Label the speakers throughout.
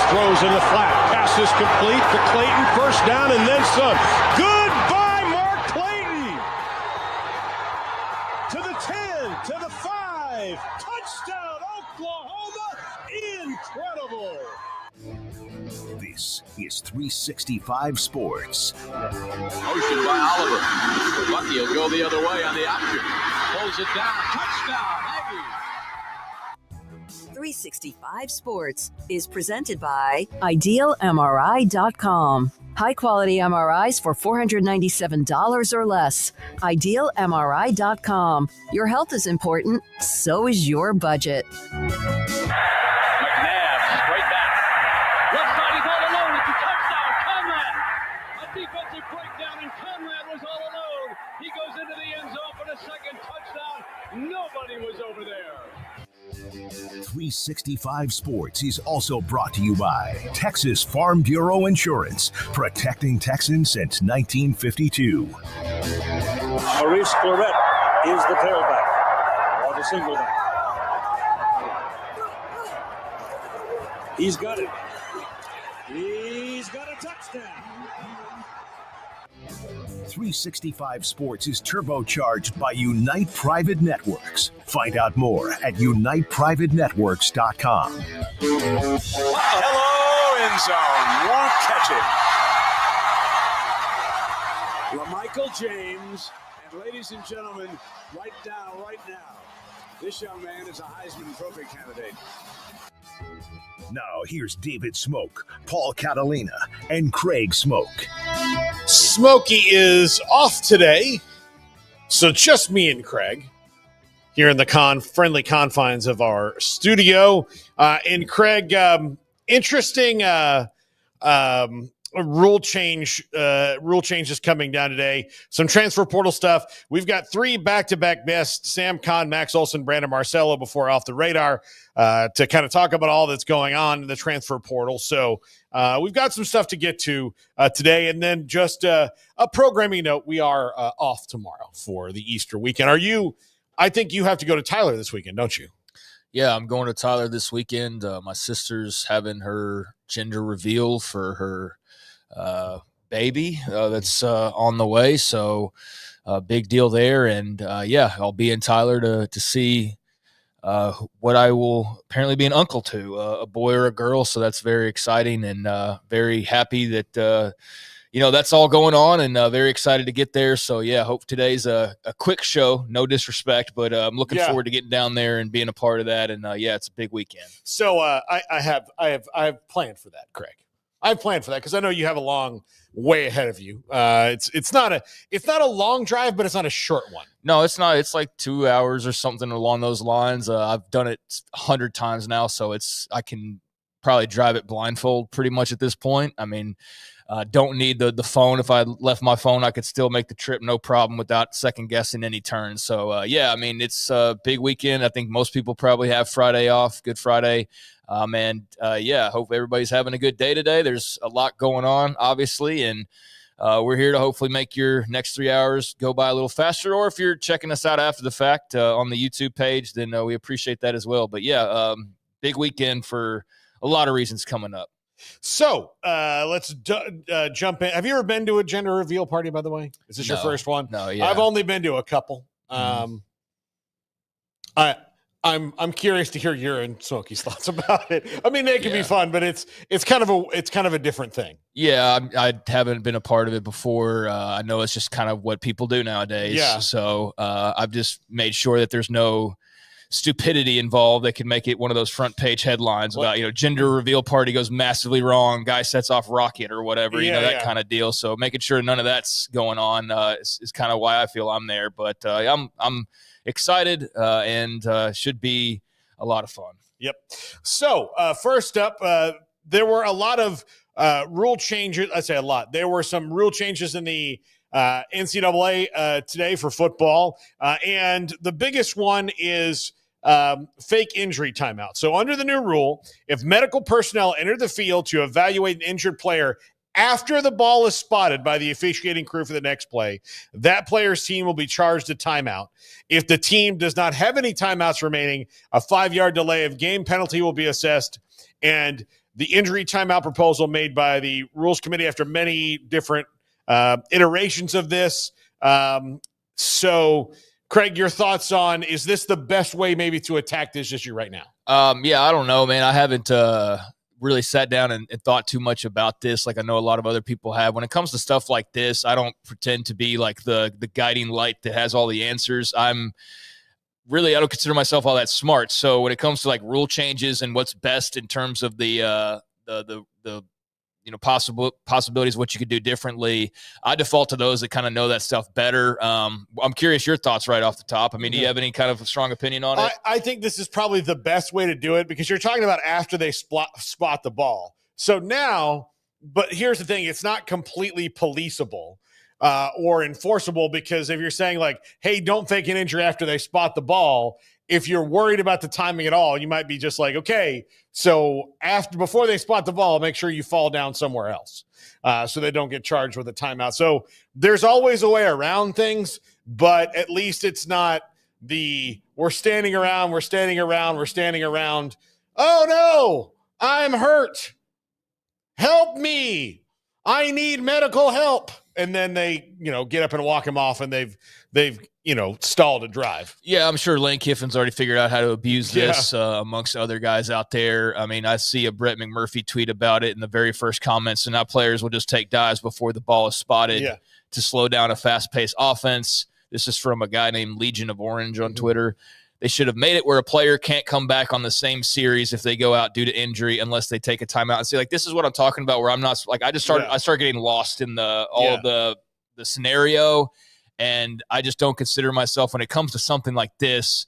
Speaker 1: Throws in the flat. Pass is complete to Clayton. First down and then some. Goodbye, Mark Clayton. To the 10, to the 5. Touchdown, Oklahoma. Incredible.
Speaker 2: This is 365 Sports.
Speaker 3: Motion by Oliver. Bucky will go the other way on the option. Pulls it down. Touchdown, Aggies.
Speaker 4: 365 Sports is presented by IdealMRI.com. High-quality MRIs for $497 or less. IdealMRI.com. Your health is important, so is your budget.
Speaker 3: McNabb, straight back. Left side, he's all alone. It's a touchdown. Conrad. A defensive breakdown, and Conrad was all alone. He goes into the end zone for the second touchdown. Nobody was over there.
Speaker 2: 365 Sports is also brought to you by Texas Farm Bureau Insurance, protecting Texans since 1952.
Speaker 5: Maurice Claret is the tailback, or the single back. He's got it. He's got a touchdown.
Speaker 2: 365 Sports is turbocharged by Unite Private Networks. Find out more at uniteprivatenetworks.com.
Speaker 5: Hello, end zone. Won't catch it. LaMichael James, and ladies and gentlemen, right now, this young man is a Heisman Trophy candidate.
Speaker 2: Now here's David Smoak, Paul Catalina, and Craig Smoak.
Speaker 6: Smokey is off today, so just me and Craig here in the friendly confines of our studio. And Craig, interesting rule changes coming down today. Some transfer portal stuff. We've got 3 back-to-back guests, Sam Kahn, Max Olsson, Brandon Marcelo, before Off the Radar, to kind of talk about all that's going on in the transfer portal. So we've got some stuff to get to today. And then just a programming note, we are off tomorrow for the Easter weekend. I think you have to go to Tyler this weekend, don't you?
Speaker 7: Yeah, I'm going to Tyler this weekend. My sister's having her gender reveal for her baby that's on the way. So big deal there. And I'll be in Tyler to see what I will apparently be an uncle to, a boy or a girl. So that's very exciting, and very happy that, that's all going on, and very excited to get there. So hope today's a quick show, no disrespect, but I'm looking forward to getting down there and being a part of that. And it's a big weekend.
Speaker 6: So I have planned for that, Craig. I've planned for that because I know you have a long way ahead of you. It's not a long drive, but it's not a short one.
Speaker 7: No, it's not. It's like 2 hours or something along those lines. I've done it 100 times now, so I can probably drive it blindfold pretty much at this point. I mean, don't need the phone. If I left my phone, I could still make the trip no problem without second guessing any turns. So yeah, I mean, it's a big weekend. I think most people probably have Friday off, Good Friday. Yeah, hope everybody's having a good day today. There's a lot going on, obviously, and we're here to hopefully make your next 3 hours go by a little faster. Or if you're checking us out after the fact on the YouTube page, then we appreciate that as well. But yeah, big weekend for a lot of reasons coming up.
Speaker 6: So let's jump in. Have you ever been to a gender reveal party, by the way? Is this your first one?
Speaker 7: No, yeah.
Speaker 6: I've only been to a couple. I'm curious to hear your and Smokey's thoughts about it. I mean, they can be fun, but it's kind of a different thing.
Speaker 7: Yeah, I haven't been a part of it before. I know it's just kind of what people do nowadays.
Speaker 6: Yeah.
Speaker 7: So I've just made sure that there's no stupidity involved that could make it one of those front page headlines about, gender reveal party goes massively wrong, guy sets off rocket or whatever, that kind of deal. So making sure none of that's going on is kind of why I feel I'm there. But I'm excited and should be a lot of fun.
Speaker 6: Yep. So first up, there were a lot of rule changes. I say a lot. There were some rule changes in the NCAA today for football. And the biggest one is fake injury timeout. So under the new rule, if medical personnel enter the field to evaluate an injured player after the ball is spotted by the officiating crew for the next play, that player's team will be charged a timeout. If the team does not have any timeouts remaining, a 5-yard delay of game penalty will be assessed. And the injury timeout proposal made by the Rules Committee after many different iterations of this. So, Craig, your thoughts on, is this the best way maybe to attack this issue right now?
Speaker 7: Yeah, I don't know, man. I haven't really sat down and thought too much about this like I know a lot of other people have. When it comes to stuff like this, I don't pretend to be like the guiding light that has all the answers. I don't consider myself all that smart. So when it comes to like rule changes and what's best in terms of the possibilities, what you could do differently, I default to those that kind of know that stuff better. I'm curious your thoughts right off the top. I mean, do you have any kind of strong opinion on it?
Speaker 6: I think this is probably the best way to do it because you're talking about after they spot the ball. So now, but here's the thing, it's not completely policeable or enforceable, because if you're saying like, hey, don't fake an injury after they spot the ball, if you're worried about the timing at all, you might be just like, okay, so before they spot the ball, make sure you fall down somewhere else so they don't get charged with a timeout. So there's always a way around things, but at least it's not we're standing around. Oh no, I'm hurt. Help me. I need medical help. And then they, get up and walk him off, and they've stalled a drive.
Speaker 7: Yeah, I'm sure Lane Kiffin's already figured out how to abuse this amongst other guys out there. I mean, I see a Brett McMurphy tweet about it in the very first comments. So now players will just take dives before the ball is spotted to slow down a fast-paced offense. This is from a guy named Legion of Orange on Twitter. They should have made it where a player can't come back on the same series if they go out due to injury unless they take a timeout. And see, like, this is what I'm talking about, where I'm not like, I start getting lost in of the scenario, and I just don't consider myself, when it comes to something like this,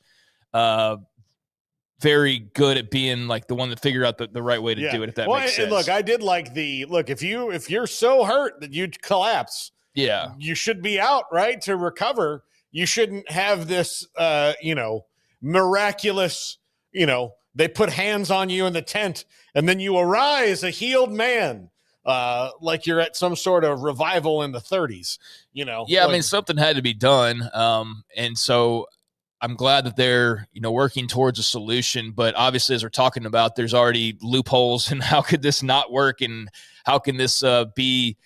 Speaker 7: very good at being like the one that figured out the right way to do it. If that makes sense.
Speaker 6: And look, I did like if you're so hurt that you'd collapse, you should be out, right, to recover. You shouldn't have this, miraculous, they put hands on you in the tent and then you arise a healed man, like you're at some sort of revival in the 30s,
Speaker 7: Yeah, I mean, something had to be done. And so I'm glad that they're, working towards a solution. But obviously, as we're talking about, there's already loopholes, and how could this not work, and how can this be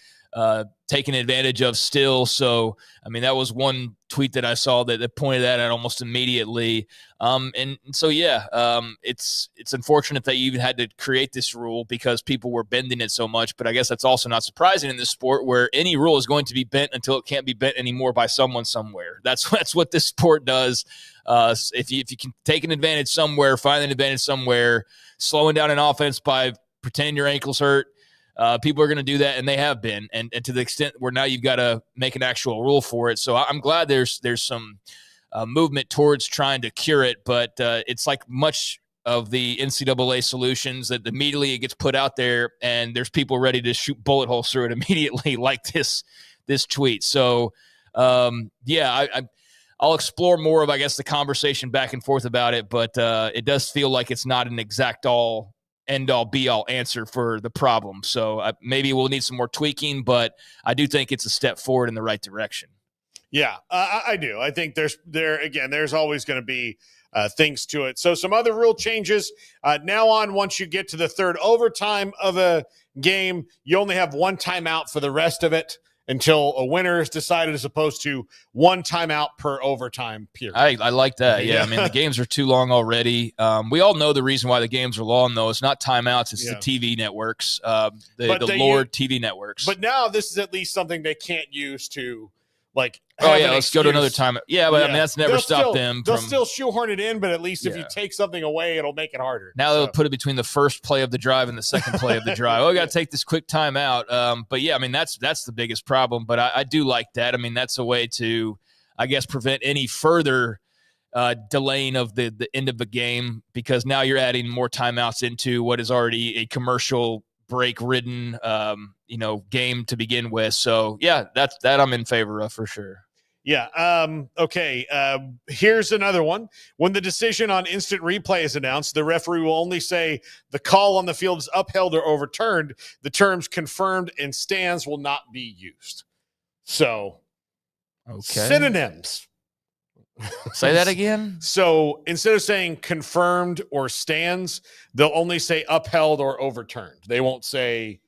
Speaker 7: taken advantage of still? So, I mean, that was one tweet that I saw that pointed that out almost immediately. And so, it's unfortunate that you even had to create this rule because people were bending it so much. But I guess that's also not surprising in this sport, where any rule is going to be bent until it can't be bent anymore by someone somewhere. That's what this sport does. If you can take an advantage somewhere, find an advantage somewhere, slowing down an offense by pretending your ankle's hurt, people are going to do that, and they have been, and to the extent where now you've got to make an actual rule for it. So I'm glad there's some movement towards trying to cure it, but it's like much of the NCAA solutions that immediately it gets put out there and there's people ready to shoot bullet holes through it immediately, like this tweet. So, I'll explore more of, I guess, the conversation back and forth about it, but it does feel like it's not an exact end-all, be-all answer for the problem. So maybe we'll need some more tweaking, but I do think it's a step forward in the right direction.
Speaker 6: Yeah, I do. I think there's always going to be things to it. So some other rule changes. Now on, once you get to the third overtime of a game, you only have one timeout for the rest of it until a winner is decided, as opposed to one timeout per overtime period.
Speaker 7: I like that. Yeah, I mean, the games are too long already. We all know the reason why the games are long, though. It's not timeouts. It's the TV networks, TV networks.
Speaker 6: But now this is at least something they can't use to, like,
Speaker 7: let's go to another time. Yeah, but I mean, that's never stopped them.
Speaker 6: They'll still shoehorn it in, but at least if you take something away, it'll make it harder.
Speaker 7: Now they'll put it between the first play of the drive and the second play of the drive. We got to take this quick time out. But yeah, I mean, that's the biggest problem. But I do like that. I mean, that's a way to, I guess, prevent any further delaying of the end of the game, because now you're adding more timeouts into what is already a commercial break-ridden game to begin with. So yeah, that I'm in favor of for sure.
Speaker 6: Yeah. Okay. Here's another one. When the decision on instant replay is announced, the referee will only say the call on the field is upheld or overturned. The terms confirmed and stands will not be used. So, synonyms.
Speaker 7: Say that again.
Speaker 6: So instead of saying confirmed or stands, they'll only say upheld or overturned. They won't say,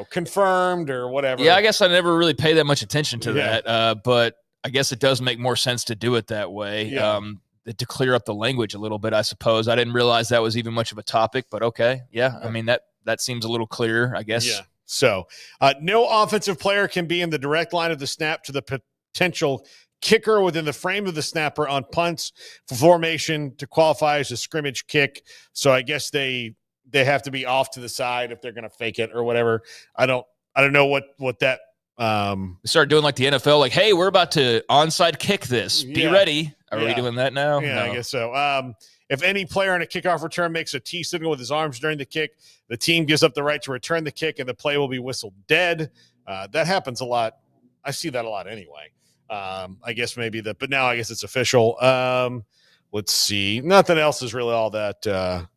Speaker 6: confirmed or whatever.
Speaker 7: Yeah, I guess I never really pay that much attention to that. But I guess it does make more sense to do it that way, to clear up the language a little bit, I suppose. I didn't realize that was even much of a topic, but okay. Yeah, I mean, that seems a little clearer, I guess.
Speaker 6: Yeah. So no offensive player can be in the direct line of the snap to the potential kicker within the frame of the snapper on punts for formation to qualify as a scrimmage kick. So I guess they have to be off to the side if they're going to fake it or whatever. I don't know what that
Speaker 7: start doing like the NFL, like, hey, we're about to onside kick this. Be ready. Are we doing that now?
Speaker 6: Yeah,
Speaker 7: no.
Speaker 6: I guess so. If any player in a kickoff return makes a T signal with his arms during the kick, the team gives up the right to return the kick and the play will be whistled dead. That happens a lot. I see that a lot anyway. I guess but now I guess it's official. Let's see. Nothing else is really all that.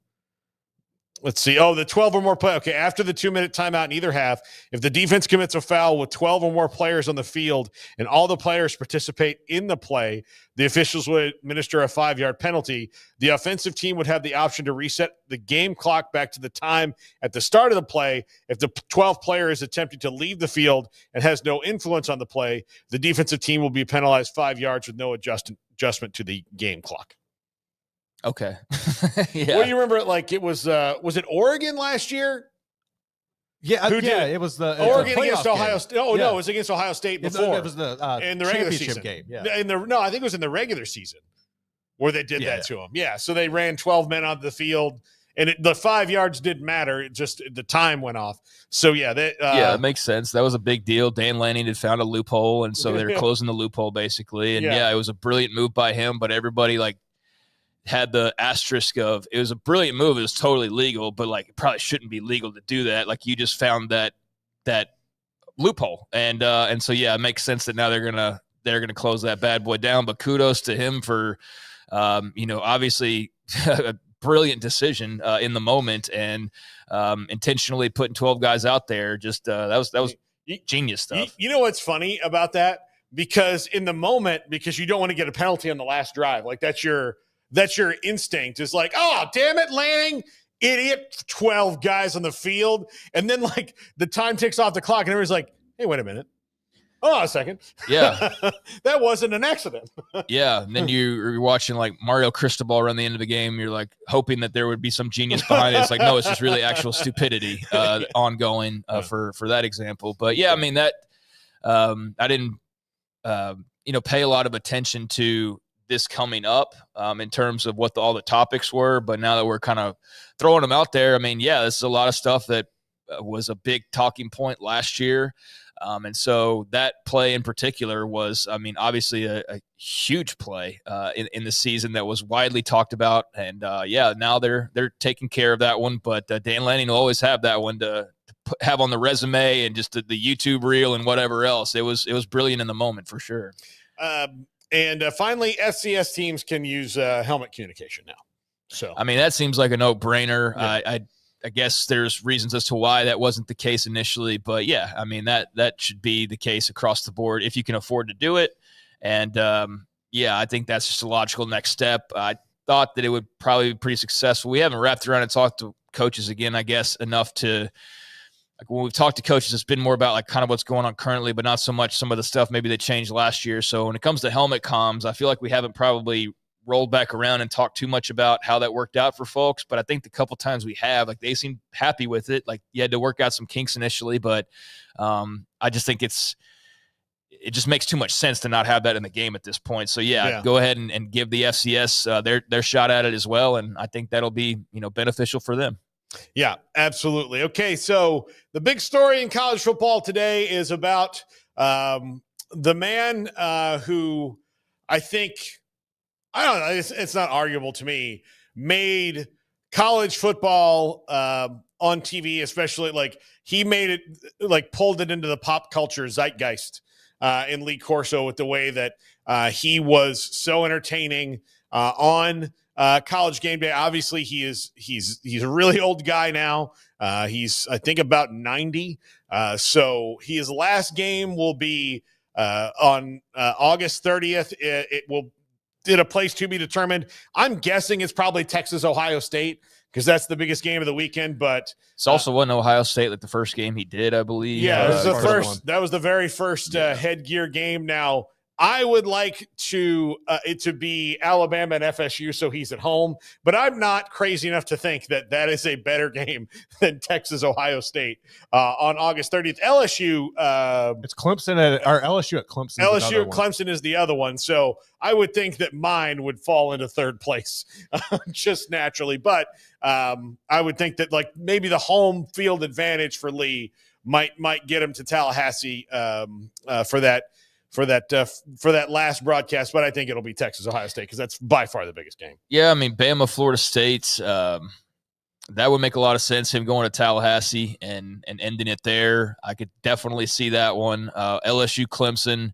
Speaker 6: Let's see. Oh, the 12 or more play. Okay, after the 2-minute timeout in either half, if the defense commits a foul with 12 or more players on the field and all the players participate in the play, the officials would administer a 5-yard penalty. The offensive team would have the option to reset the game clock back to the time at the start of the play. If the 12th player is attempting to leave the field and has no influence on the play, the defensive team will be penalized 5 yards with no adjustment to the game clock.
Speaker 7: Okay.
Speaker 6: Yeah. Well, you remember it was it Oregon last year?
Speaker 8: Yeah, it was the
Speaker 6: Oregon against Ohio
Speaker 8: game.
Speaker 6: State. Oh, no, it was against Ohio State before.
Speaker 8: It was the
Speaker 6: in the regular
Speaker 8: championship
Speaker 6: season
Speaker 8: game. Yeah.
Speaker 6: I think it was in the regular season where they did that to them. Yeah, so they ran 12 men onto the field, and the 5 yards didn't matter. It just the time went off. So
Speaker 7: it makes sense. That was a big deal. Dan Lanning had found a loophole, and so they're closing the loophole basically. And it was a brilliant move by him, but everybody had the asterisk of it was a brilliant move. It was totally legal, but it probably shouldn't be legal to do that. You just found that loophole, and so it makes sense that now they're gonna close that bad boy down. But kudos to him for obviously a brilliant decision in the moment and intentionally putting 12 guys out there. Just that was genius stuff.
Speaker 6: You know what's funny about that? Because in the moment, because you don't want to get a penalty on the last drive, that's your instinct is oh, damn it, Lanning, idiot, 12 guys on the field. And then the time ticks off the clock and everybody's like, hey, wait a minute. Hold on a second.
Speaker 7: Yeah.
Speaker 6: That wasn't an accident.
Speaker 7: Yeah. And then you're watching Mario Cristobal run the end of the game. You're hoping that there would be some genius behind it. It's no, it's just really actual stupidity ongoing for that example. But yeah, I mean that I didn't pay a lot of attention to this coming up in terms of what all the topics were. But now that we're kind of throwing them out there, I mean, this is a lot of stuff that was a big talking point last year. And so that play in particular was, I mean, obviously a huge play in the season that was widely talked about. And now they're taking care of that one. But Dan Lanning will always have that one to have on the resume and just the YouTube reel and whatever else. It was brilliant in the moment for sure.
Speaker 6: And finally, FCS teams can use helmet communication now. So
Speaker 7: I mean, that seems like a no-brainer.
Speaker 6: Yeah.
Speaker 7: I guess there's reasons as to why that wasn't the case initially, but yeah, I mean that should be the case across the board if you can afford to do it. And I think that's just a logical next step. I thought that it would probably be pretty successful. We haven't wrapped around and talked to coaches again, I guess, enough to. Like when we've talked to coaches, it's been more about like kind of what's going on currently, but not so much some of the stuff maybe they changed last year. So when it comes to helmet comms, I feel like we haven't probably rolled back around and talked too much about how that worked out for folks. But I think the couple times we have, like they seem happy with it. Like you had to work out some kinks initially, but I just think it just makes too much sense to not have that in the game at this point. So go ahead and give the FCS their shot at it as well. And I think that'll be, beneficial for them.
Speaker 6: Yeah, absolutely. Okay, so the big story in college football today is about the man who I think, I don't know, it's not arguable to me, made college football on TV, especially like he made it, like pulled it into the pop culture zeitgeist in Lee Corso with the way that he was so entertaining on College Game Day. Obviously, he's a really old guy now. He's I think about 90. So his last game will be on August 30th. It will a place to be determined. I'm guessing it's probably Texas Ohio State because that's the biggest game of the weekend. But
Speaker 7: it's also wasn't Ohio State like the first game he did, I believe.
Speaker 6: Yeah, it was the first. That was the very first headgear game. Now, I would like it to be Alabama and FSU, so he's at home. But I'm not crazy enough to think that is a better game than Texas Ohio State on August 30th. LSU.
Speaker 8: It's Clemson or LSU at Clemson.
Speaker 6: LSU at Clemson is the other one. So I would think that mine would fall into third place just naturally. But I would think that like maybe the home field advantage for Lee might get him to Tallahassee for that last broadcast, but I think it'll be Texas Ohio State because that's by far the biggest game.
Speaker 7: Yeah, I mean Bama, Florida State, that would make a lot of sense. Him going to Tallahassee and ending it there, I could definitely see that one. LSU, Clemson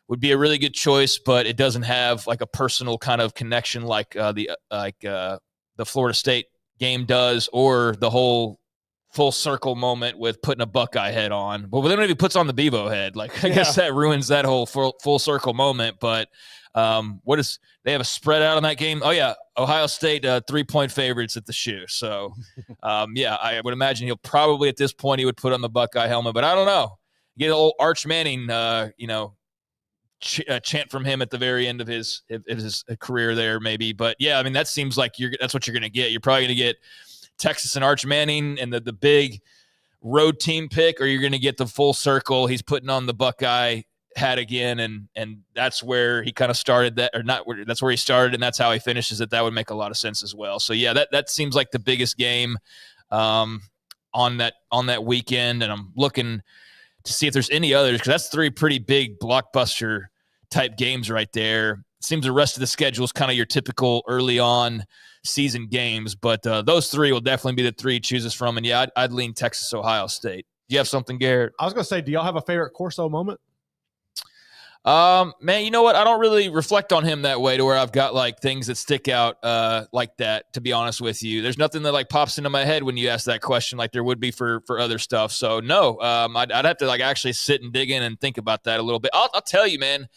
Speaker 7: would be a really good choice, but it doesn't have like a personal kind of connection like the Florida State game does, or the whole full circle moment with putting a Buckeye head on. But then if he puts on the Bevo head, like I guess that ruins that whole full circle moment. But they have a spread out on that game? Oh yeah, Ohio State 3-point favorites at the shoe. So I would imagine he'll probably at this point he would put on the Buckeye helmet, but I don't know. Get an old Arch Manning, chant from him at the very end of his career there, maybe. But yeah, I mean that seems like that's what you're going to get. You're probably going to get Texas and Arch Manning and the big road team pick, or you're going to get the full circle. He's putting on the Buckeye hat again, and that's where he kind of started that, or not. That's where he started, and that's how he finishes it. That would make a lot of sense as well. So yeah, that seems like the biggest game on that weekend, and I'm looking to see if there's any others because that's three pretty big blockbuster type games right there. It seems the rest of the schedule is kind of your typical early on season games, but those three will definitely be the three he chooses from. And yeah, I'd lean Texas, Ohio State. Do you have something, Garrett?
Speaker 8: I was going to say, do y'all have a favorite Corso moment?
Speaker 7: Man, you know what? I don't really reflect on him that way to where I've got like things that stick out like that, to be honest with you. There's nothing that like pops into my head when you ask that question like there would be for other stuff. So no, I'd have to like actually sit and dig in and think about that a little bit. I'll tell you, man,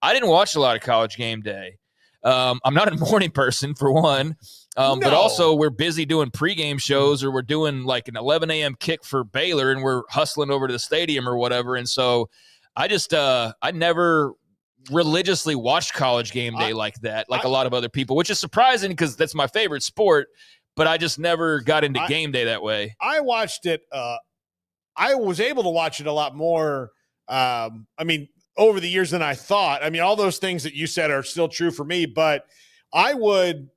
Speaker 7: I didn't watch a lot of College Game Day. I'm not a morning person for one, but also we're busy doing pregame shows, or we're doing like an 11 a.m. kick for Baylor and we're hustling over to the stadium or whatever. And so I never religiously watched College Game Day like that, like a lot of other people, which is surprising because that's my favorite sport, but I just never got into game day that way.
Speaker 6: I watched it. I was able to watch it a lot more. Over the years than I thought. I mean, all those things that you said are still true for me, but I would,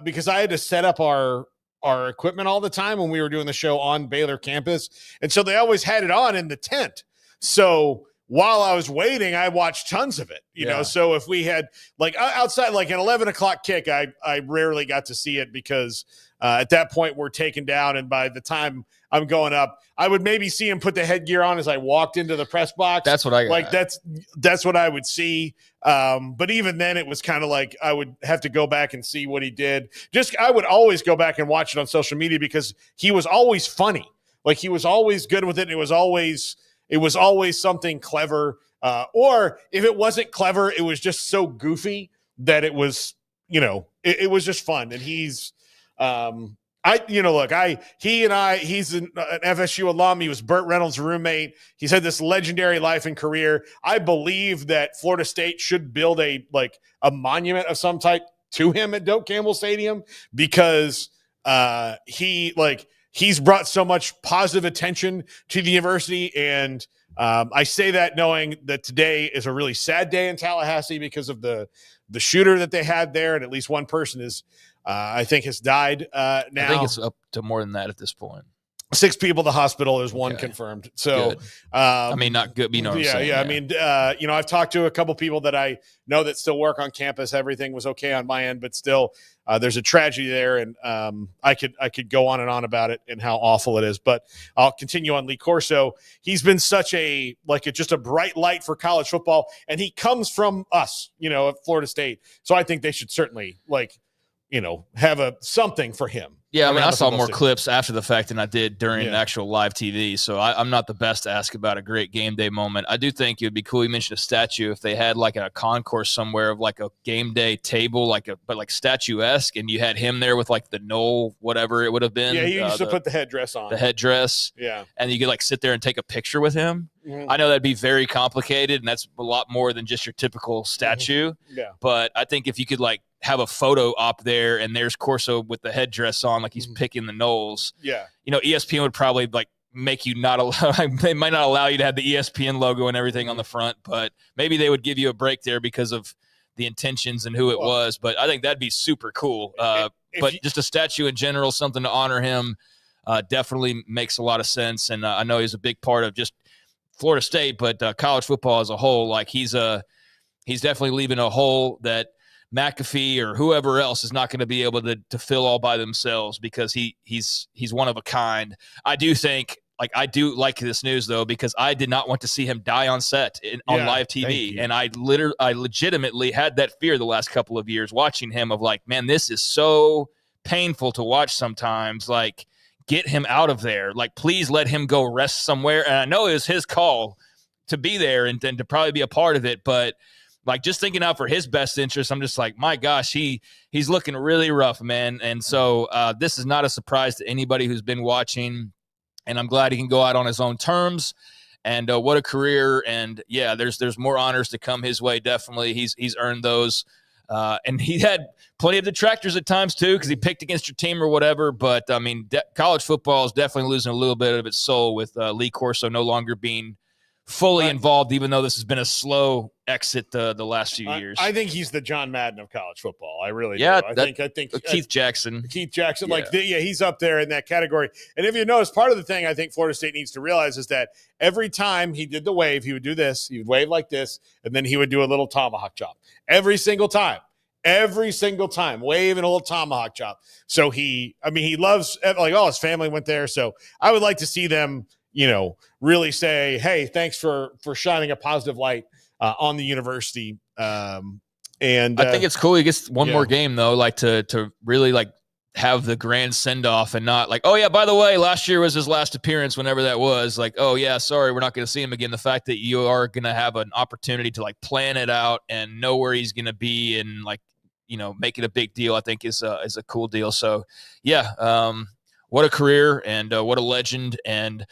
Speaker 6: because I had to set up our equipment all the time when we were doing the show on Baylor campus. And so they always had it on in the tent. So while I was waiting, I watched tons of it, you know? So if we had like outside, like an 11 o'clock kick, I rarely got to see it because at that point we're taken down. And by the time I'm going up, I would maybe see him put the headgear on as I walked into the press box.
Speaker 7: That's what I got.
Speaker 6: Like that's what I would see. But even then it was kind of like, I would have to go back and see what he did. I would always go back and watch it on social media because he was always funny. Like he was always good with it. And it was always something clever. Or if it wasn't clever, it was just so goofy that it was, it was just fun. And he's, he's an FSU alum. He was Burt Reynolds' roommate. He's had this legendary life and career. I believe that Florida State should build a monument of some type to him at Doak Campbell Stadium because he's brought so much positive attention to the university. And I say that knowing that today is a really sad day in Tallahassee because of the shooter that they had there. And at least one person is, I think, has died now.
Speaker 7: I think it's up to more than that at this point.
Speaker 6: 6 people in the hospital. There's one confirmed. So,
Speaker 7: not good. You know what I'm saying?
Speaker 6: Yeah. I mean, I've talked to a couple people that I know that still work on campus. Everything was okay on my end, but still there's a tragedy there. And I could go on and on about it and how awful it is, but I'll continue on Lee Corso. He's been such just a bright light for college football, and he comes from us, at Florida State. So I think they should certainly have something for him.
Speaker 7: Yeah, I mean, I saw more clips after the fact than I did during actual live TV, so I'm not the best to ask about a great game day moment. I do think it would be cool. You mentioned a statue. If they had like a concourse somewhere of like a game day table, but statuesque, and you had him there with like the Knoll, whatever it would have been.
Speaker 6: Yeah, he used to put the headdress on.
Speaker 7: The headdress.
Speaker 6: Yeah.
Speaker 7: And you could sit there and take a picture with him. Mm-hmm. I know that'd be very complicated, and that's a lot more than just your typical statue.
Speaker 6: Mm-hmm. Yeah.
Speaker 7: But I think if you could have a photo op there and there's Corso with the headdress on, like he's picking the Knolls.
Speaker 6: Yeah.
Speaker 7: ESPN would probably make you not allow, they might not allow you to have the ESPN logo and everything on the front, but maybe they would give you a break there because of the intentions and who it was. But I think that'd be super cool. Just a statue in general, something to honor him, definitely makes a lot of sense. And I know he's a big part of just Florida State, but college football as a whole. He's definitely leaving a hole that McAfee or whoever else is not going to be able to fill all by themselves because he's one of a kind. I do think I do like this news though because I did not want to see him die on set on live TV, and I legitimately had that fear the last couple of years watching him of man, this is so painful to watch sometimes. Get him out of there. Please let him go rest somewhere. And I know it was his call to be there and to probably be a part of it, but just thinking out for his best interest, I'm just my gosh, he's looking really rough, man. And so this is not a surprise to anybody who's been watching, and I'm glad he can go out on his own terms. And what a career! And yeah, there's more honors to come his way. Definitely, he's earned those. And he had plenty of detractors at times too because he picked against your team or whatever. But I mean, college football is definitely losing a little bit of its soul with Lee Corso no longer being fully involved, even though this has been a slow exit the last few years.
Speaker 6: I think he's the John Madden of college football. I really do. I think
Speaker 7: Keith Jackson.
Speaker 6: He's up there in that category. And if you notice, part of the thing I think Florida State needs to realize is that every time he did the wave, he would do this, he would wave like this, and then he would do a little tomahawk chop. Every single time, wave and a little tomahawk chop. So he loves, his family went there. So I would like to see them, really say, hey, thanks for shining a positive light on the university. And
Speaker 7: I think it's cool. He gets one more game though, to really have the grand send off and not oh yeah, by the way, last year was his last appearance, whenever that was. Oh yeah, sorry, we're not going to see him again. The fact that you are going to have an opportunity to plan it out and know where he's going to be and make it a big deal, I think is a cool deal. So yeah, what a career and what a legend. And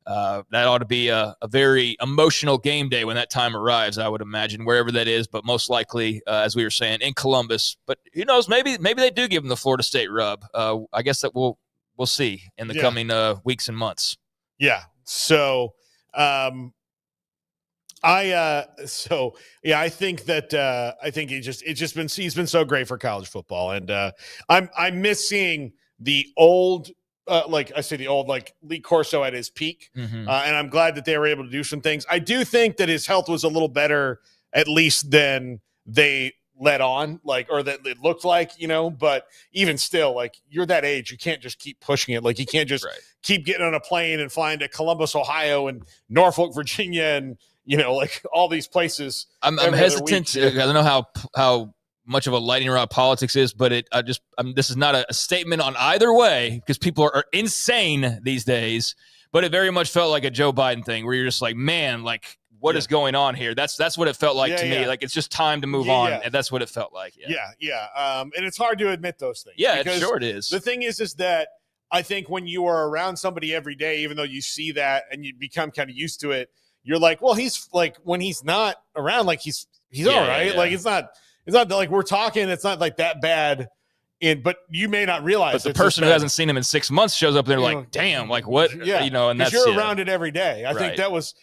Speaker 7: that ought to be a very emotional game day when that time arrives, I would imagine, wherever that is, but most likely, as we were saying, in Columbus. But who knows, maybe they do give him the Florida State rub. I guess that we'll see in the coming weeks and months.
Speaker 6: Yeah. So I think that he's been so great for college football, and I miss seeing the old like I say, the old like Lee Corso at his peak, and I'm glad that they were able to do some things. I do think that his health was a little better, at least than they let on, like, or that it looked like, but even still, like, you're that age, you can't just keep pushing it. Like, you can't just keep getting on a plane and flying to Columbus, Ohio and Norfolk, Virginia, and, like all these places.
Speaker 7: I'm hesitant. I don't know how much of a lightning rod politics is, but this is not a statement on either way, because people are insane these days, but it very much felt like a Joe Biden thing where you're just like, man, like, what is going on here? That's what it felt like to me. Like, it's just time to move on. And that's what it felt like.
Speaker 6: And it's hard to admit those things.
Speaker 7: Yeah, it is.
Speaker 6: The thing is that I think when you are around somebody every day, even though you see that and you become kind of used to it, you're like, well, he's like, when he's not around, like he's all right. Like, it's not like we're talking, it's not like that bad. But you may not realize.
Speaker 7: But the person who hasn't seen him in 6 months shows up there like, damn, like what? And that's
Speaker 6: you're around it every day. I think that was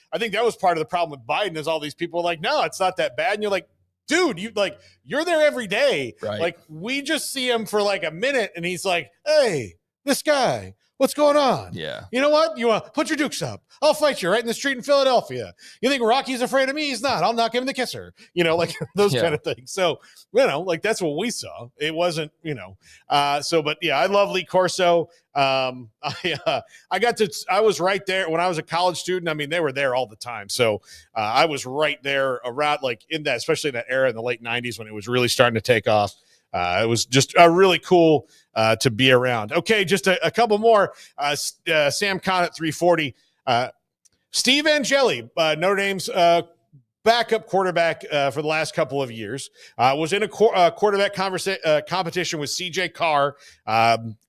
Speaker 6: part of the problem with Biden is all these people are like, no, it's not that bad. And you're like, dude, you're there every day.
Speaker 7: Right.
Speaker 6: Like, we just see him for like a minute and he's like, hey, this guy, what's going on?
Speaker 7: Yeah.
Speaker 6: You know what? You want to put your dukes up. I'll fight you right in the street in Philadelphia. You think Rocky's afraid of me? He's not. I'll knock him in the kisser. Like those kind of things. So, like that's what we saw. It wasn't, but yeah, I love Lee Corso. I was right there when I was a college student. I mean, they were there all the time. So I was right there around, like in that, especially in that era in the late 90s when it was really starting to take off. It was just really cool to be around. Okay, just a couple more. Sam Conn at 340. Steve Angeli, Notre Dame's backup quarterback for the last couple of years, was in a quarterback competition with C.J. Carr.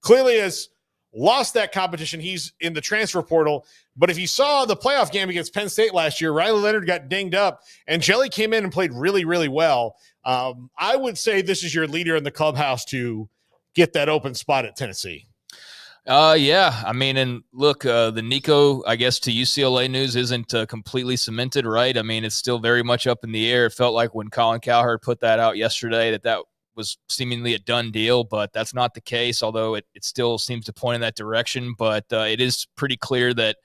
Speaker 6: Clearly has lost that competition. He's in the transfer portal. But if you saw the playoff game against Penn State last year, Riley Leonard got dinged up, and Angeli came in and played really, really well. I would say this is your leader in the clubhouse to get that open spot at Tennessee.
Speaker 7: Yeah. I mean, and look, the Nico, I guess, to UCLA news isn't completely cemented, right? I mean, it's still very much up in the air. It felt like when Colin Cowherd put that out yesterday that was seemingly a done deal, but that's not the case, although it still seems to point in that direction. But it is pretty clear that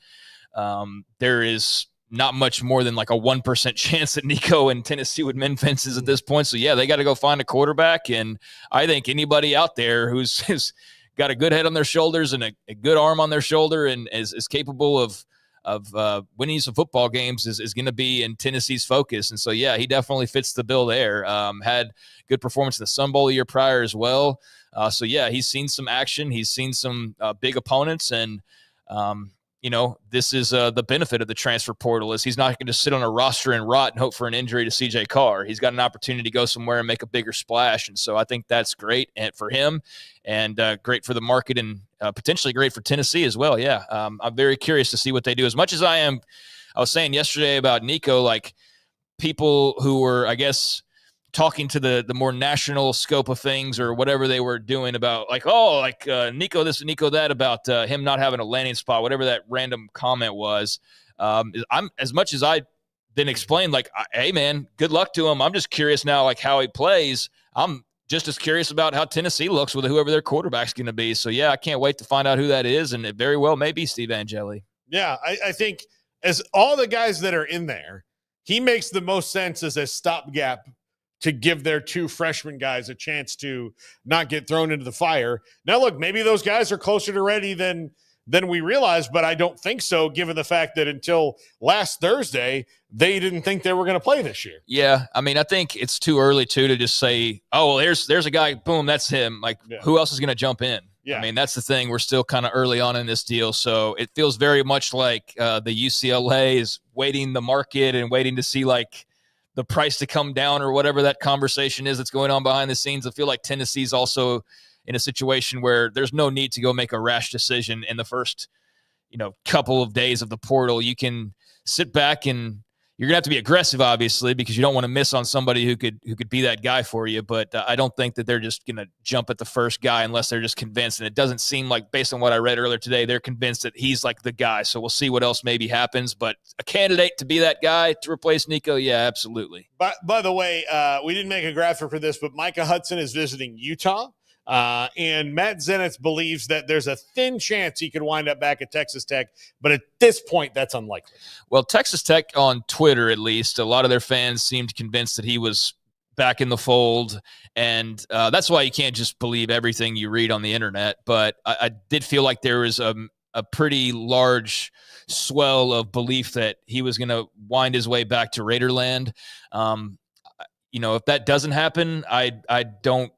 Speaker 7: there is not much more than like a 1% chance that Nico and Tennessee would mend fences at this point. So, yeah, they got to go find a quarterback. And I think anybody out there who's got a good head on their shoulders and a good arm on their shoulder and is capable of winning some football games is going to be in Tennessee's focus. And so, yeah, he definitely fits the bill there. Had good performance in the Sun Bowl the year prior as well. So, yeah, he's seen some action. He's seen some big opponents. And, this is the benefit of the transfer portal is he's not going to sit on a roster and rot and hope for an injury to C.J. Carr. He's got an opportunity to go somewhere and make a bigger splash. And so I think that's great for him and great for the market and potentially great for Tennessee as well. Yeah, I'm very curious to see what they do. As much as I was saying yesterday about Nico, like people who were, I guess, talking to the more national scope of things or whatever they were doing about Nico this and Nico that about him not having a landing spot, whatever that random comment was. I'm as much as I then explained, like, hey man, good luck to him. I'm just curious now, like how he plays. I'm just as curious about how Tennessee looks with whoever their quarterback's going to be. So yeah, I can't wait to find out who that is. And it very well may be Steve Angeli.
Speaker 6: Yeah. I think as all the guys that are in there, he makes the most sense as a stopgap to give their two freshman guys a chance to not get thrown into the fire. Now, look, maybe those guys are closer to ready than we realized, but I don't think so, given the fact that until last Thursday, they didn't think they were going to play this year.
Speaker 7: Yeah, I mean, I think it's too early, to just say, oh, well, there's a guy, boom, that's him. Like, who else is going to jump in? Yeah. I mean, that's the thing. We're still kind of early on in this deal, so it feels very much like the UCLA is waiting the market and waiting to see, like, the price to come down or whatever that conversation is that's going on behind the scenes. I feel like Tennessee's also in a situation where there's no need to go make a rash decision in the first, couple of days of the portal. You can sit back and you're going to have to be aggressive, obviously, because you don't want to miss on somebody who could be that guy for you. But I don't think that they're just going to jump at the first guy unless they're just convinced. And it doesn't seem like, based on what I read earlier today, they're convinced that he's like the guy. So we'll see what else maybe happens. But a candidate to be that guy to replace Nico, yeah, absolutely.
Speaker 6: By the way, we didn't make a graphic for this, but Micah Hudson is visiting Utah. And Matt Zenitz believes that there's a thin chance he could wind up back at Texas Tech, but at this point, that's unlikely.
Speaker 7: Well, Texas Tech on Twitter, at least, a lot of their fans seemed convinced that he was back in the fold, and that's why you can't just believe everything you read on the internet. But I did feel like there was a pretty large swell of belief that he was going to wind his way back to Raiderland. If that doesn't happen, I don't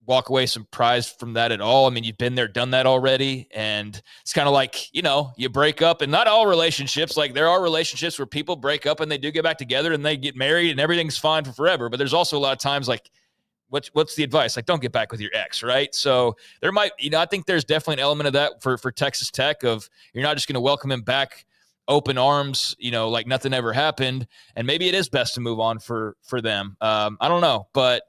Speaker 7: walk away surprised from that at all. I mean, you've been there, done that already. And it's kind of like, you break up, and not all relationships, like there are relationships where people break up and they do get back together and they get married and everything's fine for forever. But there's also a lot of times like, what's the advice? Like, don't get back with your ex, right? So there might, I think there's definitely an element of that for Texas Tech of you're not just going to welcome him back open arms, like nothing ever happened. And maybe it is best to move on for them. I don't know, but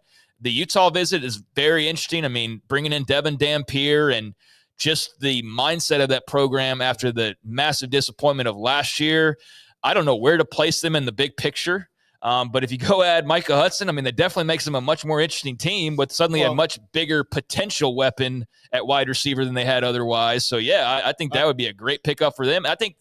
Speaker 7: the Utah visit is very interesting. I mean, bringing in Devin Dampier and just the mindset of that program after the massive disappointment of last year. I don't know where to place them in the big picture. But if you go add Micah Hudson, I mean, that definitely makes them a much more interesting team with suddenly a much bigger potential weapon at wide receiver than they had otherwise. So, yeah, I think that would be a great pickup for them. I think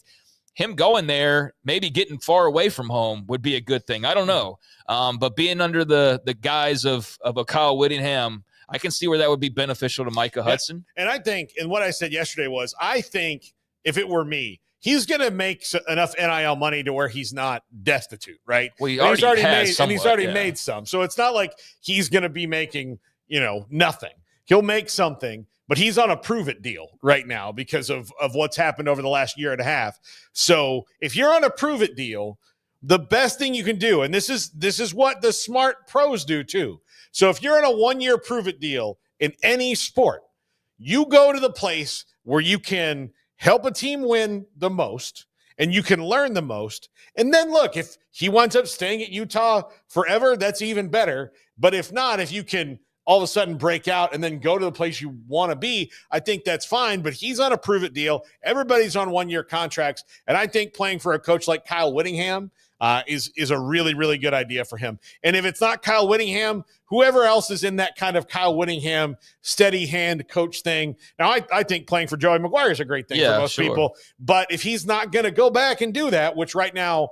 Speaker 7: him going there, maybe getting far away from home would be a good thing. I don't know. But being under the guise of a Kyle Whittingham, I can see where that would be beneficial to Micah Hudson.
Speaker 6: And I think, and what I said yesterday was, I think if it were me, he's going to make enough NIL money to where he's not destitute, right?
Speaker 7: Well, he's already
Speaker 6: made some. So it's not like he's going to be making, nothing. He'll make something. But he's on a prove-it deal right now because of what's happened over the last year and a half. So if you're on a prove-it deal, the best thing you can do, and this is what the smart pros do too. So if you're on a 1-year prove-it deal in any sport, you go to the place where you can help a team win the most and you can learn the most. And then look, if he winds up staying at Utah forever, that's even better. But if not, if you can all of a sudden break out and then go to the place you want to be, I think that's fine. But he's on a prove-it deal. Everybody's on 1-year contracts. And I think playing for a coach like Kyle Whittingham is a really, really good idea for him. And if it's not Kyle Whittingham, whoever else is in that kind of Kyle Whittingham steady hand coach thing. Now, I think playing for Joey McGuire is a great thing for most people. But if he's not going to go back and do that, which right now,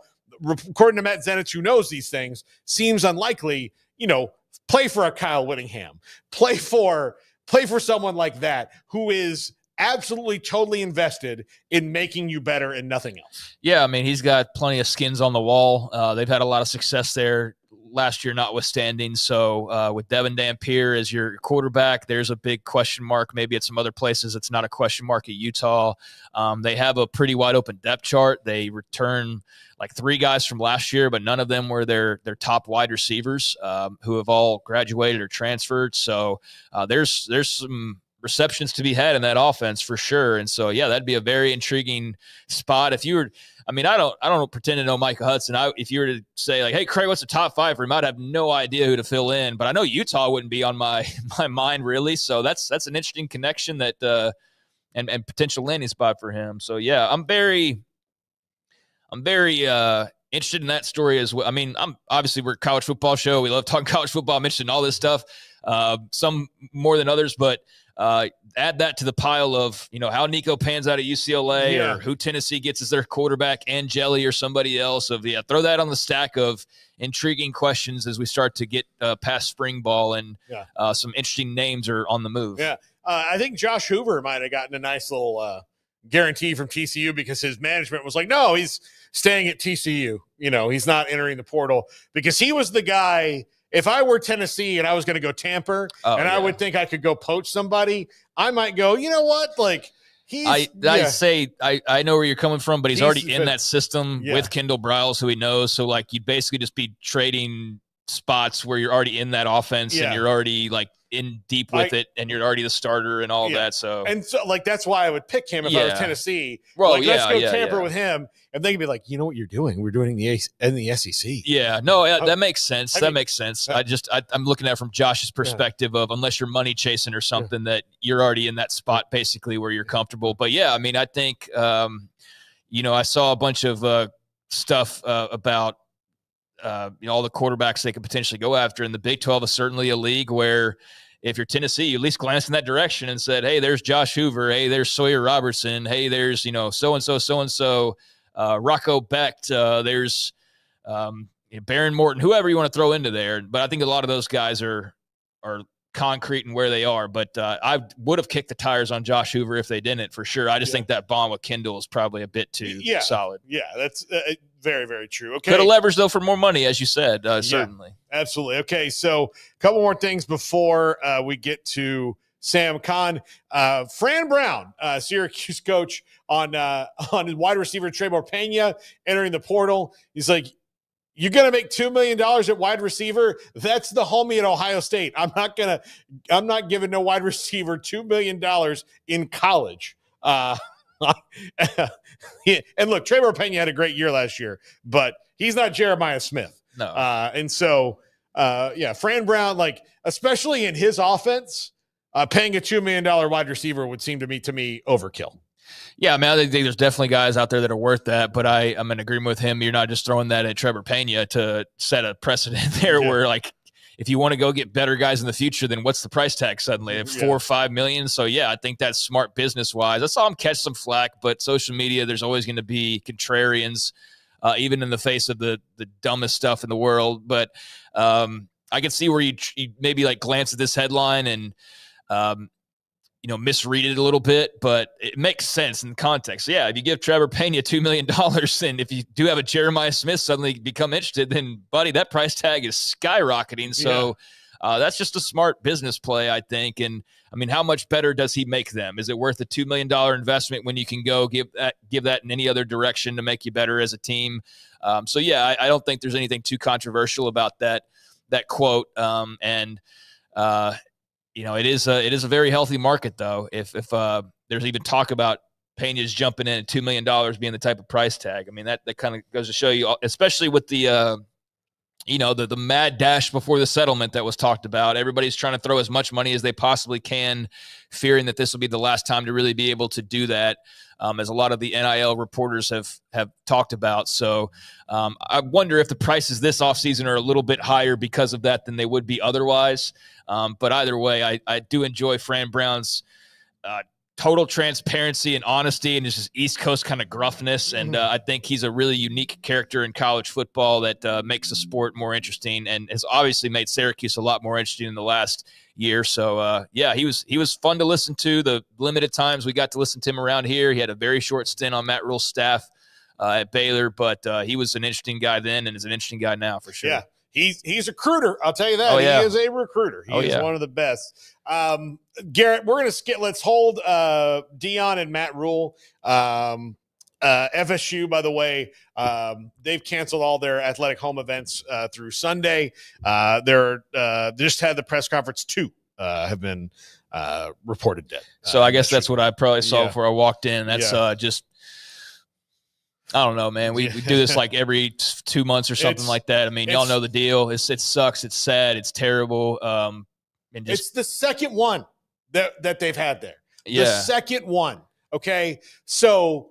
Speaker 6: according to Matt Zenitz, who knows these things, seems unlikely, play for a Kyle Whittingham, play for someone like that who is absolutely totally invested in making you better and nothing else.
Speaker 7: Yeah, I mean, he's got plenty of skins on the wall. They've had a lot of success there last year notwithstanding. So with Devin Dampier as your quarterback, there's a big question mark. Maybe at some other places it's not a question mark at Utah. They have a pretty wide open depth chart. They return like 3 guys from last year, but none of them were their top wide receivers who have all graduated or transferred. So there's some receptions to be had in that offense for sure. And so, yeah, that'd be a very intriguing spot. If you were, I mean, I don't pretend to know Micah Hudson. If you were to say like, hey, Craig, what's the top 5 for him? I'd have no idea who to fill in, but I know Utah wouldn't be on my mind really. So that's an interesting connection that, and potential landing spot for him. So yeah, I'm very interested in that story as well. I mean, we're a college football show. We love talking college football. I'm interested in all this stuff, some more than others, but add that to the pile of, how Nico pans out at UCLA or who Tennessee gets as their quarterback, and Jelly or somebody else. Throw that on the stack of intriguing questions as we start to get past spring ball, and some interesting names are on the move.
Speaker 6: Yeah. I think Josh Hoover might have gotten a nice little guarantee from TCU because his management was like, no, he's staying at TCU. He's not entering the portal, because he was the guy. If I were Tennessee and I was going to go tamper I would think I could go poach somebody, I might go, you know what? Like I know where you're coming from, but he's already in that system with Kendall Briles, who he knows. So like you'd basically just be trading spots where you're already in that offense and you're already like in deep with it, and you're already the starter and all that. So like that's why I would pick him if I was Tennessee. Well, like, let's go tamper with him, and they could be like, you know what you're doing? We're doing the SEC.
Speaker 7: Yeah, no, that makes sense. That makes sense. I'm looking at it from Josh's perspective of unless you're money chasing or something, that you're already in that spot basically where you're comfortable. But yeah, I mean, I think I saw a bunch of stuff about all the quarterbacks they could potentially go after, and the Big 12 is certainly a league where if you're Tennessee, you at least glanced in that direction and said, hey, there's Josh Hoover. Hey, there's Sawyer Robertson. Hey, there's, so-and-so, Rocco Becht. There's Baron Morton, whoever you want to throw into there. But I think a lot of those guys are concrete in where they are. But I would have kicked the tires on Josh Hoover if they didn't, for sure. I just think that bond with Kendall is probably a bit too solid.
Speaker 6: Yeah, that's very, very true. Okay.
Speaker 7: Could have leveraged, though, for more money, as you said, certainly.
Speaker 6: Absolutely. Okay, so a couple more things before we get to Sam Kahn. Fran Brown, Syracuse coach, on his wide receiver Trevor Pena entering the portal. He's like, you're going to make $2 million at wide receiver? That's the homie at Ohio State. I'm not giving no wide receiver $2 million in college. And look, Trevor Pena had a great year last year, but he's not Jeremiah Smith.
Speaker 7: No.
Speaker 6: And so, Fran Brown, like, especially in his offense, paying a $2 million wide receiver would seem to me overkill.
Speaker 7: Yeah, I mean, I think there's definitely guys out there that are worth that, but I'm in agreement with him. You're not just throwing that at Trevor Pena to set a precedent there where, like, if you want to go get better guys in the future, then what's the price tag suddenly? It's $4 or $5 million. So, I think that's smart business-wise. I saw him catch some flack, but social media, there's always going to be contrarians, even in the face of the dumbest stuff in the world. But I can see where you maybe, like, glance at this headline and misread it a little bit, but it makes sense in context. So, if you give Trevor Pena $2 million, and if you do have a Jeremiah Smith suddenly become interested, then, buddy, that price tag is skyrocketing. So that's just a smart business play, I think. And, I mean, how much better does he make them? Is it worth a $2 million investment when you can go give that in any other direction to make you better as a team? I don't think there's anything too controversial about that quote. It is a very healthy market, though. If there's even talk about Pena's jumping in at $2 million being the type of price tag, I mean, that kind of goes to show you, especially with the mad dash before the settlement that was talked about. Everybody's trying to throw as much money as they possibly can, fearing that this will be the last time to really be able to do that, as a lot of the NIL reporters have talked about. So I wonder if the prices this offseason are a little bit higher because of that than they would be otherwise. But either way, I do enjoy Fran Brown's total transparency and honesty and just East Coast kind of gruffness. And I think he's a really unique character in college football that makes the sport more interesting and has obviously made Syracuse a lot more interesting in the last year. So, he was fun to listen to. The limited times we got to listen to him around here. He had a very short stint on Matt Rule's staff at Baylor, but he was an interesting guy then and is an interesting guy now for sure.
Speaker 6: Yeah. He's a recruiter. I'll tell you that. He is a recruiter. He is one of the best. Garrett, we're going to let's hold Dion and Matt Rule. FSU, by the way, they've canceled all their athletic home events through Sunday. They just had the press conference. 2 have been reported dead.
Speaker 7: So I guess that's what I probably saw before I walked in. That's just, I don't know, man. We do this like every 2 months or something like that. I mean, y'all know the deal. It sucks. It's sad. It's terrible.
Speaker 6: It's the second one that they've had there. The second one. Okay. So,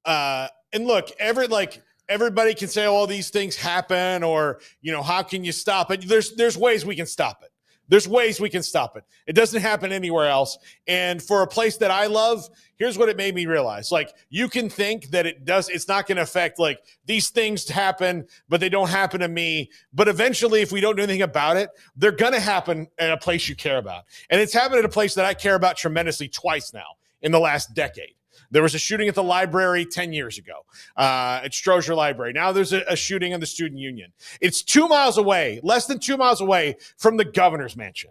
Speaker 6: and look, everybody can say, oh, these things happen, or, how can you stop it? There's ways we can stop it. There's ways we can stop it. It doesn't happen anywhere else. And for a place that I love, here's what it made me realize. Like, you can think that it's not going to affect, like, these things happen, but they don't happen to me. But eventually, if we don't do anything about it, they're going to happen at a place you care about. And it's happened at a place that I care about tremendously twice now in the last decade. There was a shooting at the library 10 years ago at Strozier Library. Now there's a shooting in the Student Union. It's 2 miles away, less than 2 miles away from the governor's mansion.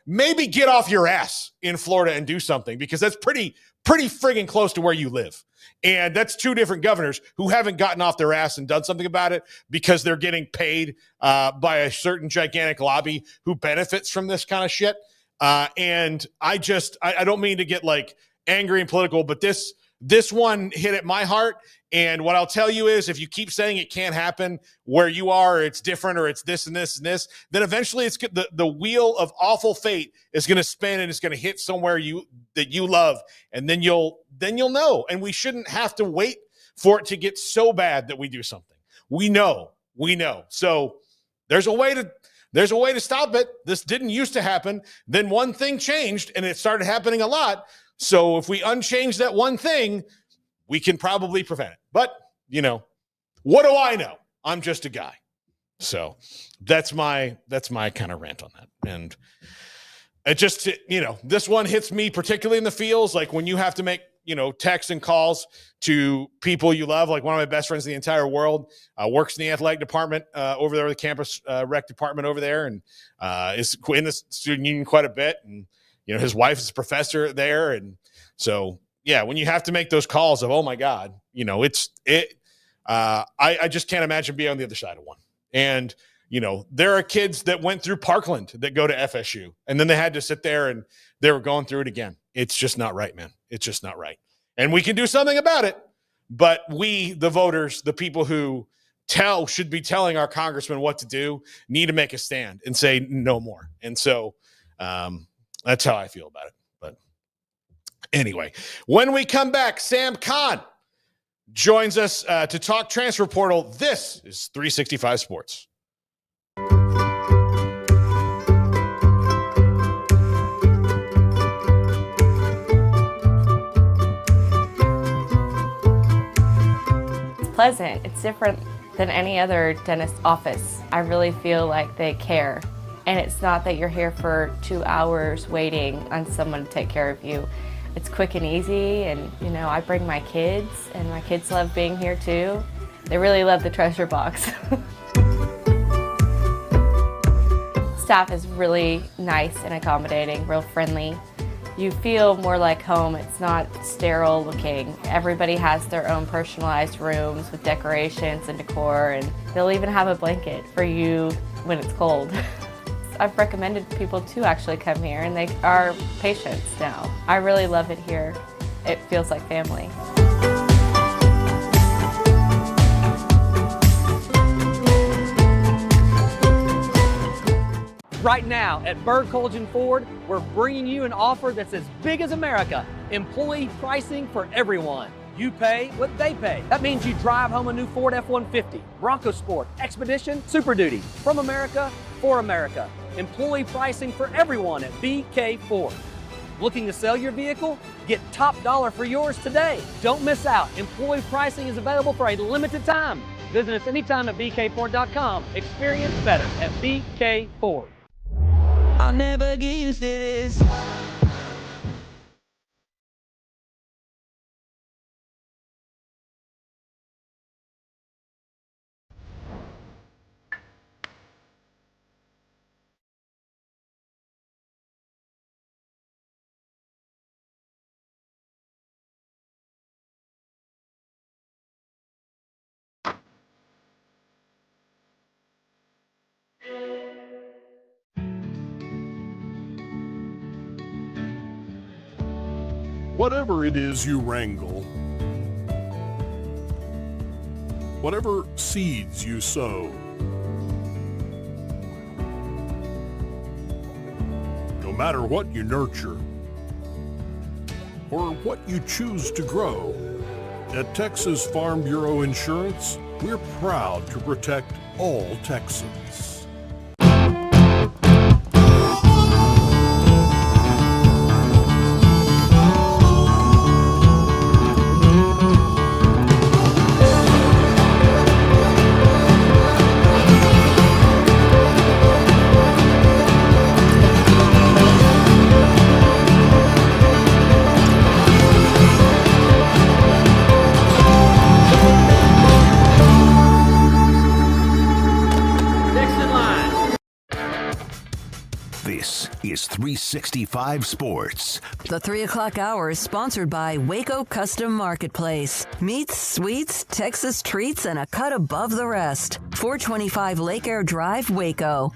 Speaker 6: Maybe get off your ass in Florida and do something, because that's pretty friggin' close to where you live. And that's 2 different governors who haven't gotten off their ass and done something about it because they're getting paid by a certain gigantic lobby who benefits from this kind of shit. And I don't mean to get like angry and political, but this one hit at my heart. And what I'll tell you is, if you keep saying it can't happen where you are, or it's different, or it's this and this and this, then eventually it's the wheel of awful fate is going to spin and it's going to hit somewhere that you love, and then you'll know. And we shouldn't have to wait for it to get so bad that we do something. We know. So there's a way to there's a way to stop it. This didn't used to happen. Then one thing changed and it started happening a lot. So if we unchange that one thing, we can probably prevent it. But, what do I know? I'm just a guy. So that's my kind of rant on that. And it just, this one hits me particularly in the feels, like when you have to make, texts and calls to people you love. Like one of my best friends in the entire world works in the athletic department over there, the campus rec department over there, and is in the student union quite a bit. And, his wife is a professor there. And so, yeah, when you have to make those calls of, oh my God, I just can't imagine being on the other side of one. And, there are kids that went through Parkland that go to FSU, and then they had to sit there and they were going through it again. It's just not right, man. It's just not right. And we can do something about it. But we, the voters, the people who should be telling our congressman what to do, need to make a stand and say no more. And so that's how I feel about it. But anyway, when we come back, Sam Khan joins us to talk transfer portal. This is 365 Sports.
Speaker 9: Pleasant. It's different than any other dentist office. I really feel like they care. And it's not that you're here for 2 hours waiting on someone to take care of you. It's quick and easy, and I bring my kids, and my kids love being here too. They really love the treasure box. Staff is really nice and accommodating, real friendly. You feel more like home. It's not sterile looking. Everybody has their own personalized rooms with decorations and decor, and they'll even have a blanket for you when it's cold. I've recommended people to actually come here, and they are patients now. I really love it here. It feels like family.
Speaker 10: Right now at Berg Collision Ford, we're bringing you an offer that's as big as America. Employee pricing for everyone. You pay what they pay. That means you drive home a new Ford F-150, Bronco Sport, Expedition, Super Duty. From America, for America. Employee pricing for everyone at BK Ford. Looking to sell your vehicle? Get top dollar for yours today. Don't miss out. Employee pricing is available for a limited time. Visit us anytime at bkford.com. Experience better at BK Ford.
Speaker 11: I'll never get used to this.
Speaker 12: Whatever it is you wrangle, whatever seeds you sow, no matter what you nurture or what you choose to grow, at Texas Farm Bureau Insurance, we're proud to protect all Texans.
Speaker 2: This is 365 Sports.
Speaker 4: The 3 o'clock hour is sponsored by Waco Custom Marketplace. Meats, sweets, Texas treats, and a cut above the rest. 425 Lake Air Drive, Waco.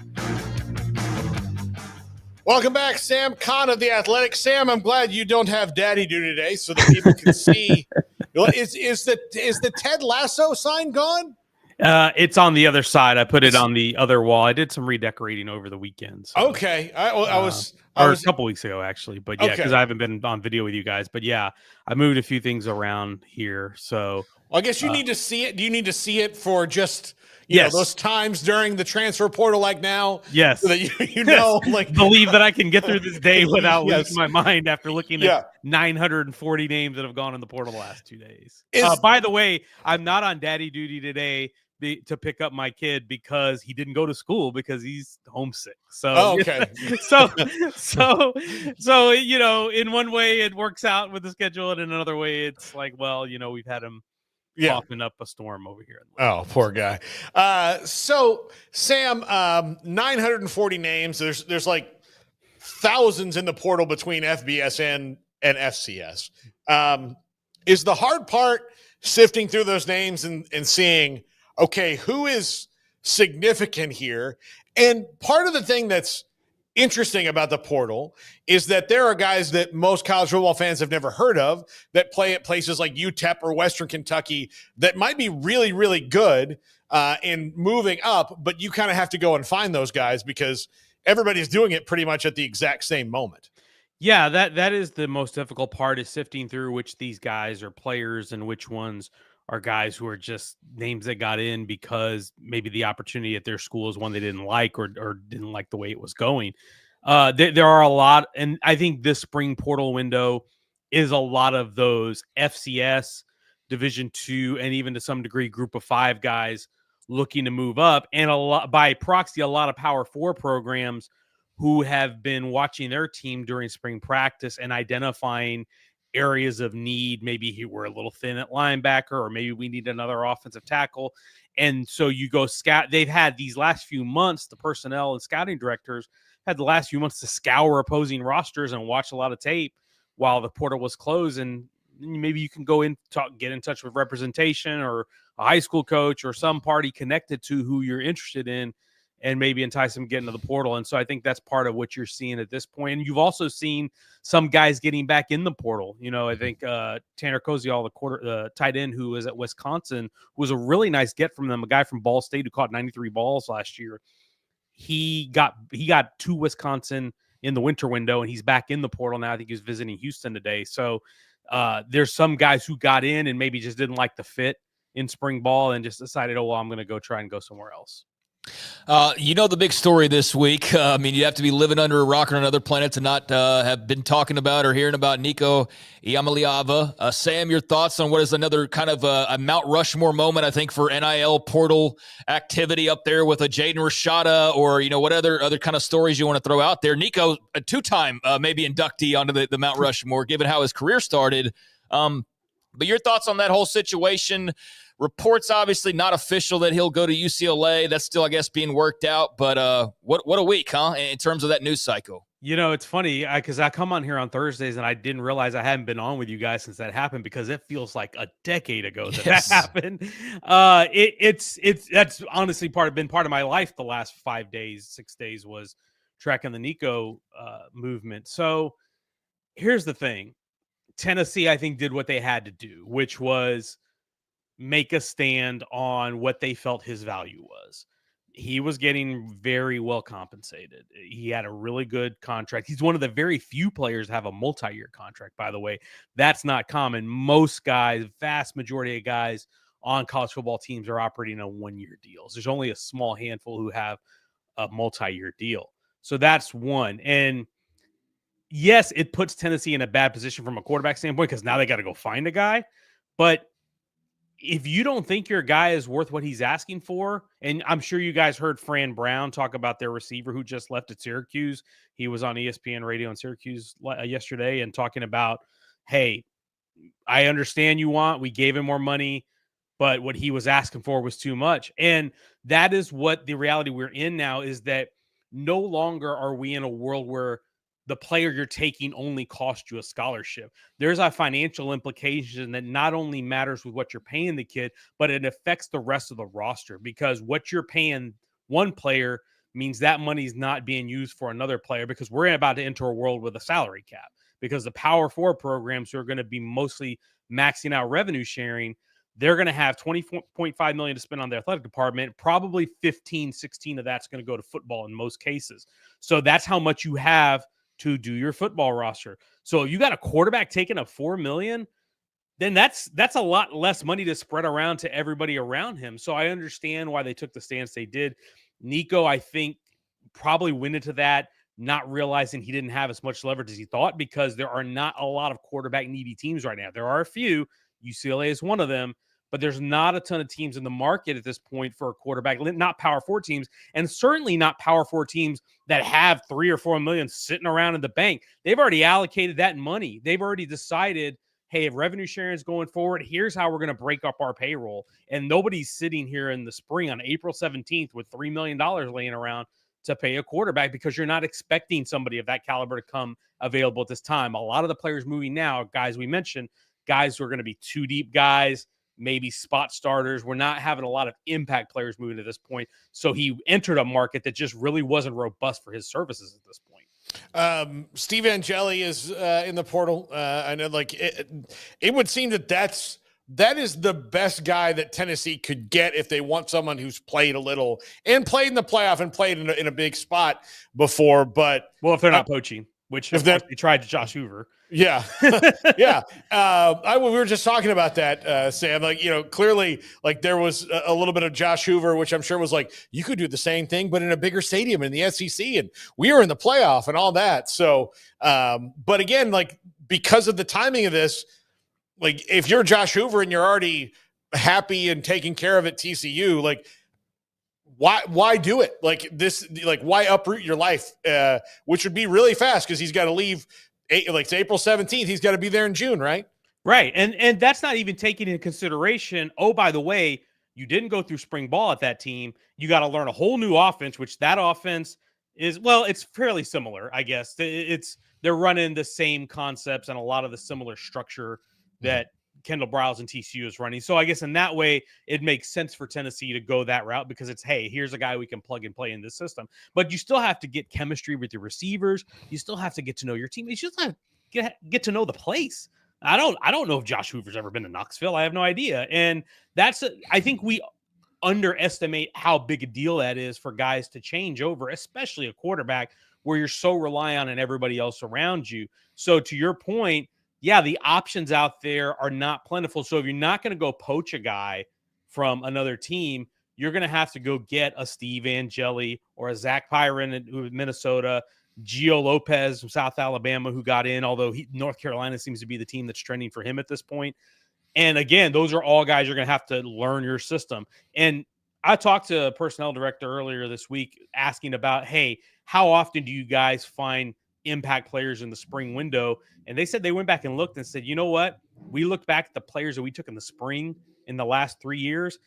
Speaker 6: Welcome back, Sam Khan of The Athletic. Sam, I'm glad you don't have daddy duty today so that people can see. Is the Ted Lasso sign gone?
Speaker 13: It's on the other side. I put it on the other wall. I did some redecorating over the weekend. So,
Speaker 6: okay. I was
Speaker 13: a couple weeks ago, actually. But yeah, because
Speaker 6: okay.
Speaker 13: I haven't been on video with you guys. But yeah, I moved a few things around here. So
Speaker 6: I guess you need to see it. Do you need to see it for just, you know, those times during the transfer portal like now.
Speaker 13: Yes.
Speaker 6: So that you know, like
Speaker 13: believe that I can get through this day without
Speaker 6: Yes.
Speaker 13: losing my mind after looking at 940 names that have gone in the portal the last 2 days. By the way, I'm not on daddy duty today to pick up my kid because he didn't go to school because he's homesick. So, so you know, in one way it works out with the schedule, and in another way it's like, well, you know, we've had him coughing up a storm over here.
Speaker 6: Oh, poor guy. So Sam, 940 names. There's like thousands in the portal between FBS and FCS. Is the hard part sifting through those names and seeing, okay, who is significant here? And part of the thing that's interesting about the portal is that there are guys that most college football fans have never heard of that play at places like UTEP or Western Kentucky that might be really, really good in moving up, but you kind of have to go and find those guys because everybody's doing it pretty much at the exact same moment.
Speaker 13: Yeah, that is the most difficult part, is sifting through which these guys are players and which ones are guys who are just names that got in because maybe the opportunity at their school is one they didn't like or didn't like the way it was going. There are a lot, and I think this spring portal window is a lot of those FCS, Division II, and even to some degree Group of 5 guys looking to move up, and a lot by proxy, a lot of Power 4 programs who have been watching their team during spring practice and identifying areas of need. Maybe we're a little thin at linebacker, or maybe we need another offensive tackle. And so you go scout. They've had these last few months, the personnel and scouting directors had the last few months to scour opposing rosters and watch a lot of tape while the portal was closed. And maybe you can go in, get in touch with representation or a high school coach or some party connected to who you're interested in, and maybe entice them to get into the portal. And so I think that's part of what you're seeing at this point. And you've also seen some guys getting back in the portal. You know, I think Tanner Koziol, the tight end who was at Wisconsin, was a really nice get from them. A guy from Ball State who caught 93 balls last year. He got to Wisconsin in the winter window, and he's back in the portal now. I think he was visiting Houston today. So there's some guys who got in and maybe just didn't like the fit in spring ball and just decided, oh, well, I'm going to go try and go somewhere else.
Speaker 7: You know the big story this week. I mean, you have to be living under a rock on another planet to not have been talking about or hearing about Nico Iamaleava. Sam, your thoughts on what is another kind of a Mount Rushmore moment, I think, for NIL portal activity up there with a Jaden Rashada, or, you know, what other kind of stories you want to throw out there? Nico, a two-time maybe inductee onto the Mount Rushmore, given how his career started. But your thoughts on that whole situation? Reports obviously not official that he'll go to UCLA. That's still, I guess, being worked out. But what a week, huh, in terms of that news cycle?
Speaker 13: You know, it's funny because I come on here on Thursdays and I didn't realize I hadn't been on with you guys since that happened, because it feels like a decade ago that happened. That's honestly been part of my life the last 6 days was tracking the Nico movement. So here's the thing. Tennessee, I think, did what they had to do, which was make a stand on what they felt his value was. He was getting very well compensated. He had a really good contract. He's one of the very few players to have a multi-year contract, by the way. That's not common. Most guys, vast majority of guys on college football teams are operating on one-year deals. There's only a small handful who have a multi-year deal. So that's one. And yes, it puts Tennessee in a bad position from a quarterback standpoint, because now they got to go find a guy. But if you don't think your guy is worth what he's asking for, and I'm sure you guys heard Fran Brown talk about their receiver who just left at Syracuse. He was on ESPN radio in Syracuse yesterday and talking about, hey, I understand we gave him more money, but what he was asking for was too much. And that is what the reality we're in now, is that no longer are we in a world where the player you're taking only cost you a scholarship. There's a financial implication that not only matters with what you're paying the kid, but it affects the rest of the roster, because what you're paying one player means that money's not being used for another player, because we're about to enter a world with a salary cap, because the Power 4 programs who are going to be mostly maxing out revenue sharing, they're going to have $20.5 million to spend on their athletic department. Probably 15, 16 of that's going to go to football in most cases. So that's how much you have to do your football roster. So if you got a quarterback taking up $4 million, then that's a lot less money to spread around to everybody around him. So I understand why they took the stance they did. Nico, I think, probably went into that not realizing he didn't have as much leverage as he thought, because there are not a lot of quarterback needy teams right now. There are a few. UCLA is one of them, but there's not a ton of teams in the market at this point for a quarterback, not Power 4 teams, and certainly not Power 4 teams that have 3 or 4 million sitting around in the bank. They've already allocated that money. They've already decided, hey, if revenue sharing is going forward, here's how we're going to break up our payroll. And nobody's sitting here in the spring on April 17th with $3 million laying around to pay a quarterback, because you're not expecting somebody of that caliber to come available at this time. A lot of the players moving now, guys we mentioned, guys who are going to be 2 deep guys, maybe spot starters. We're not having a lot of impact players moving at this point. So he entered a market that just really wasn't robust for his services at this point.
Speaker 6: Steve Angeli is in the portal. I know, like, it would seem that is the best guy that Tennessee could get if they want someone who's played a little and played in the playoff and played in a big spot before. But
Speaker 13: if they're not poaching, which if they tried to Josh Hoover.
Speaker 6: Yeah. Yeah. We were just talking about that, Sam, like, clearly, like, there was a little bit of Josh Hoover, which I'm sure was like, you could do the same thing, but in a bigger stadium in the SEC, and we were in the playoff and all that. So, but again, like, because of the timing of this, like, if you're Josh Hoover and you're already happy and taking care of it, TCU, like, why do it? Like this, like, why uproot your life, which would be really fast, because he's got to leave it's April 17th. He's got to be there in June, right?
Speaker 13: Right. And that's not even taking into consideration, oh, by the way, you didn't go through spring ball at that team. You got to learn a whole new offense, which that offense is, well, it's fairly similar, I guess. They're running the same concepts and a lot of the similar structure that Kendall Briles and TCU is running. So I guess in that way, it makes sense for Tennessee to go that route, because it's, hey, here's a guy we can plug and play in this system. But you still have to get chemistry with your receivers. You still have to get to know your team. You just have to get to know the place. I don't know if Josh Hoover's ever been to Knoxville. I have no idea. And I think we underestimate how big a deal that is for guys to change over, especially a quarterback where you're so reliant on everybody else around you. So to your point, yeah, the options out there are not plentiful. So if you're not going to go poach a guy from another team, you're going to have to go get a Steve Angeli or a Zach Pyron in Minnesota, Gio Lopez from South Alabama, who got in, although North Carolina seems to be the team that's trending for him at this point. And again, those are all guys you're going to have to learn your system. And I talked to a personnel director earlier this week asking about, hey, how often do you guys find impact players in the spring window? And they said they went back and looked and said, you know what? We looked back at the players that we took in the spring in the last 3 years,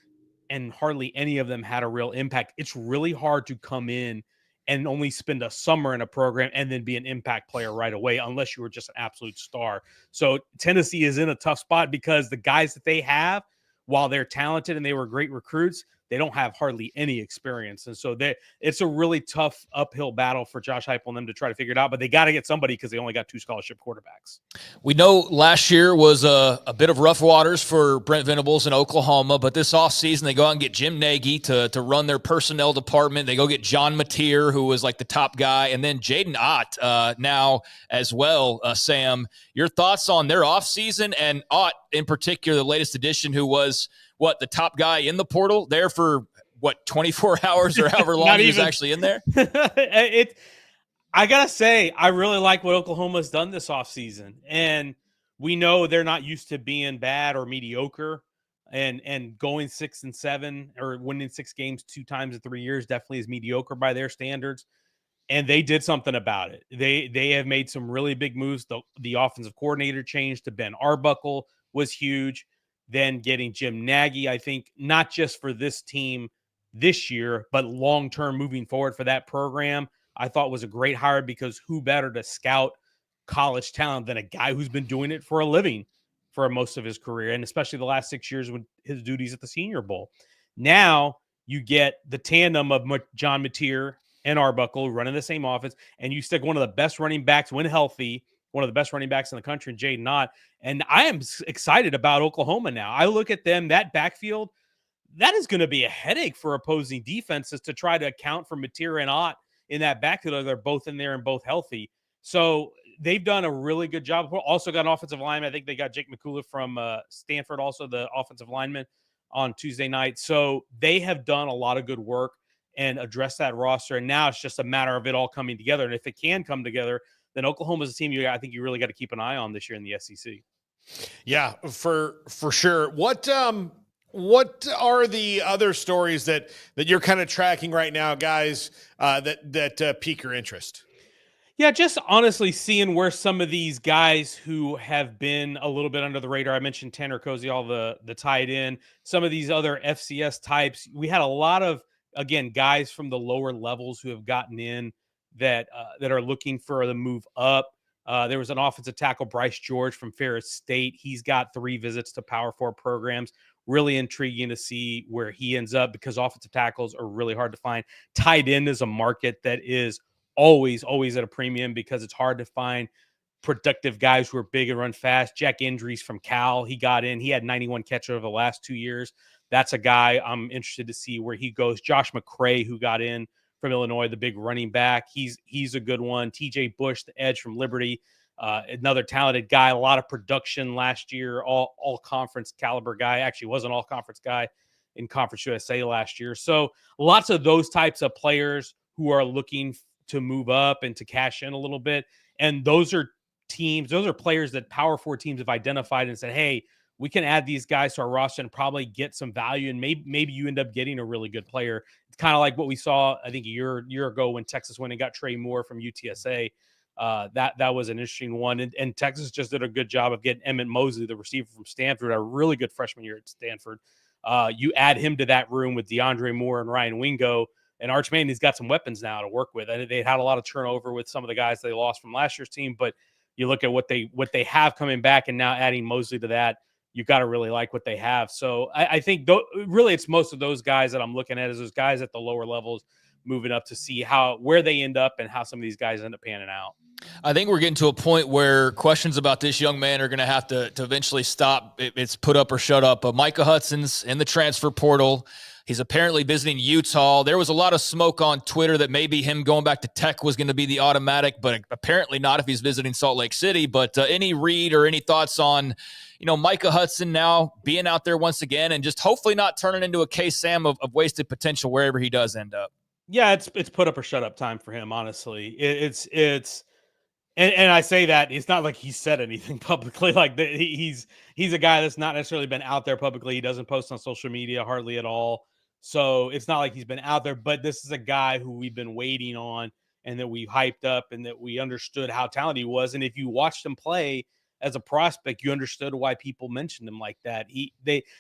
Speaker 13: and hardly any of them had a real impact. It's really hard to come in and only spend a summer in a program and then be an impact player right away, unless you were just an absolute star. So Tennessee is in a tough spot, because the guys that they have, while they're talented and they were great recruits, they don't have hardly any experience. And so it's a really tough uphill battle for Josh Heupel and them to try to figure it out, but they got to get somebody, because they only got 2 scholarship quarterbacks.
Speaker 7: We know last year was a bit of rough waters for Brent Venables in Oklahoma, but this offseason they go out and get Jim Nagy to run their personnel department. They go get John Mateer, who was like the top guy, and then Jaden Ott now as well. Sam, your thoughts on their offseason, and Ott in particular, the latest addition, who was the top guy in the portal there for 24 hours or however long he was actually in there?
Speaker 13: I got to say, I really like what Oklahoma's done this offseason. And we know they're not used to being bad or mediocre, and going 6-7 or winning 6 games 2 times in 3 years definitely is mediocre by their standards. And they did something about it. They have made some really big moves. The offensive coordinator change to Ben Arbuckle was huge. Then getting Jim Nagy, I think, not just for this team this year, but long-term moving forward for that program, I thought was a great hire, because who better to scout college talent than a guy who's been doing it for a living for most of his career, and especially the last 6 years with his duties at the Senior Bowl. Now you get the tandem of John Mateer and Arbuckle running the same offense, and you stick one of the best running backs when healthy, one of the best running backs in the country, Jaden Ott. And I am excited about Oklahoma now. I look at them, that backfield, that is going to be a headache for opposing defenses to try to account for Mateer and Ott in that backfield. They're both in there and both healthy. So they've done a really good job. Also got an offensive lineman. I think they got Jake McCullough from Stanford, also the offensive lineman on Tuesday night. So they have done a lot of good work and addressed that roster. And now it's just a matter of it all coming together. And if it can come together, then Oklahoma's a team I think you really got to keep an eye on this year in the SEC.
Speaker 6: Yeah, for sure. What are the other stories that you're kind of tracking right now, guys, that pique your interest?
Speaker 13: Yeah, just honestly seeing where some of these guys who have been a little bit under the radar. I mentioned Tanner Koziol, the tight end. Some of these other FCS types. We had a lot of, again, guys from the lower levels who have gotten in that are looking for the move up. There was an offensive tackle, Bryce George from Ferris State. He's got 3 visits to Power 4 programs. Really intriguing to see where he ends up because offensive tackles are really hard to find. Tight end is a market that is always at a premium because it's hard to find productive guys who are big and run fast. Jack Indries from Cal, he got in. He had 91 catches over the last 2 years. That's a guy I'm interested to see where he goes. Josh McCray, who got in from Illinois, the big running back. He's a good one. TJ Bush, the edge from Liberty, another talented guy. A lot of production last year, all conference caliber guy. Actually was an all conference guy in Conference USA last year. So lots of those types of players who are looking to move up and to cash in a little bit. And those are players that Power 4 teams have identified and said, hey, we can add these guys to our roster and probably get some value. And maybe you end up getting a really good player. It's kind of like what we saw, I think, a year ago when Texas went and got Trey Moore from UTSA. That was an interesting one. And Texas just did a good job of getting Emmett Mosley, the receiver from Stanford, a really good freshman year at Stanford. You add him to that room with DeAndre Moore and Ryan Wingo. And Arch Maney's got some weapons now to work with. And they had a lot of turnover with some of the guys they lost from last year's team. But you look at what they have coming back and now adding Mosley to that, you got to really like what they have. So I think really it's most of those guys that I'm looking at is those guys at the lower levels moving up to see where they end up and how some of these guys end up panning out.
Speaker 7: I think we're getting to a point where questions about this young man are going to have to eventually stop. It's put up or shut up. But Micah Hudson's in the transfer portal. He's apparently visiting Utah. There was a lot of smoke on Twitter that maybe him going back to Tech was going to be the automatic, but apparently not if he's visiting Salt Lake City. But any read or any thoughts on, Micah Hudson now being out there once again and just hopefully not turning into a case, Sam, of wasted potential wherever he does end up?
Speaker 13: Yeah, it's put up or shut up time for him, honestly. And I say that it's not like he said anything publicly. Like he's a guy that's not necessarily been out there publicly. He doesn't post on social media hardly at all. So it's not like he's been out there, but this is a guy who we've been waiting on and that we've hyped up and that we understood how talented he was. And if you watched him play as a prospect, you understood why people mentioned him like that.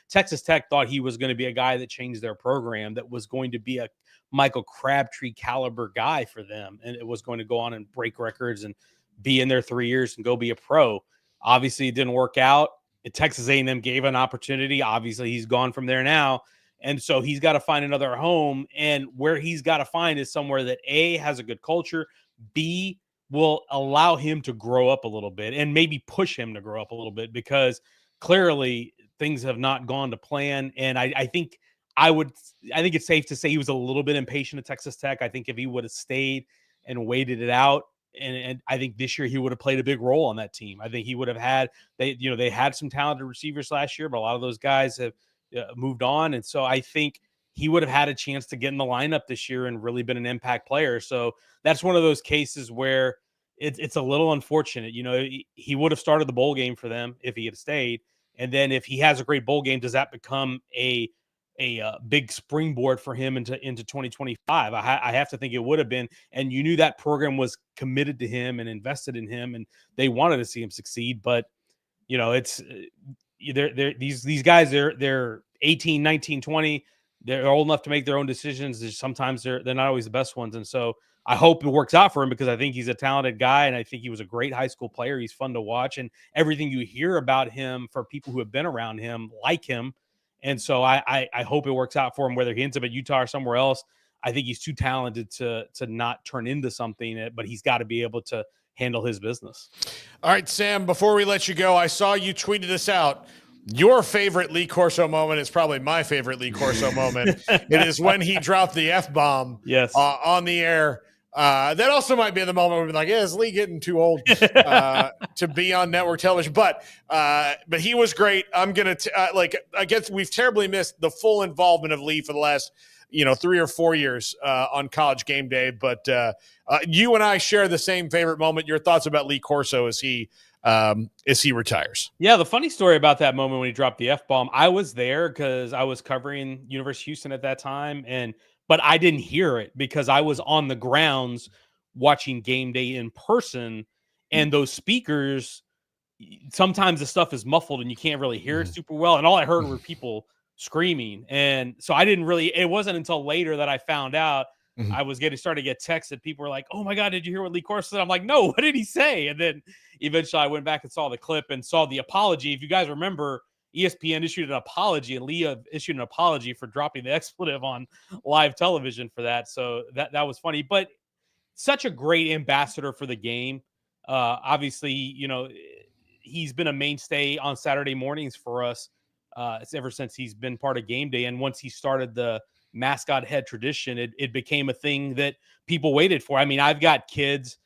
Speaker 13: Texas Tech thought he was going to be a guy that changed their program, that was going to be a Michael Crabtree caliber guy for them. And it was going to go on and break records and be in there 3 years and go be a pro. Obviously it didn't work out. Texas A&M gave an opportunity. Obviously he's gone from there now. And so he's got to find another home. And where he's got to find is somewhere that A, has a good culture, B, will allow him to grow up a little bit and maybe push him to grow up a little bit, because clearly things have not gone to plan. And I think it's safe to say he was a little bit impatient at Texas Tech. I think if he would have stayed and waited it out, and I think this year he would have played a big role on that team. I think he would have had, they had some talented receivers last year, but a lot of those guys have moved on. And so I think he would have had a chance to get in the lineup this year and really been an impact player. So that's one of those cases where it's a little unfortunate. He would have started the bowl game for them if he had stayed. And then if he has a great bowl game, does that become a big springboard for him into 2025? I have to think it would have been. And you knew that program was committed to him and invested in him, and they wanted to see him succeed. But it's these guys, they're 18, 19, 20. They're old enough to make their own decisions. Sometimes they're not always the best ones. And so I hope it works out for him, because I think he's a talented guy, and I think he was a great high school player. He's fun to watch, and everything you hear about him for people who have been around him like him. And so I hope it works out for him, whether he ends up at Utah or somewhere else. I think he's too talented to not turn into something, but he's got to be able to handle his business.
Speaker 6: All right, Sam, before we let you go, I saw you tweeted this out. Your favorite Lee Corso moment is probably my favorite Lee Corso moment. It is when he dropped the F-bomb
Speaker 13: yes.
Speaker 6: On the air. That also might be the moment where we're like, yeah, is Lee getting too old to be on network television? But he was great. I'm gonna I guess we've terribly missed the full involvement of Lee for the last 3 or 4 years on College Game Day. But you and I share the same favorite moment. Your thoughts about Lee Corso as he retires?
Speaker 13: Yeah, the funny story about that moment when he dropped the F-bomb, I was there because I was covering University of Houston at that time, but I didn't hear it because I was on the grounds watching Game Day in person, and those speakers, sometimes the stuff is muffled and you can't really hear it super well, and all I heard were people screaming, and so it wasn't until later that I found out. I was starting to get texts that people were like, "Oh my God, did you hear what Lee Corso said?" I'm like, "No, what did he say?" And then eventually I went back and saw the clip and saw the apology. If you guys remember, ESPN issued an apology, and Lee issued an apology for dropping the expletive on live television for that. So that was funny, but such a great ambassador for the game. Obviously, he's been a mainstay on Saturday mornings for us ever since he's been part of Game Day. And once he started the mascot head tradition, it became a thing that people waited for. I mean, I've got kids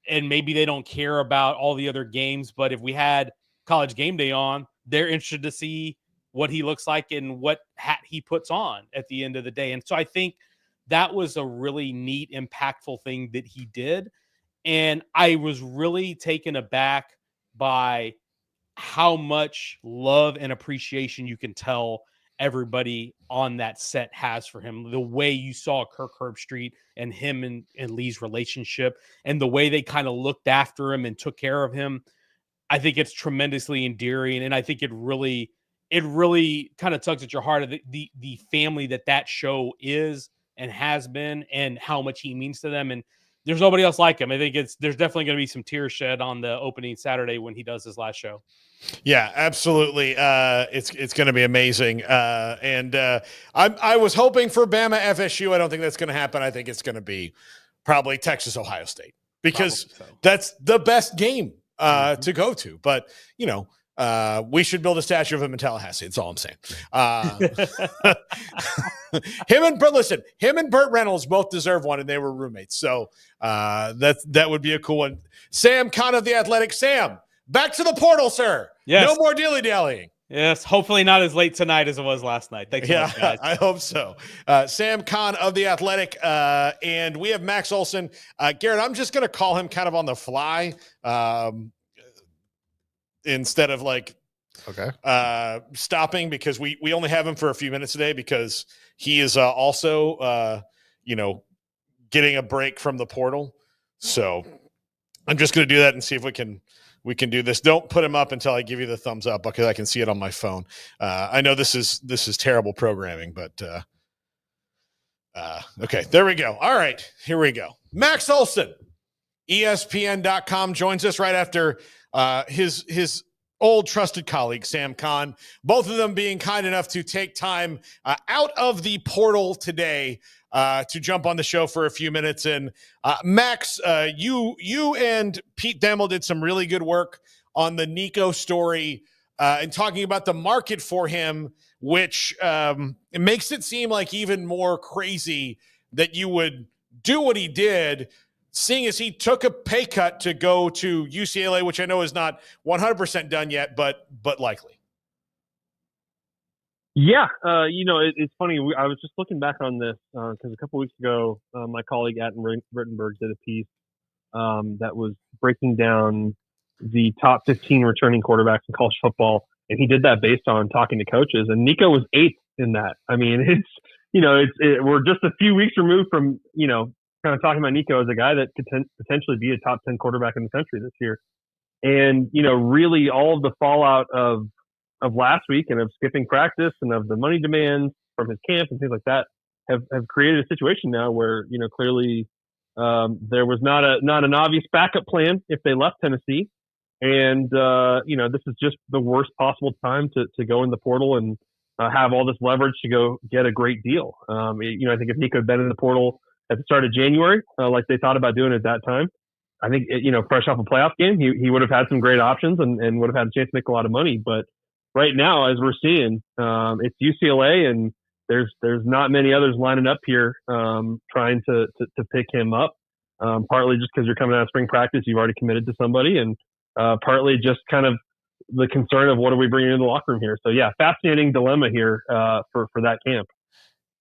Speaker 13: and maybe they don't care about all the other games, but if we had College Game Day on, they're interested to see what he looks like and what hat he puts on at the end of the day. And so I think that was a really neat, impactful thing that he did. And I was really taken aback by how much love and appreciation you can tell everybody on that set has for him. The way you saw Kirk Herbstreit and him and Lee's relationship, and the way they kind of looked after him and took care of him, I think it's tremendously endearing. And I think it really kind of tugs at your heart of the family that show is and has been, and how much he means to them. And there's nobody else like him. I think there's definitely going to be some tears shed on the opening Saturday when he does his last show.
Speaker 6: Yeah, absolutely. It's going to be amazing. I was hoping for Bama FSU. I don't think that's going to happen. I think it's going to be probably Texas Ohio State, because that's the best game to go to. But we should build a statue of him in Tallahassee. That's all I'm saying. Him and Burt Reynolds both deserve one, and they were roommates. So that would be a cool one. Sam Kahn of The Athletic. Sam, back to the portal, sir.
Speaker 13: Yes.
Speaker 6: No more dilly-dallying.
Speaker 13: Yes, hopefully not as late tonight as it was last night. Thanks so much, guys.
Speaker 6: I hope so. Sam Kahn of The Athletic, and we have Max Olsson. Garrett, I'm just going to call him kind of on the fly instead of stopping, because we only have him for a few minutes today because he is also getting a break from the portal. So I'm just going to do that and see if we can do this. Don't put him up until I give you the thumbs up, because I can see it on my phone. I know this is terrible programming, but okay, there we go. All right, here we go. Max Olsson, ESPN.com, joins us right after his old trusted colleague, Sam Kahn, both of them being kind enough to take time out of the portal today to jump on the show for a few minutes. And Max, you and Pete Demel did some really good work on the Nico story and talking about the market for him, which it makes it seem like even more crazy that you would do what he did, seeing as he took a pay cut to go to UCLA, which I know is not 100% done yet, but likely.
Speaker 14: Yeah, it's funny. I was just looking back on this because a couple weeks ago, my colleague Atten Rittenberg did a piece that was breaking down the top 15 returning quarterbacks in college football, and he did that based on talking to coaches. And Nico was 8th in that. I mean, we're just a few weeks removed from kind of talking about Nico as a guy that could potentially be a top 10 quarterback in the country this year. And really all of the fallout of last week and of skipping practice and of the money demands from his camp and things like that have created a situation now where, clearly there was not an obvious backup plan if they left Tennessee. And, this is just the worst possible time to go in the portal and have all this leverage to go get a great deal. I think if Nico had been in the portal at the start of January, like they thought about doing at that time, I think, fresh off a playoff game, he would have had some great options and would have had a chance to make a lot of money. But right now, as we're seeing, it's UCLA, and there's not many others lining up here trying to pick him up. Partly just because you're coming out of spring practice, you've already committed to somebody, and partly just kind of the concern of what are we bringing into the locker room here. So yeah, fascinating dilemma here for that camp.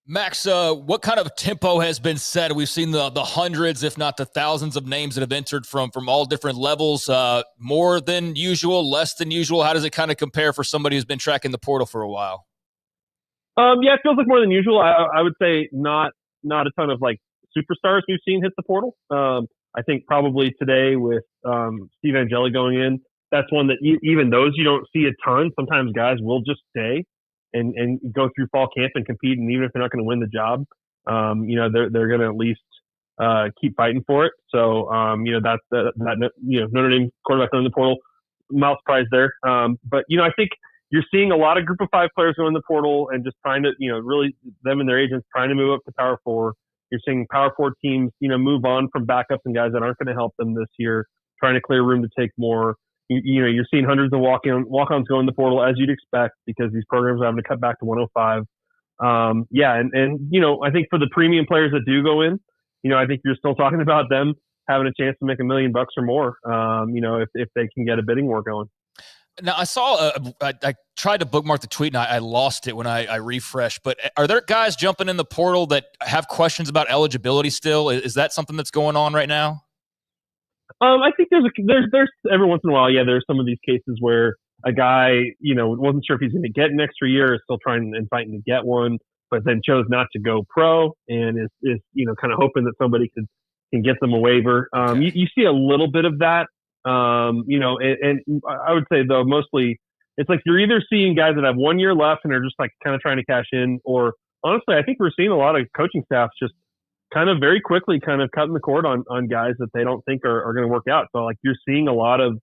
Speaker 7: Max, what kind of tempo has been set? We've seen the hundreds, if not the thousands of names that have entered from all different levels, more than usual, less than usual. How does it kind of compare for somebody who's been tracking the portal for a while?
Speaker 14: Yeah, it feels like more than usual. I would say not a ton of like superstars we've seen hit the portal. I think probably today with Steve Angeli going in, that's one that even those you don't see a ton. Sometimes guys will just stay and go through fall camp and compete, and even if they're not going to win the job, they're going to at least keep fighting for it. So that's that Notre Dame quarterback in the portal, mild surprise there. But I think you're seeing a lot of Group of 5 players go in the portal and just trying to really them and their agents trying to move up to Power 4. You're seeing Power 4 teams move on from backups and guys that aren't going to help them this year, trying to clear room to take more. You're seeing hundreds of walk-ons go in the portal as you'd expect because these programs are having to cut back to 105. I think for the premium players that do go in, I think you're still talking about them having a chance to make $1 million or more. If they can get a bidding war going.
Speaker 7: Now I saw, I tried to bookmark the tweet and I lost it when I refreshed. But are there guys jumping in the portal that have questions about eligibility still? Is that something that's going on right now?
Speaker 14: I think there's every once in a while, there's some of these cases where a guy, wasn't sure if he's going to get an extra year, is still trying and fighting to get one, but then chose not to go pro and is kind of hoping that somebody can get them a waiver.
Speaker 7: Okay.
Speaker 14: You see a little bit of that, and I would say though, mostly it's like you're either seeing guys that have 1 year left and are just like kind of trying to cash in, or honestly, I think we're seeing a lot of coaching staffs just kind of very quickly kind of cutting the cord on guys that they don't think are going to work out. So like you're seeing a lot of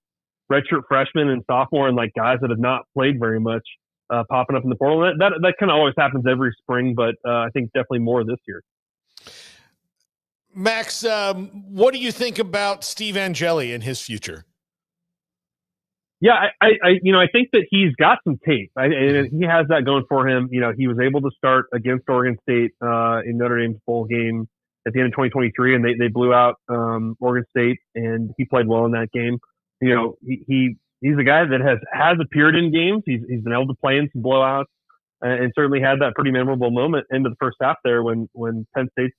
Speaker 14: redshirt freshmen and sophomore and like guys that have not played very much popping up in the portal. That kind of always happens every spring, but I think definitely more this year.
Speaker 6: Max, what do you think about Steve Angeli and his future?
Speaker 14: Yeah, I think that he's got some tape. And he has that going for him. He was able to start against Oregon State in Notre Dame's bowl game at the end of 2023, and they blew out Oregon State, and he played well in that game. He's a guy that has appeared in games. He's been able to play in some blowouts, and certainly had that pretty memorable moment into the first half there when Penn State's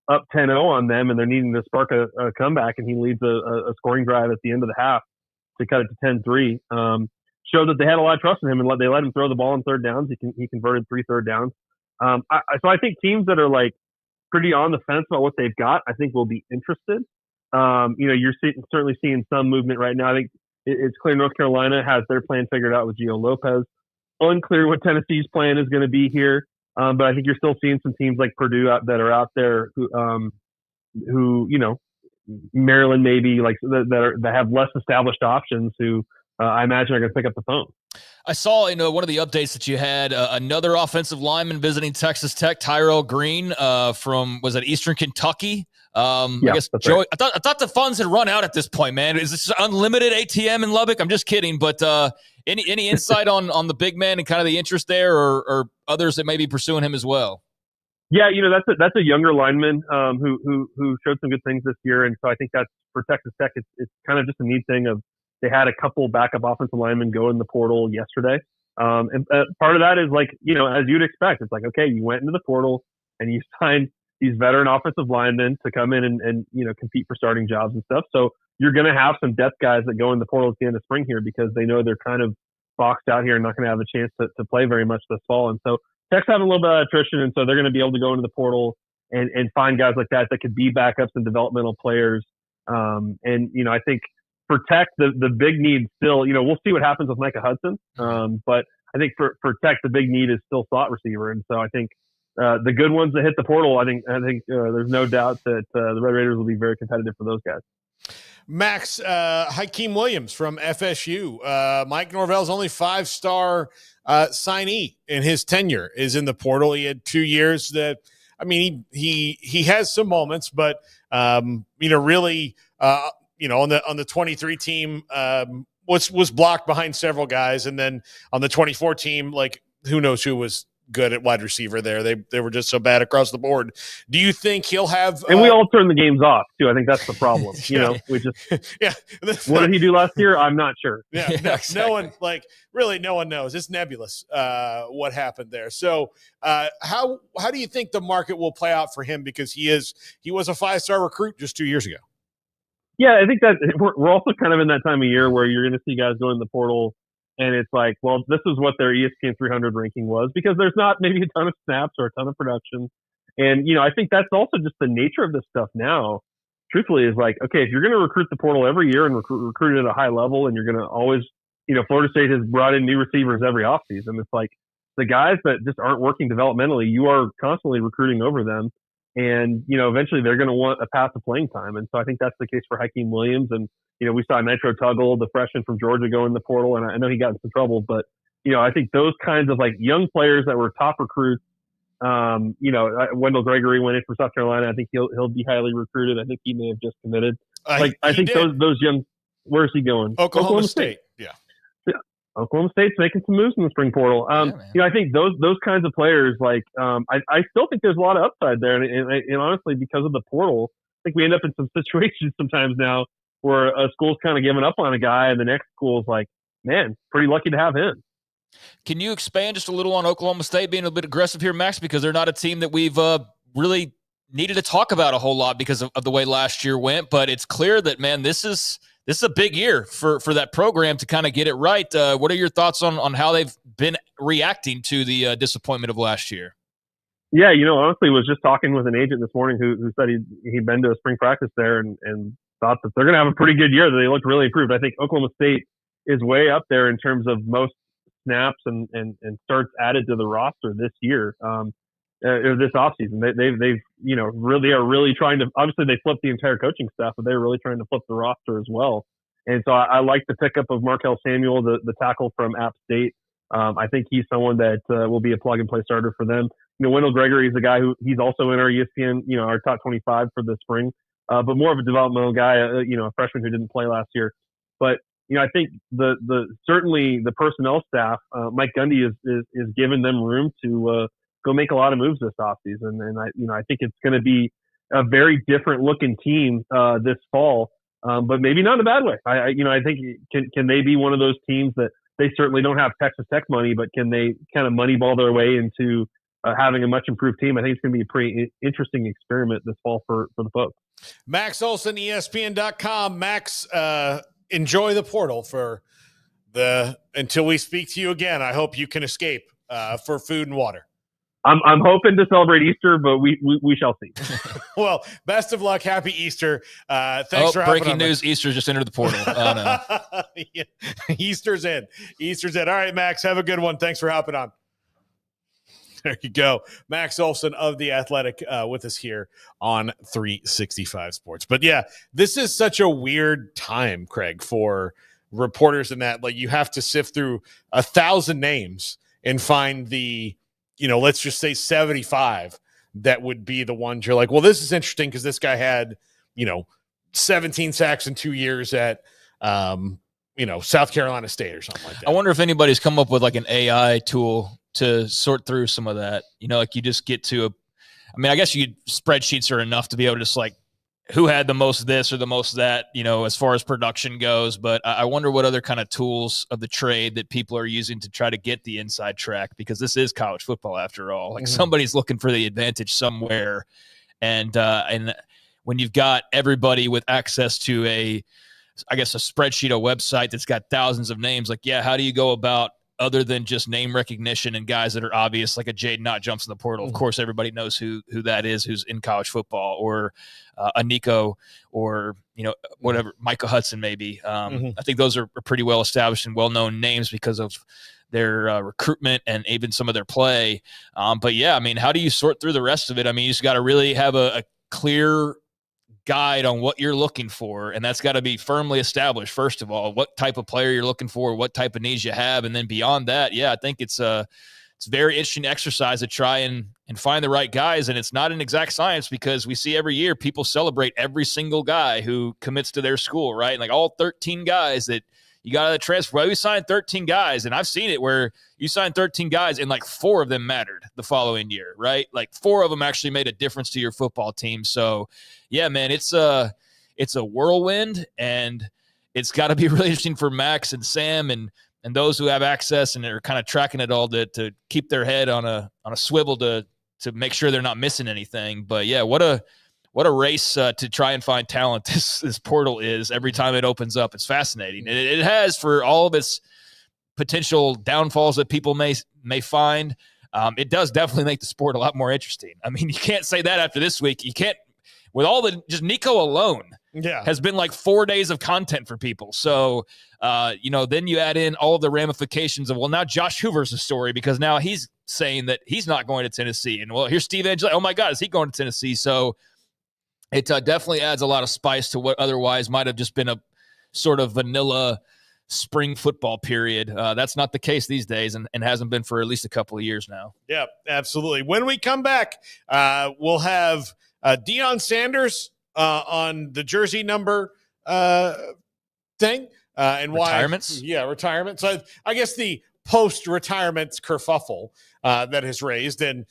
Speaker 14: up 10-0 on them, and they're needing to spark a comeback, and he leads a scoring drive at the end of the half to cut it to 10-3. Showed that they had a lot of trust in him, and they let him throw the ball on third downs. He converted 3 third downs. So I think teams that are like pretty on the fence about what they've got, I think will be interested. You're certainly seeing some movement right now. I think it's clear North Carolina has their plan figured out with Gio Lopez. Unclear what Tennessee's plan is going to be here. But I think you're still seeing some teams like Purdue that are out there who Maryland maybe like that have less established options who I imagine are going to pick up the phone.
Speaker 7: I saw in one of the updates that you had another offensive lineman visiting Texas Tech, Tyrell Green from was it Eastern Kentucky? I guess Joey. Right. I thought the funds had run out at this point, man. Is this unlimited ATM in Lubbock? I'm just kidding, but any insight on the big man and kind of the interest there, or others that may be pursuing him as well?
Speaker 14: Yeah, that's a younger lineman who showed some good things this year, and so I think that's for Texas Tech. It's kind of just a neat thing of they had a couple backup offensive linemen go in the portal yesterday, and part of that is like as you'd expect, it's like okay, you went into the portal and you signed these veteran offensive linemen to come in and compete for starting jobs and stuff. So you're going to have some depth guys that go in the portal at the end of spring here because they know they're kind of boxed out here and not going to have a chance to play very much this fall, and so Tech's having a little bit of attrition, and so they're going to be able to go into the portal and find guys like that could be backups and developmental players. I think for Tech, the big need still, we'll see what happens with Micah Hudson. But I think for Tech, the big need is still slot receiver. And so I think the good ones that hit the portal, I think there's no doubt that the Red Raiders will be very competitive for those guys.
Speaker 6: Max, Hakeem Williams from FSU. Mike Norvell's only 5-star signee in his tenure is in the portal. He had 2 years that, I mean, he has some moments, but, really, on the 23 team, was blocked behind several guys. And then on the 24 team, like, who knows who was good at wide receiver there. They were just so bad across the board. Do you think he'll have?
Speaker 14: And we all turn the games off too. I think that's the problem. You know, we just What did he do last year? I'm not sure.
Speaker 6: Yeah, no one no one knows. It's nebulous what happened there. So how do you think the market will play out for him, because he was a 5-star recruit just 2 years ago?
Speaker 14: Yeah, I think that we're also kind of in that time of year where you're going to see guys go in the portal, and it's like, well, this is what their ESPN 300 ranking was, because there's not maybe a ton of snaps or a ton of production. And, I think that's also just the nature of this stuff now, truthfully, is like, okay, if you're going to recruit the portal every year and recruit at a high level, and you're going to always, Florida State has brought in new receivers every offseason. It's like the guys that just aren't working developmentally, you are constantly recruiting over them. And, eventually they're going to want a path to playing time. And so I think that's the case for Hakeem Williams. And, we saw Nitro Tuggle, the freshman from Georgia, go in the portal. And I know he got in some trouble, but, I think those kinds of like young players that were top recruits, Wendell Gregory went in from South Carolina. I think he'll be highly recruited. I think he may have just committed. I think those young, where's he going?
Speaker 6: Oklahoma State. Yeah.
Speaker 14: Oklahoma State's making some moves in the spring portal. I think those kinds of players, like, I still think there's a lot of upside there. And honestly, because of the portal, I think we end up in some situations sometimes now where a school's kind of giving up on a guy, and the next school's like, man, pretty lucky to have him.
Speaker 7: Can you expand just a little on Oklahoma State being a bit aggressive here, Max? Because they're not a team that we've really needed to talk about a whole lot because of the way last year went. But it's clear that, man, this is a big year for that program to kind of get it right. What are your thoughts on how they've been reacting to the disappointment of last year?
Speaker 14: Yeah, honestly, was just talking with an agent this morning who said he'd been to a spring practice there and thought that they're going to have a pretty good year. That they looked really improved. I think Oklahoma State is way up there in terms of most snaps and starts added to the roster this year, or this offseason. They've really are really trying to. Obviously, they flipped the entire coaching staff, but they're really trying to flip the roster as well. And so I like the pickup of Markel Samuel, the tackle from App State. I think he's someone that will be a plug and play starter for them. Wendell Gregory is a guy who he's also in our ESPN, our top 25 for the spring, but more of a developmental guy, a freshman who didn't play last year. But I think certainly the personnel staff, Mike Gundy is giving them room to go make a lot of moves this offseason. And I think it's going to be a very different looking team this fall, but maybe not in a bad way. I think can they be one of those teams that they certainly don't have Texas Tech money, but can they kind of moneyball their way into having a much improved team? I think it's going to be a pretty interesting experiment this fall for the folks.
Speaker 6: Max Olsson, ESPN.com. Max, enjoy the portal until we speak to you again. I hope you can escape for food and water.
Speaker 14: I'm hoping to celebrate Easter, but we shall see.
Speaker 6: Well, best of luck. Happy Easter. Thanks for
Speaker 7: breaking news. Easter's just entered the portal. Oh, no.
Speaker 6: Yeah. Easter's in. All right, Max, have a good one. Thanks for hopping on. There you go. Max Olsson of The Athletic with us here on 365 Sports. But yeah, this is such a weird time, Craig, for reporters in that, like, you have to sift through 1,000 names and find the, let's just say 75 that would be the ones you're like, well, this is interesting because this guy had, 17 sacks in 2 years at, South Carolina State or something like that.
Speaker 7: I wonder if anybody's come up with like an AI tool to sort through some of that. Like you just get to I guess spreadsheets are enough to be able to just like who had the most this or the most that, as far as production goes. But I wonder what other kind of tools of the trade that people are using to try to get the inside track, because this is college football after all. Like somebody's looking for the advantage somewhere. And when you've got everybody with access to a spreadsheet, a website that's got thousands of names, like, yeah, how do you go about, other than just name recognition and guys that are obvious, like a Jaden Knott jumps in the portal. Of course, everybody knows who that is, who's in college football, or a Nico, or, whatever, Micah Hudson maybe. I think those are pretty well established and well-known names because of their recruitment and even some of their play. But yeah, how do you sort through the rest of it? You just got to really have a clear guide on what you're looking for, and that's got to be firmly established. First of all, what type of player you're looking for, what type of needs you have, and then beyond that, yeah, I think it's a very interesting exercise to try and find the right guys. And it's not an exact science, because we see every year people celebrate every single guy who commits to their school, right? Like all 13 guys that You got to transfer. Well, we signed 13 guys, and I've seen it where you signed 13 guys and like 4 of them mattered the following year, right? Like 4 of them actually made a difference to your football team. So, yeah, man, it's a whirlwind, and it's got to be really interesting for Max and Sam and those who have access and are kind of tracking it all to keep their head on a swivel to make sure they're not missing anything. But yeah, what a race to try and find talent this portal is every time it opens up. It's fascinating. It has, for all of its potential downfalls that people may find, it does definitely make the sport a lot more interesting. I mean, you can't say that after this week. You can't, with all the, just Nico alone has been like 4 days of content for people. So, then you add in all the ramifications of, well, now Josh Hoover's a story because now he's saying that he's not going to Tennessee. And well, here's Steve Angeli. Oh my God, is he going to Tennessee? So it definitely adds a lot of spice to what otherwise might have just been a sort of vanilla spring football period. That's not the case these days and hasn't been for at least a couple of years now.
Speaker 6: Yeah, absolutely. When we come back, we'll have Deion Sanders on the jersey number thing and why
Speaker 7: retirements.
Speaker 6: Yeah, retirement. So I guess the post-retirement kerfuffle that has raised, and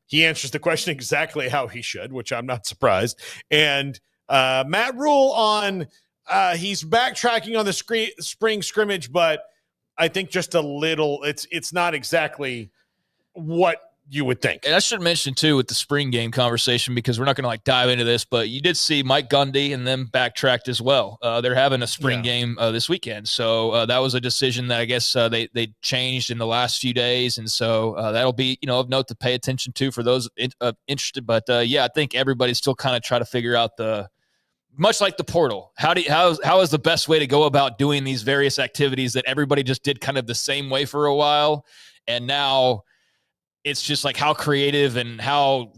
Speaker 6: he answers the question exactly how he should, which I'm not surprised. And Matt Rule on he's backtracking on the spring scrimmage, but I think just a little. It's not exactly what you would think.
Speaker 7: And I should mention too with the spring game conversation, because we're not going to dive into this, but you did see Mike Gundy and them backtracked as well. They're having a spring game this weekend. So that was a decision that I guess they changed in the last few days. And so that'll be, of note to pay attention to for those interested. But I think everybody's still kind of trying to figure out much like the portal, how is the best way to go about doing these various activities that everybody just did kind of the same way for a while. And now it's just like, how creative and how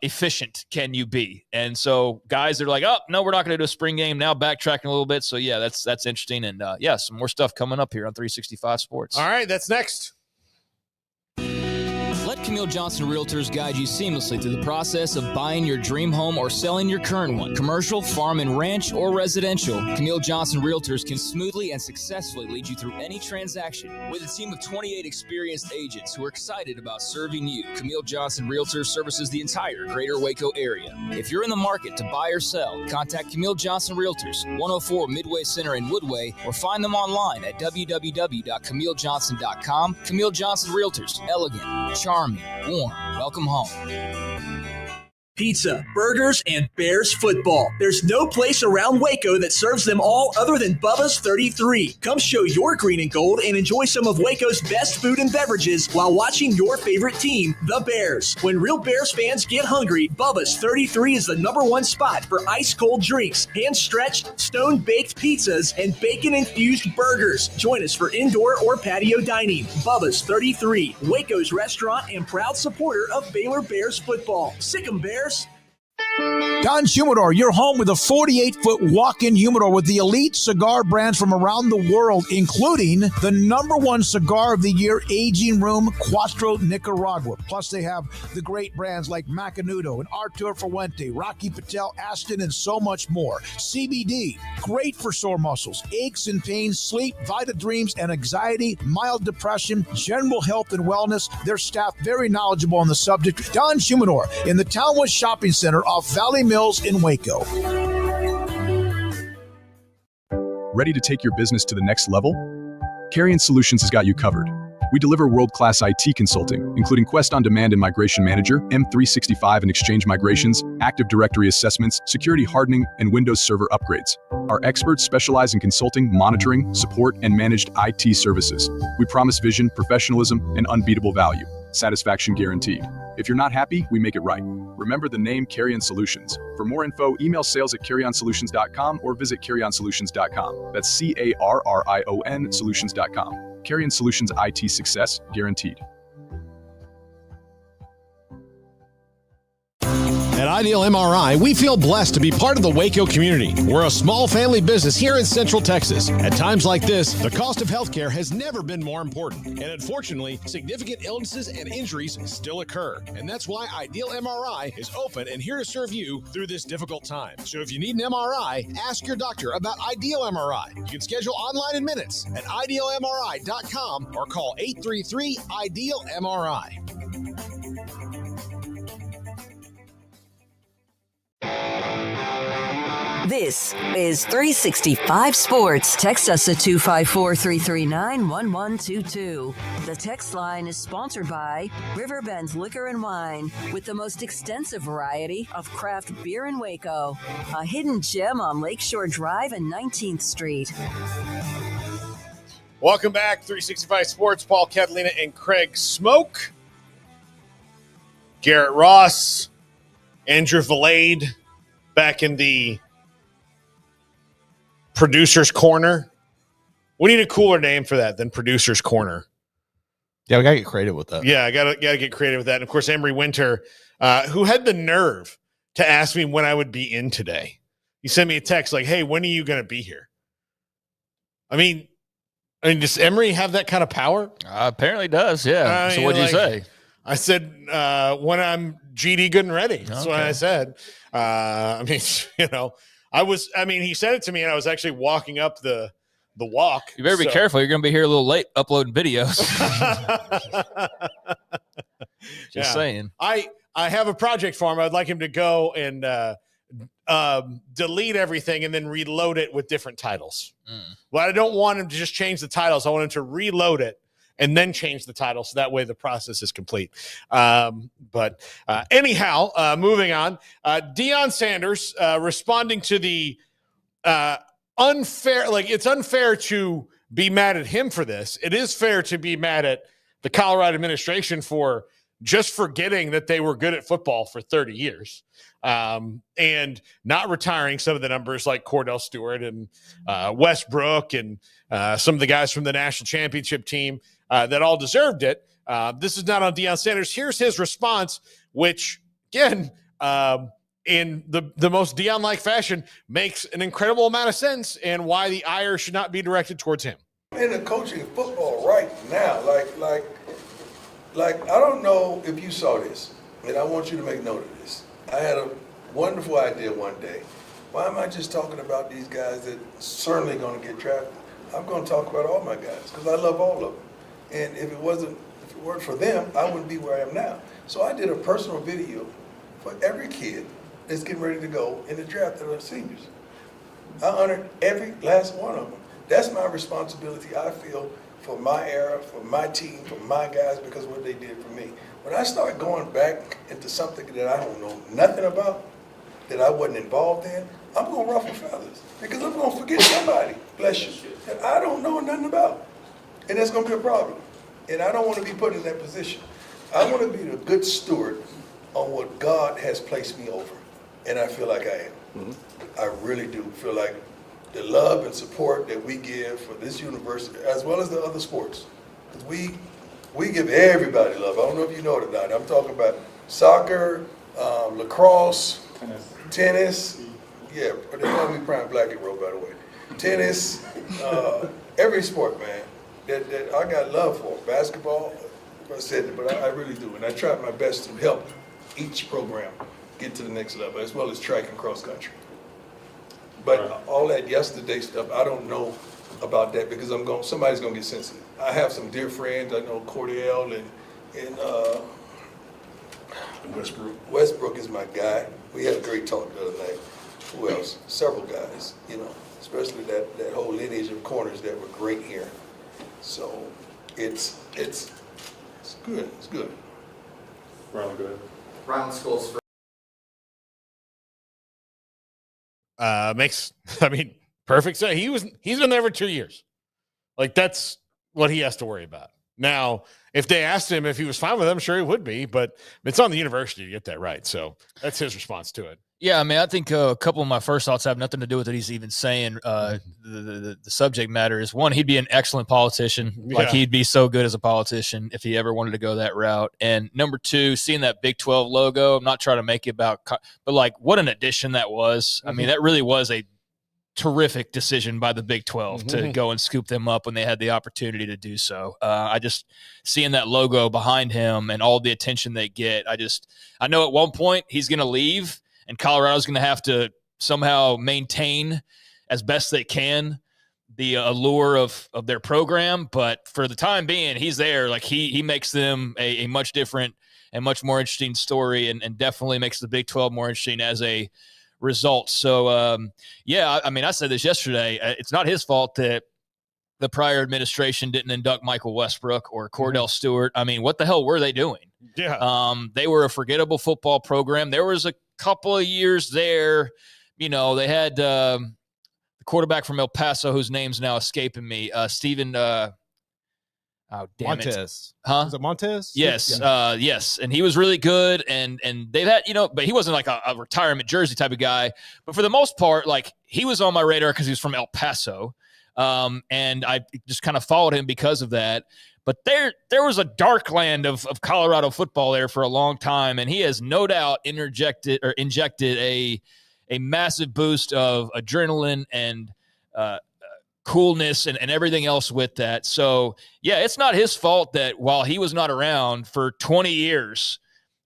Speaker 7: efficient can you be? And so guys are like, oh, no, we're not going to do a spring game now, backtracking a little bit. So yeah, that's interesting. And some more stuff coming up here on 365 Sports.
Speaker 6: All right, that's next.
Speaker 15: Let Camille Johnson Realtors guide you seamlessly through the process of buying your dream home or selling your current one. Commercial, farm and ranch, or residential, Camille Johnson Realtors can smoothly and successfully lead you through any transaction. With a team of 28 experienced agents who are excited about serving you, Camille Johnson Realtors services the entire greater Waco area. If you're in the market to buy or sell, contact Camille Johnson Realtors, 104 Midway Center in Woodway, or find them online at www.camillejohnson.com. Camille Johnson Realtors, elegant, charming, warm. Welcome home.
Speaker 16: Pizza, burgers, and Bears football. There's no place around Waco that serves them all other than Bubba's 33. Come show your green and gold and enjoy some of Waco's best food and beverages while watching your favorite team, the Bears. When real Bears fans get hungry, Bubba's 33 is the #1 spot for ice-cold drinks, hand-stretched, stone-baked pizzas, and bacon-infused burgers. Join us for indoor or patio dining. Bubba's 33, Waco's restaurant and proud supporter of Baylor Bears football. Sick 'em, Bears.
Speaker 17: Don Humidor, your home with a 48-foot walk-in humidor with the elite cigar brands from around the world, including the #1 cigar of the year, Aging Room Cuatro Nicaragua. Plus, they have the great brands like Macanudo and Arturo Fuente, Rocky Patel, Aston, and so much more. CBD, great for sore muscles, aches and pains, sleep, Vita Dreams, and anxiety, mild depression, general health and wellness. Their staff very knowledgeable on the subject. Don Humidor in the Townwood Shopping Center off Valley Mills in Waco.
Speaker 18: Ready to take your business to the next level? Carrion Solutions has got you covered. We deliver world-class IT consulting, including Quest On Demand and Migration Manager, M365 and Exchange migrations, Active Directory assessments, security hardening, and Windows Server upgrades. Our experts specialize in consulting, monitoring, support, and managed IT services. We promise vision, professionalism, and unbeatable value. Satisfaction guaranteed. If you're not happy, we make it right. Remember the name Carrion Solutions. For more info, email sales@carrionsolutions.com or visit carrionsolutions.com. That's CARRION solutions.com. Carrion Solutions, IT success guaranteed.
Speaker 1: At Ideal MRI, we feel blessed to be part of the Waco community. We're a small family business here in Central Texas. At times like this, the cost of healthcare has never been more important. And unfortunately, significant illnesses and injuries still occur. And that's why Ideal MRI is open and here to serve you through this difficult time. So if you need an MRI, ask your doctor about Ideal MRI. You can schedule online in minutes at idealmri.com or call 833-IDEAL-MRI.
Speaker 4: This is 365 Sports. Text us at 254-339-1122. The text line is sponsored by Riverbend Liquor and Wine, with the most extensive variety of craft beer in Waco. A hidden gem on Lakeshore Drive and 19th Street.
Speaker 6: Welcome back, 365 Sports. Paul, Catalina, and Craig Smoak. Garrett Ross, Andrew Valade back in the Producer's Corner. We need a cooler name for that than Producer's Corner.
Speaker 8: Yeah, we got to get creative with that.
Speaker 6: Yeah, I gotta get creative with that. And of course, Emery Winter, who had the nerve to ask me when I would be in today. He sent me a text like, hey, when are you going to be here? I mean, does Emery have that kind of power?
Speaker 7: Apparently does, yeah. So what'd you say?
Speaker 6: I said, when I'm GD good and ready. That's what I said. He said it to me, and I was actually walking up the walk.
Speaker 7: You better be careful. You're going to be here a little late uploading videos. Just saying.
Speaker 6: I have a project for him. I'd like him to go and delete everything and then reload it with different titles. Well, I don't want him to just change the titles. I want him to reload it and then change the title, so that way the process is complete. Anyhow, moving on. Deion Sanders responding to the unfair, it's unfair to be mad at him for this. It is fair to be mad at the Colorado administration for just forgetting that they were good at football for 30 years and not retiring some of the numbers like Cordell Stewart and Westbrook and some of the guys from the national championship team that all deserved it. This is not on Deion Sanders. Here's his response, which, again, in the most Deion-like fashion, makes an incredible amount of sense and why the ire should not be directed towards him.
Speaker 19: In the coaching football right now, I don't know if you saw this, and I want you to make note of this. I had a wonderful idea one day. Why am I just talking about these guys that certainly going to get drafted? I'm going to talk about all my guys because I love all of them. And if it weren't for them, I wouldn't be where I am now. So I did a personal video for every kid that's getting ready to go in the draft that are seniors. I honored every last one of them. That's my responsibility, I feel, for my era, for my team, for my guys, because of what they did for me. When I start going back into something that I don't know nothing about, that I wasn't involved in, I'm going to ruffle feathers because I'm going to forget somebody, bless you, that I don't know nothing about. And that's going to be a problem. And I don't want to be put in that position. I want to be the good steward on what God has placed me over. And I feel like I am. I really do feel like the love and support that we give for this university, as well as the other sports. We give everybody love. I don't know if you know it or not. I'm talking about soccer, lacrosse, tennis. Yeah, but they call me Prime Black and Roll, by the way. Tennis, every sport, man. That I got love for. Basketball, I said it, but I really do. And I try my best to help each program get to the next level, as well as track and cross country. But all that yesterday stuff, I don't know about that because somebody's gonna get sensitive. I have some dear friends. I know Cordell and Westbrook. Westbrook is my guy. We had a great talk the other night. Who else? Several guys, especially that whole lineage of corners that were great here. So it's good. It's good.
Speaker 20: Ron, go ahead.
Speaker 21: Ron Scholes for
Speaker 6: Makes perfect sense. He's been there for 2 years. That's what he has to worry about. Now, if they asked him if he was fine with them, sure he would be, but it's on the university to get that right. So that's his response to it.
Speaker 7: Yeah, I mean, I think a couple of my first thoughts have nothing to do with what he's even saying. The subject matter is, one, he'd be an excellent politician. Like, he'd be so good as a politician if he ever wanted to go that route. And number two, seeing that Big 12 logo, I'm not trying to make it about, but like, what an addition that was. I mean, that really was a terrific decision by the Big 12 to go and scoop them up when they had the opportunity to do so. I just seeing that logo behind him and all the attention they get. I know at one point he's going to leave and Colorado's going to have to somehow maintain as best they can the allure of their program. But for the time being, he's there. Like he makes them a much different and much more interesting story, and definitely makes the Big 12 more interesting as a result. So, yeah, I mean, I said this yesterday. It's not his fault that the prior administration didn't induct Michael Westbrook or Cordell Stewart. I mean, what the hell were they doing?
Speaker 6: Yeah.
Speaker 7: They were a forgettable football program. There was a couple of years there, they had the quarterback from El Paso, whose name's now escaping me, Stephen
Speaker 8: Montez.
Speaker 7: Huh?
Speaker 8: Was it Montez?
Speaker 7: Yes.
Speaker 8: Yeah.
Speaker 7: Yes. And he was really good. And they've had, but he wasn't like a retirement jersey type of guy. But for the most part, like, he was on my radar because he was from El Paso. And I just kind of followed him because of that. But there was a dark land of Colorado football there for a long time. And he has no doubt injected a massive boost of adrenaline and coolness and everything else with that. So, yeah, it's not his fault that while he was not around for 20 years,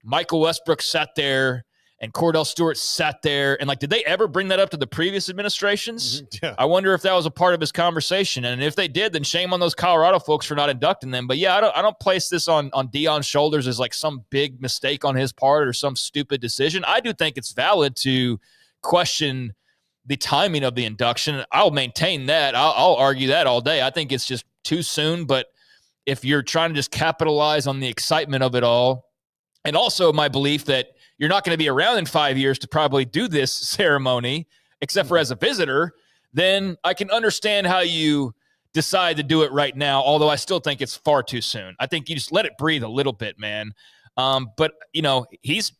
Speaker 7: Michael Westbrook sat there and Cordell Stewart sat there. And, like, did they ever bring that up to the previous administrations?
Speaker 6: Yeah.
Speaker 7: I wonder if that was a part of his conversation. And if they did, then shame on those Colorado folks for not inducting them. But, yeah, I don't place this on Deion's shoulders as, like, some big mistake on his part or some stupid decision. I do think it's valid to question the timing of the induction. I'll maintain that. I'll argue that all day. I think it's just too soon. But if you're trying to just capitalize on the excitement of it all, and also my belief that you're not going to be around in 5 years to probably do this ceremony, except for as a visitor, then I can understand how you decide to do it right now, although I still think it's far too soon. I think you just let it breathe a little bit, man. But, he's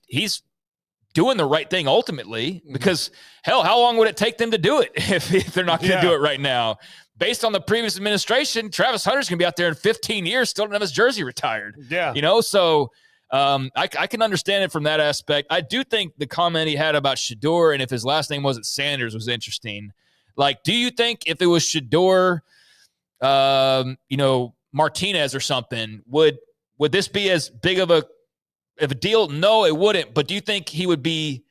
Speaker 7: doing the right thing ultimately, because hell, how long would it take them to do it if they're not going to do it right now? Based on the previous administration, Travis Hunter's going to be out there in 15 years, still don't have his jersey retired.
Speaker 6: Yeah.
Speaker 7: So I can understand it from that aspect. I do think the comment he had about Shedeur and if his last name wasn't Sanders was interesting. Like, do you think if it was Shedeur, Martinez or something, would this be as big of a deal? No, it wouldn't. But do you think he would be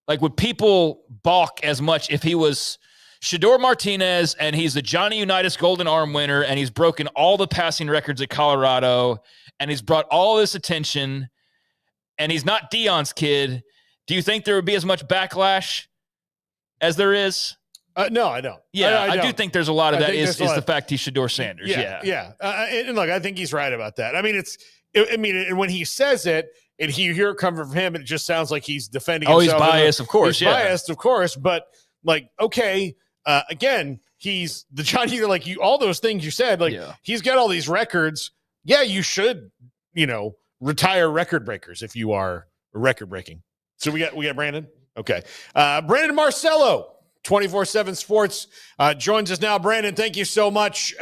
Speaker 7: like, would people balk as much if he was Shedeur Martinez and he's the Johnny Unitas Golden Arm winner and he's broken all the passing records at Colorado and he's brought all this attention and he's not Deion's kid? Do you think there would be as much backlash as there is?
Speaker 6: No, I don't.
Speaker 7: Yeah,
Speaker 6: I
Speaker 7: do
Speaker 6: don't.
Speaker 7: think there's a lot of that is the fact he's Shedeur Sanders.
Speaker 6: Yeah. And look, I think he's right about that. I mean, and when he says it, and you hear it come from him, it just sounds like he's defending himself.
Speaker 7: He's biased, of course.
Speaker 6: He's biased, of course. But, like, okay, again, he's the Johnny, like, all those things you said, like, he's got all these records. Yeah, you should, retire record breakers if you are record breaking. So we got Brandon. Okay. Brandon Marcelo, 24/7 Sports, joins us now. Brandon, thank you so much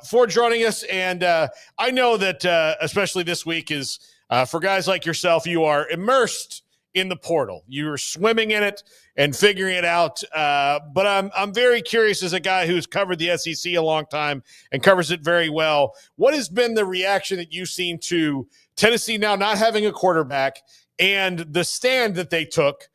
Speaker 6: for joining us. And I know that especially this week is for guys like yourself, you are immersed in the portal. You're swimming in it and figuring it out. But I'm very curious, as a guy who's covered the SEC a long time and covers it very well, what has been the reaction that you've seen to Tennessee now not having a quarterback and the stand that they took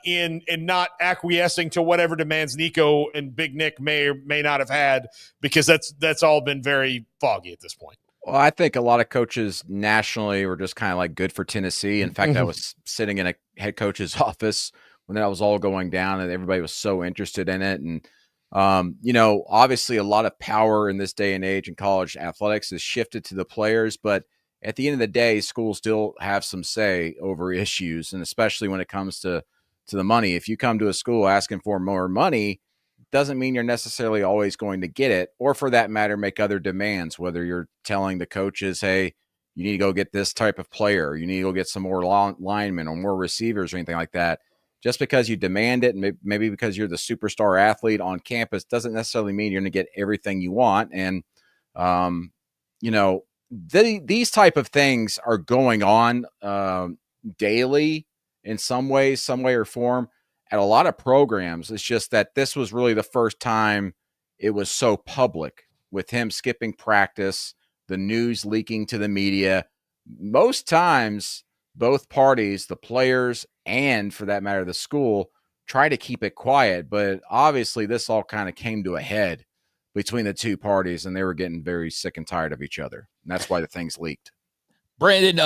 Speaker 6: in not acquiescing to whatever demands Nico and Big Nick may or may not have had, because that's all been very foggy at this point.
Speaker 21: Well, I think a lot of coaches nationally were just kind of like good for Tennessee. In fact, I was sitting in a head coach's office when that was all going down and everybody was so interested in it. And, obviously a lot of power in this day and age in college athletics is shifted to the players, but at the end of the day, schools still have some say over issues. And especially when it comes to the money, if you come to a school asking for more money, doesn't mean you're necessarily always going to get it, or for that matter, make other demands, whether you're telling the coaches, hey, you need to go get this type of player. You need to go get some more linemen or more receivers or anything like that. Just because you demand it, and maybe because you're the superstar athlete on campus, doesn't necessarily mean you're going to get everything you want. And, these type of things are going on daily in some way or form at a lot of programs. It's just that this was really the first time it was so public, with him skipping practice, the news leaking to the media. Most times, both parties, the players and, for that matter, the school, try to keep it quiet. But obviously, this all kind of came to a head between the two parties, and they were getting very sick and tired of each other. And that's why the things leaked.
Speaker 7: Brandon,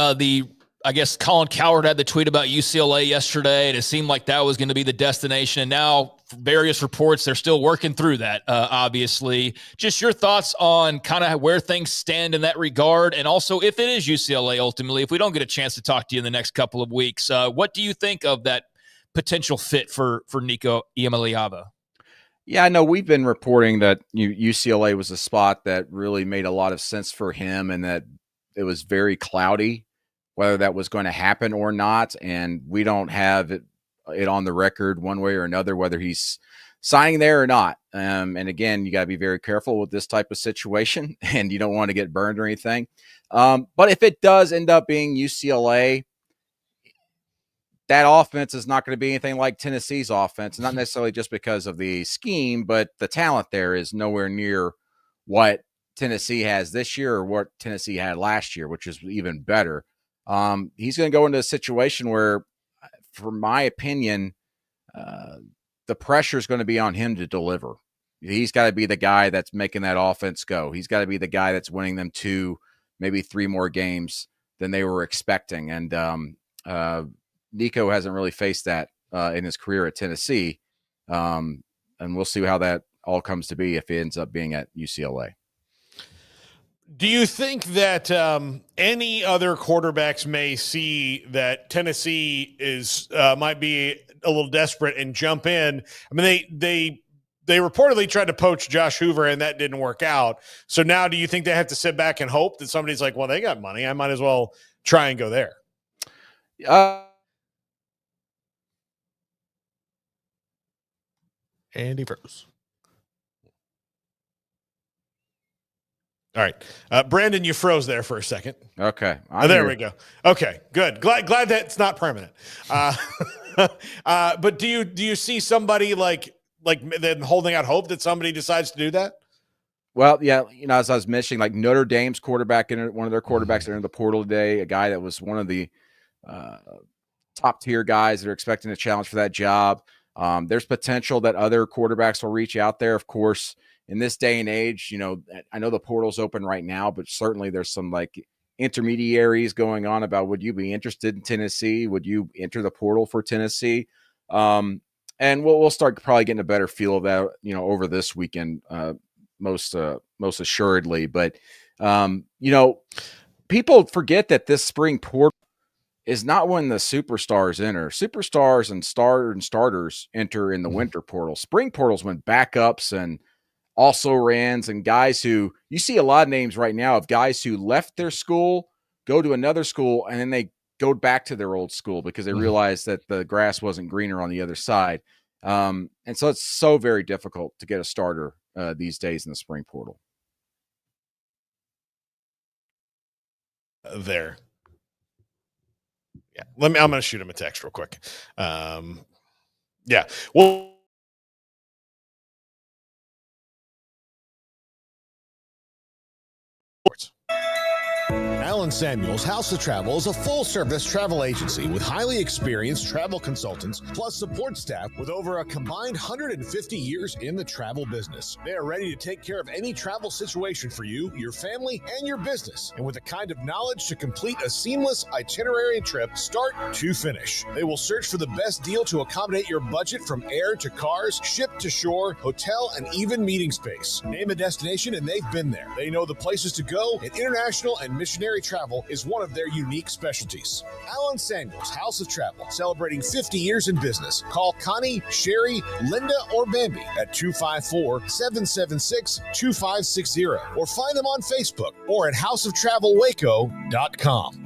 Speaker 7: I guess Colin Cowherd had the tweet about UCLA yesterday, and it seemed like that was going to be the destination. And now, various reports, they're still working through that, obviously. Just your thoughts on kind of where things stand in that regard, and also if it is UCLA ultimately, if we don't get a chance to talk to you in the next couple of weeks, what do you think of that potential fit for Nico Iamaleava?
Speaker 21: Yeah, I know we've been reporting that UCLA was a spot that really made a lot of sense for him, and that it was very cloudy whether that was going to happen or not. And we don't have it on the record one way or another, whether he's signing there or not. And again, you got to be very careful with this type of situation, and you don't want to get burned or anything. But if it does end up being UCLA, that offense is not going to be anything like Tennessee's offense, not necessarily just because of the scheme, but the talent there is nowhere near what Tennessee has this year or what Tennessee had last year, which is even better. He's going to go into a situation where, for my opinion, the pressure is going to be on him to deliver. He's got to be the guy that's making that offense go. He's got to be the guy that's winning them 2, maybe 3 more games than they were expecting. And Nico hasn't really faced that in his career at Tennessee. And we'll see how that all comes to be if he ends up being at UCLA.
Speaker 6: Do you think that any other quarterbacks may see that Tennessee is might be a little desperate and jump in? I mean, they reportedly tried to poach Josh Hoover, and that didn't work out. So now do you think they have to sit back and hope that somebody's like, well, they got money, I might as well try and go there?
Speaker 8: And he froze.
Speaker 6: All right. Brandon, you froze there for a second.
Speaker 21: Okay.
Speaker 6: There we go. Okay, good. Glad that's not permanent. But do you see somebody like then holding out hope that somebody decides to do that?
Speaker 21: Well, yeah, as I was mentioning, like Notre Dame's quarterback, one of their quarterbacks entered the portal today, a guy that was one of the top tier guys that are expecting a challenge for that job. There's potential that other quarterbacks will reach out there. Of course, in this day and age, I know the portal's open right now, but certainly there's some like intermediaries going on about, would you be interested in Tennessee? Would you enter the portal for Tennessee? And we'll start probably getting a better feel of that, over this weekend, most assuredly. But, people forget that this spring portal is not when the superstars enter. Superstars and starters enter in the winter portal. Spring portals when backups and also rans and guys who, you see a lot of names right now of guys who left their school, go to another school, and then they go back to their old school because they realized that the grass wasn't greener on the other side. And so it's so very difficult to get a starter these days in the spring portal.
Speaker 6: There. Yeah. I'm going to shoot him a text real quick. Yeah. Well,
Speaker 1: Alan Samuels House of Travel is a full-service travel agency with highly experienced travel consultants plus support staff with over a combined 150 years in the travel business. They are ready to take care of any travel situation for you, your family, and your business, and with the kind of knowledge to complete a seamless itinerary and trip start to finish. They will search for the best deal to accommodate your budget from air to cars, ship to shore, hotel, and even meeting space. Name a destination and they've been there. They know the places to go and international and and missionary travel is one of their unique specialties. Alan Samuels House of Travel, celebrating 50 years in business. Call Connie, Sherry, Linda, or Bambi at 254-776-2560 or find them on Facebook or at houseoftravelwaco.com.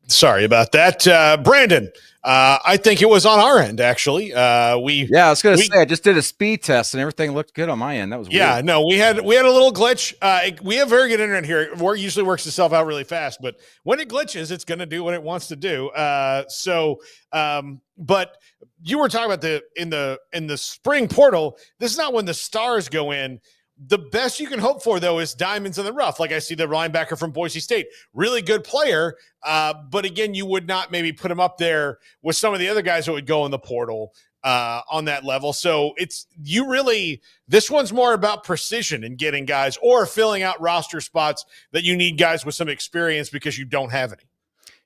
Speaker 6: Sorry about that. Brandon, I think it was on our end, actually. I
Speaker 21: was going to say, I just did a speed test and everything looked good on my end. That was weird.
Speaker 6: No, we had a little glitch. We have very good internet here. It usually works itself out really fast, but when it glitches, it's going to do what it wants to do. But you were talking about in the spring portal. This is not when the stars go in. The best you can hope for, though, is diamonds in the rough. Like I see the linebacker from Boise State, really good player. But again, you would not maybe put him up there with some of the other guys that would go in the portal on that level. So this one's more about precision and getting guys or filling out roster spots that you need guys with some experience because you don't have any.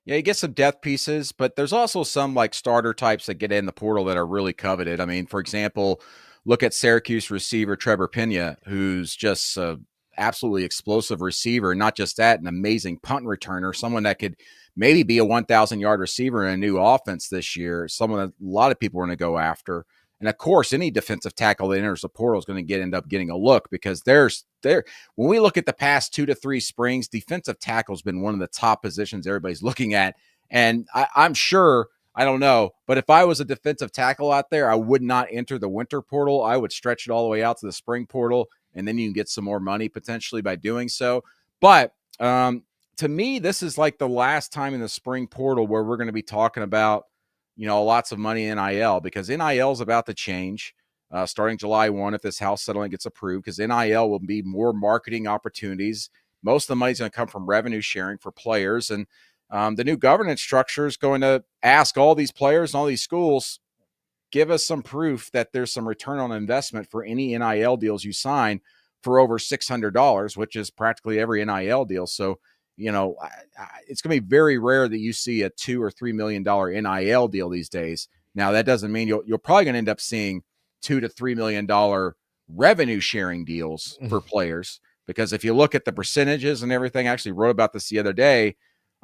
Speaker 21: Yeah, you get some depth pieces, but there's also some like starter types that get in the portal that are really coveted. I mean, for example, look at Syracuse receiver Trevor Pena, who's just an absolutely explosive receiver. Not just that, an amazing punt returner, someone that could maybe be a 1,000-yard receiver in a new offense this year, someone that a lot of people are going to go after. And, of course, any defensive tackle that enters the portal is going to end up getting a look because when we look at the past 2 to 3 springs, defensive tackle has been one of the top positions everybody's looking at. And I'm sure – I don't know, but if I was a defensive tackle out there, I would not enter the winter portal. I would stretch it all the way out to the spring portal, and then you can get some more money potentially by doing so. But to me, this is like the last time in the spring portal where we're going to be talking about, lots of money in NIL, because NIL is about to change starting July 1 if this house settlement gets approved, because NIL will be more marketing opportunities. Most of the money is going to come from revenue sharing for players, and the new governance structure is going to ask all these players and all these schools, give us some proof that there's some return on investment for any NIL deals you sign for over $600, which is practically every NIL deal. So, it's going to be very rare that you see a $2 or $3 million NIL deal these days. Now, that doesn't mean you're probably going to end up seeing $2 to $3 million revenue sharing deals for players, because if you look at the percentages and everything, I actually wrote about this the other day.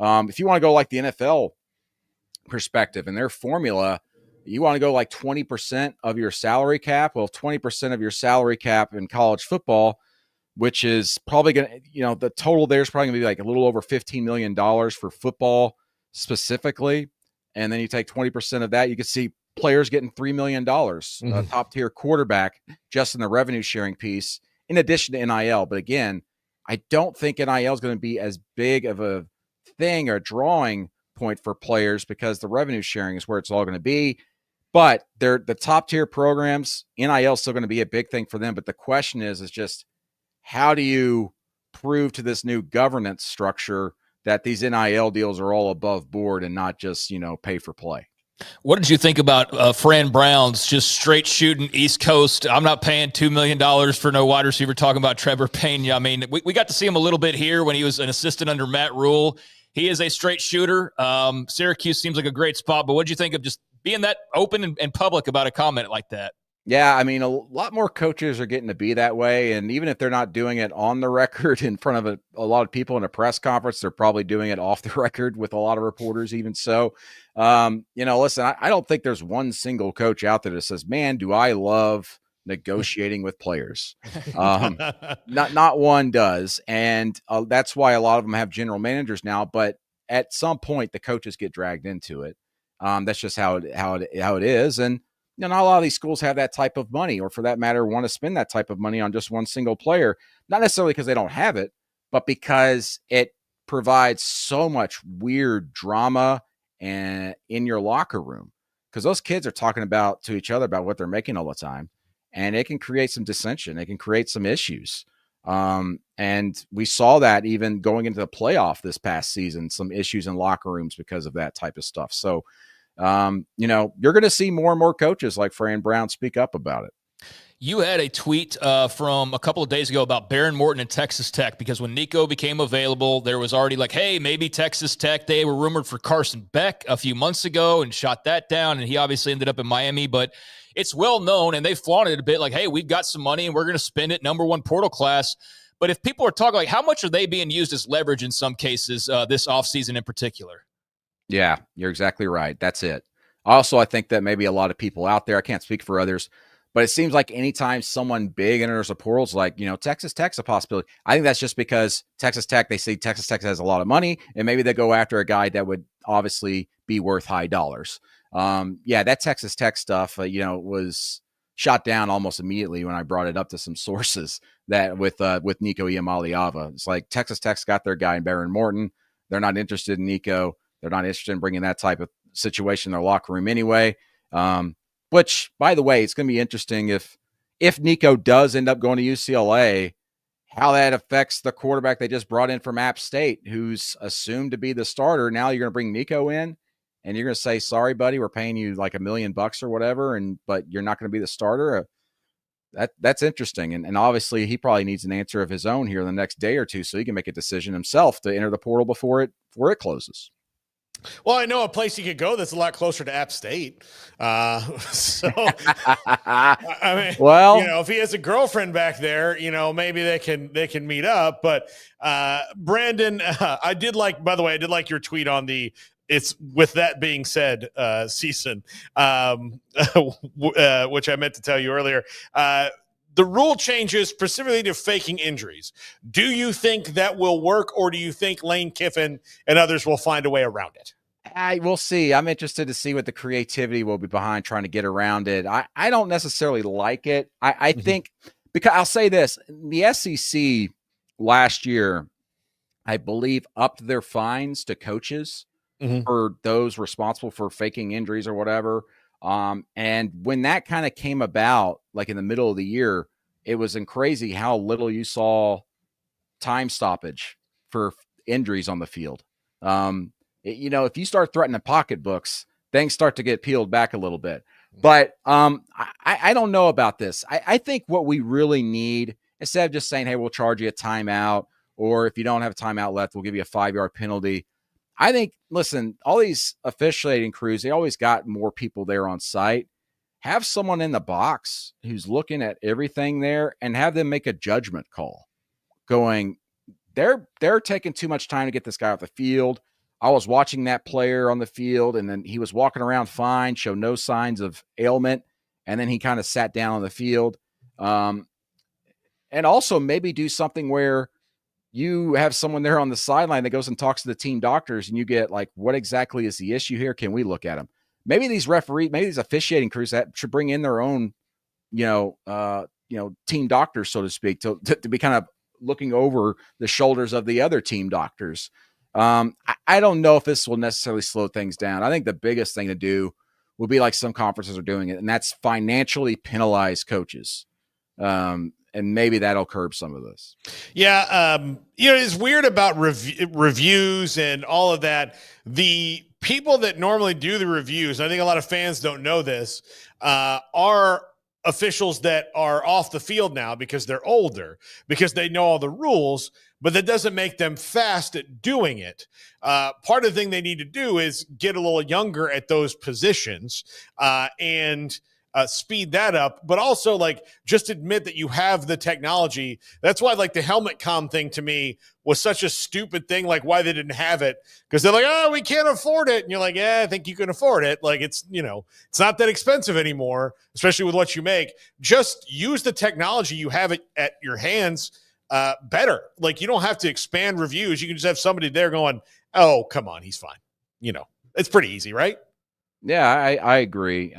Speaker 21: If you want to go like the NFL perspective and their formula, you want to go like 20% of your salary cap. Well, 20% of your salary cap in college football, which is probably going to, the total there is probably going to be like a little over $15 million for football specifically. And then you take 20% of that, you can see players getting $3 million, a top tier quarterback just in the revenue sharing piece, in addition to NIL. But again, I don't think NIL is going to be as big of a thing or drawing point for players because the revenue sharing is where it's all going to be. But they're the top tier programs. NIL is still going to be a big thing for them. But the question is just how do you prove to this new governance structure that these NIL deals are all above board and not just, pay for play?
Speaker 7: What did you think about Fran Brown's just straight shooting East Coast? I'm not paying $2 million for no wide receiver, talking about Trevor Pena. I mean, we got to see him a little bit here when he was an assistant under Matt Rule. He is a straight shooter. Syracuse seems like a great spot, but what did you think of just being that open and public about a comment like that?
Speaker 21: Yeah, I mean, a lot more coaches are getting to be that way. And even if they're not doing it on the record in front of a lot of people in a press conference, they're probably doing it off the record with a lot of reporters even so. Listen, I don't think there's one single coach out there that says, man, do I love negotiating with players. Not one does. And that's why a lot of them have general managers now. But at some point, the coaches get dragged into it. That's just how it is. And not a lot of these schools have that type of money, or for that matter, want to spend that type of money on just one single player, not necessarily because they don't have it, but because it provides so much weird drama and in your locker room, because those kids are talking to each other about what they're making all the time, and it can create some dissension. It can create some issues. And we saw that even going into the playoff this past season, some issues in locker rooms because of that type of stuff. So, you're going to see more and more coaches like Fran Brown speak up about it.
Speaker 7: You had a tweet from a couple of days ago about Baron Morton and Texas Tech, because when Nico became available, there was already like, hey, maybe Texas Tech. They were rumored for Carson Beck a few months ago and shot that down, and he obviously ended up in Miami. But
Speaker 15: it's well known, and they flaunted it a bit like, hey, we've got some money and we're going to spend it, number one portal class. But if people are talking like, how much are they being used as leverage in some cases this offseason in particular?
Speaker 21: Yeah, you're exactly right. That's it. Also, I think that maybe a lot of people out there, I can't speak for others, but it seems like anytime someone big enters the portals, like, Texas Tech's a possibility. I think that's just because Texas Tech, they see Texas Tech has a lot of money, and maybe they go after a guy that would obviously be worth high dollars. That Texas Tech stuff, was shot down almost immediately when I brought it up to some sources that with Nico Iamaleava. It's like Texas Tech's got their guy in Baron Morton. They're not interested in Nico. They're not interested in bringing that type of situation in their locker room anyway. Which, by the way, it's going to be interesting if Nico does end up going to UCLA, how that affects the quarterback they just brought in from App State, who's assumed to be the starter. Now you're going to bring Nico in, and you're going to say, sorry, buddy, we're paying you like $1 million or whatever, but you're not going to be the starter. That's interesting. And obviously he probably needs an answer of his own here in the next day or two so he can make a decision himself to enter the portal before it closes.
Speaker 6: Well, I know a place you could go that's a lot closer to App State. I mean, if he has a girlfriend back there, maybe they can meet up. But Brandon, I did like your tweet on it's with that being said, season, which I meant to tell you earlier. The rule changes specifically to faking injuries. Do you think that will work, or do you think Lane Kiffin and others will find a way around it?
Speaker 21: We'll see. I'm interested to see what the creativity will be behind trying to get around it. I don't necessarily like it. I think, because I'll say this, the SEC last year, I believe, upped their fines to coaches for those responsible for faking injuries or whatever. And when that kind of came about, like in the middle of the year, it was crazy how little you saw time stoppage for injuries on the field. If you start threatening pocketbooks, things start to get peeled back a little bit. But I don't know about this. I think what we really need, instead of just saying, hey, we'll charge you a timeout, or if you don't have a timeout left, we'll give you a 5-yard penalty. I think, listen, all these officiating crews, they always got more people there on site. Have someone in the box who's looking at everything there and have them make a judgment call going, they're taking too much time to get this guy off the field. I was watching that player on the field, and then he was walking around fine, showed no signs of ailment, and then he kind of sat down on the field. And also maybe do something where you have someone there on the sideline that goes and talks to the team doctors, and you get like, what exactly is the issue here? Can we look at him? Maybe these officiating crews that should bring in their own, team doctors, so to speak, to be kind of looking over the shoulders of the other team doctors. I don't know if this will necessarily slow things down. I think the biggest thing to do would be like some conferences are doing it, and that's financially penalize coaches. And maybe that'll curb some of this.
Speaker 6: Yeah. It's weird about reviews and all of that. The people that normally do the reviews, I think a lot of fans don't know this, are officials that are off the field now because they're older, because they know all the rules, but that doesn't make them fast at doing it. Part of the thing they need to do is get a little younger at those positions and speed that up, but also like just admit that you have the technology. That's why like the helmet comm thing to me was such a stupid thing, like why they didn't have it, because they're like, oh, we can't afford it. And you're like, yeah, I think you can afford it. Like it's not that expensive anymore, especially with what you make. Just use the technology you have it at your hands better. Like you don't have to expand reviews. You can just have somebody there going, oh, come on, he's fine. It's pretty easy, right?
Speaker 21: Yeah, I agree.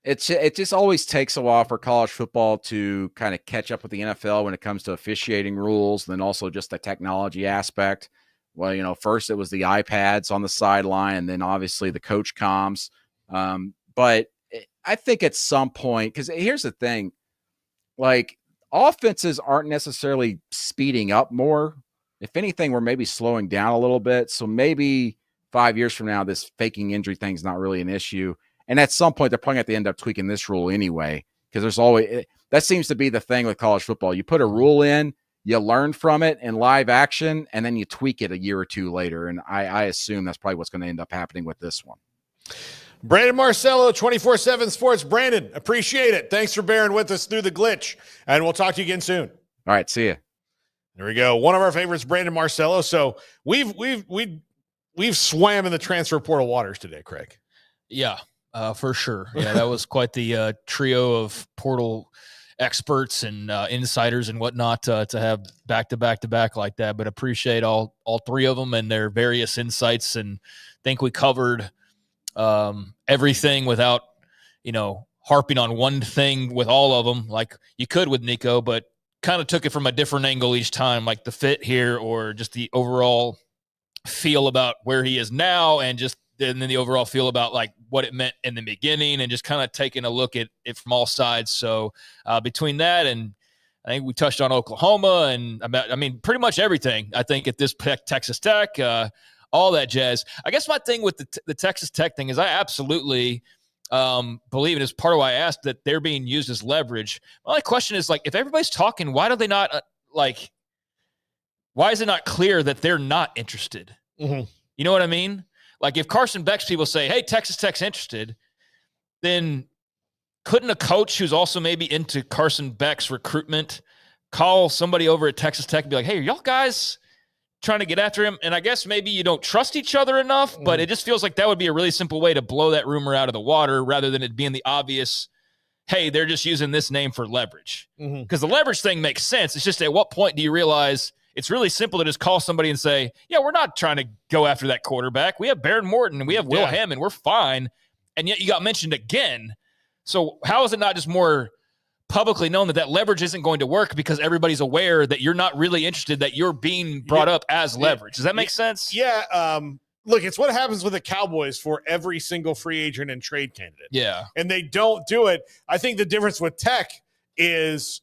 Speaker 21: It just always takes a while for college football to kind of catch up with the NFL when it comes to officiating rules, and then also just the technology aspect. Well, first it was the iPads on the sideline, and then obviously the coach comms. But I think at some point, because here's the thing, like offenses aren't necessarily speeding up more. If anything, we're maybe slowing down a little bit. So maybe 5 years from now, this faking injury thing is not really an issue. And at some point, they're probably going to end up tweaking this rule anyway, because there's always that seems to be the thing with college football. You put a rule in, you learn from it in live action, and then you tweak it a year or two later. And I assume that's probably what's going to end up happening with this one.
Speaker 6: Brandon Marcelo, 24/7 Sports. Brandon, appreciate it. Thanks for bearing with us through the glitch, and we'll talk to you again soon.
Speaker 21: All right, see you.
Speaker 6: There we go. One of our favorites, Brandon Marcelo. So we've swam in the transfer portal waters today, Craig.
Speaker 7: Yeah, for sure. Yeah, that was quite the trio of portal experts and insiders and whatnot to have back like that. But appreciate all three of them and their various insights, and think we covered everything without, harping on one thing with all of them like you could with Nico, but kind of took it from a different angle each time, like the fit here or just the overall feel about where he is now, and then the overall feel about like what it meant in the beginning, and just kind of taking a look at it from all sides. So between that, and I think we touched on Oklahoma and pretty much everything, I think, at this Texas Tech, all that jazz. I guess my thing with the Texas Tech thing is I absolutely believe it is part of why I asked that they're being used as leverage. My only question is, like, if everybody's talking, why do they not why is it not clear that they're not interested?
Speaker 6: Mm-hmm.
Speaker 7: You know what I mean? Like, if Carson Beck's people say, hey, Texas Tech's interested, then couldn't a coach who's also maybe into Carson Beck's recruitment call somebody over at Texas Tech and be like, hey, are y'all guys trying to get after him? And I guess maybe you don't trust each other enough, but it just feels like that would be a really simple way to blow that rumor out of the water rather than it being the obvious, hey, they're just using this name for leverage. Because the leverage thing makes sense. It's just, at what point do you realize it's really simple to just call somebody and say, yeah, we're not trying to go after that quarterback. We have Baron Morton and we have Will Hammond. We're fine. And yet you got mentioned again. So how is it not just more publicly known that leverage isn't going to work because everybody's aware that you're not really interested, that you're being brought up as leverage? Does that make sense?
Speaker 6: Yeah. Look, it's what happens with the Cowboys for every single free agent and trade candidate.
Speaker 7: Yeah.
Speaker 6: And they don't do it. I think the difference with Tech is,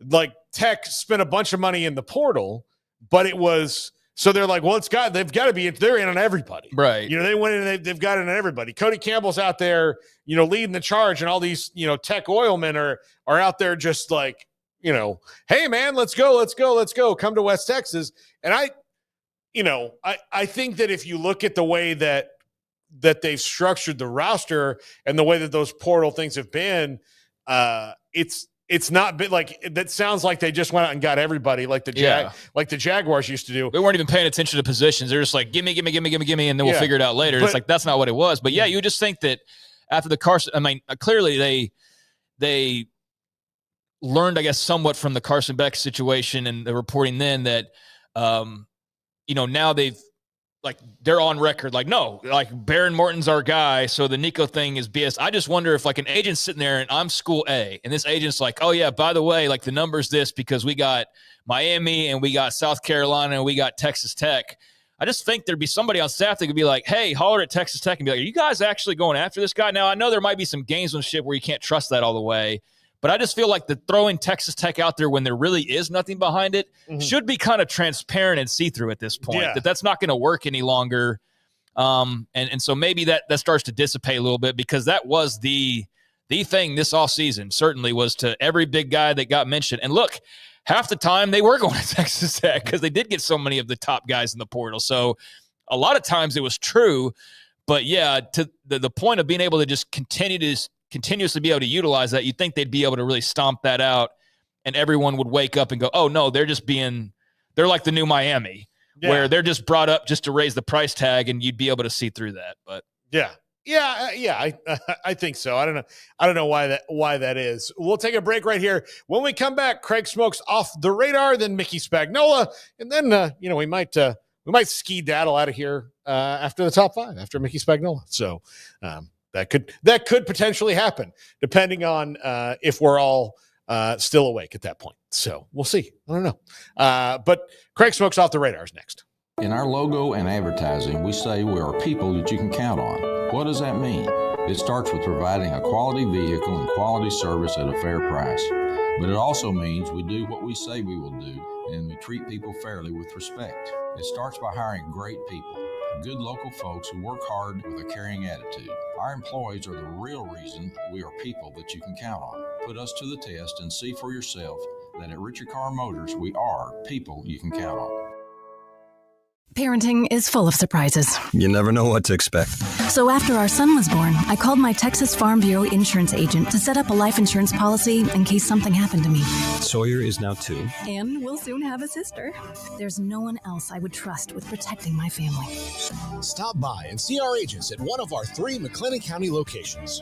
Speaker 6: like, Tech spent a bunch of money in the portal, but it was, so they're like, well, they've got to be, they're in on everybody.
Speaker 7: Right.
Speaker 6: They went in and they've got it on everybody. Cody Campbell's out there, leading the charge, and all these, Tech oilmen are out there just like, hey man, let's go. Come to West Texas. And I think that if you look at the way that they've structured the roster and the way that those portal things have been, it's not been like, that sounds like they just went out and got everybody like the Jaguars used to do.
Speaker 7: They weren't even paying attention to positions. They're just like, gimme, and then we'll figure it out later. It's like, that's not what it was. But yeah, you just think that after the Carson, clearly they learned, I guess, somewhat from the Carson Beck situation and the reporting then that, now they're on record, like, no, like, Baron Morton's our guy, so the Nico thing is BS. I just wonder if, like, an agent's sitting there and I'm school A, and this agent's like, oh yeah, by the way, like, the number's this because we got Miami and we got South Carolina and we got Texas Tech. I just think there'd be somebody on staff that could be like, hey, holler at Texas Tech and be like, are you guys actually going after this guy? Now, I know there might be some gamesmanship where you can't trust that all the way, but I just feel like the throwing Texas Tech out there when there really is nothing behind it should be kind of transparent and see-through at this point, that's not going to work any longer. And so maybe that starts to dissipate a little bit, because that was the thing this offseason, certainly, was to every big guy that got mentioned. And look, half the time they were going to Texas Tech because they did get so many of the top guys in the portal. So a lot of times it was true. But yeah, to the point of being able to just continuously be able to utilize that, you'd think they'd be able to really stomp that out, and everyone would wake up and go, oh no, they're like the new Miami, where they're just brought up just to raise the price tag, and you'd be able to see through that. But
Speaker 6: I think so. I don't know why that is. We'll take a break right here. When we come back, Craig Smoak's off the radar, then Mickey Spagnola, and then we might ski-daddle out of here after the top five, after Mickey Spagnola. So that could potentially happen, depending on if we're all still awake at that point. So we'll see. I don't know. But Craig Smoak's off the radar is next.
Speaker 3: In our logo and advertising, we say we are people that you can count on. What does that mean? It starts with providing a quality vehicle and quality service at a fair price. But it also means we do what we say we will do, and we treat people fairly with respect. It starts by hiring great people, good local folks who work hard with a caring attitude. Our employees are the real reason we are people that you can count on. Put us to the test and see for yourself that at Richard Carr Motors, we are people you can count on.
Speaker 5: Parenting is full of surprises.
Speaker 22: You never know what to expect.
Speaker 5: So after our son was born, I called my Texas Farm Bureau insurance agent to set up a life insurance policy in case something happened to me.
Speaker 22: Sawyer is now 2.
Speaker 5: And we'll soon have a sister. There's no one else I would trust with protecting my family.
Speaker 1: Stop by and see our agents at one of our 3 McLennan County locations.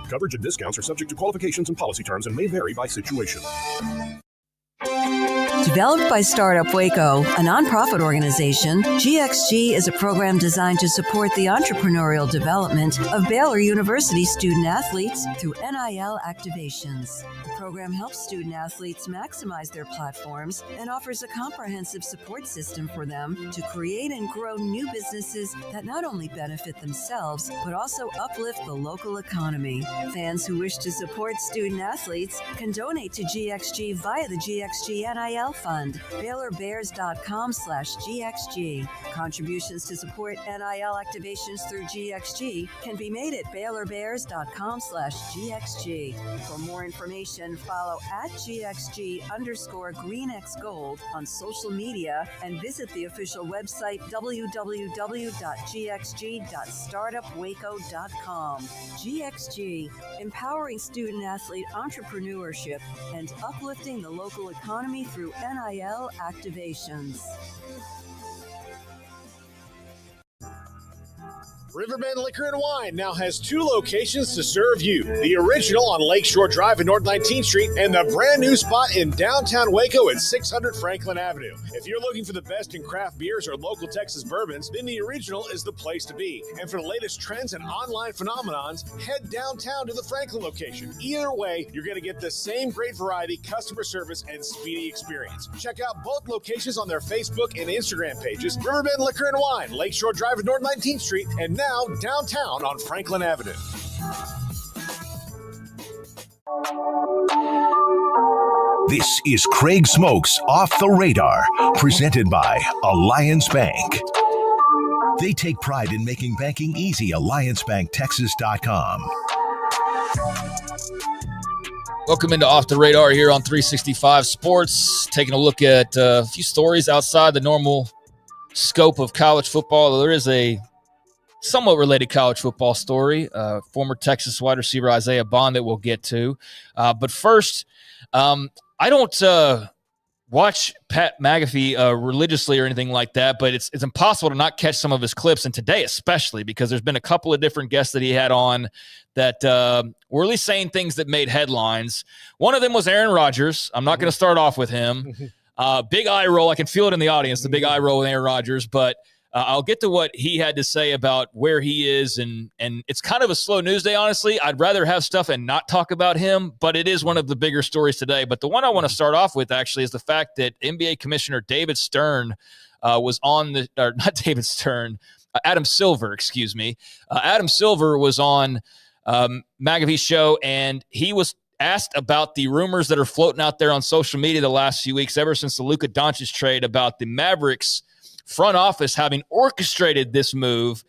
Speaker 12: Coverage and discounts are subject to qualifications and policy terms and may vary by situation.
Speaker 4: Developed by Startup Waco, a nonprofit organization, GXG is a program designed to support the entrepreneurial development of Baylor University student athletes through NIL activations. The program helps student athletes maximize their platforms and offers a comprehensive support system for them to create and grow new businesses that not only benefit themselves, but also uplift the local economy. Fans who wish to support student athletes can donate to GXG via the GXG NIL Fund, BaylorBears.com/GXG. Contributions to support NIL activations through GXG can be made at BaylorBears.com/GXG. For more information, follow at GXG_GreenXGold on social media and visit the official website www.gxg.startupwaco.com. GXG, empowering student athlete entrepreneurship and uplifting the local economy through NIL activations.
Speaker 1: Riverbend Liquor and Wine now has 2 locations to serve you. The original on Lakeshore Drive in North 19th Street and the brand new spot in downtown Waco at 600 Franklin Avenue. If you're looking for the best in craft beers or local Texas bourbons, then the original is the place to be. And for the latest trends and online phenomenons, head downtown to the Franklin location. Either way, you're going to get the same great variety, customer service, and speedy experience. Check out both locations on their Facebook and Instagram pages, Riverbend Liquor and Wine, Lakeshore Drive in North 19th Street, and now downtown on Franklin Avenue.
Speaker 2: This is Craig Smoak's Off the Radar, presented by Alliance Bank. They take pride in making banking easy. AllianceBankTexas.com.
Speaker 15: Welcome into Off the Radar here on 365 Sports. Taking a look at a few stories outside the normal scope of college football. There is a somewhat related college football story, former Texas wide receiver Isaiah Bond that we'll get to. But first, I don't watch Pat McAfee religiously or anything like that, but it's impossible to not catch some of his clips, and today especially, because there's been a couple of different guests that he had on that were at least saying things that made headlines. One of them was Aaron Rodgers. I'm not going to start off with him. Big eye roll. I can feel it in the audience, the big eye roll with Aaron Rodgers, but I'll get to what he had to say about where he is, and it's kind of a slow news day, honestly. I'd rather have stuff and not talk about him, but it is one of the bigger stories today. But the one I want to start off with, actually, is the fact that NBA Commissioner David Stern was on the – or not David Stern, Adam Silver, excuse me. Adam Silver was on McAfee's show, and he was asked about the rumors that are floating out there on social media the last few weeks, ever since the Luka Doncic trade, about the Mavericks – front office having orchestrated this move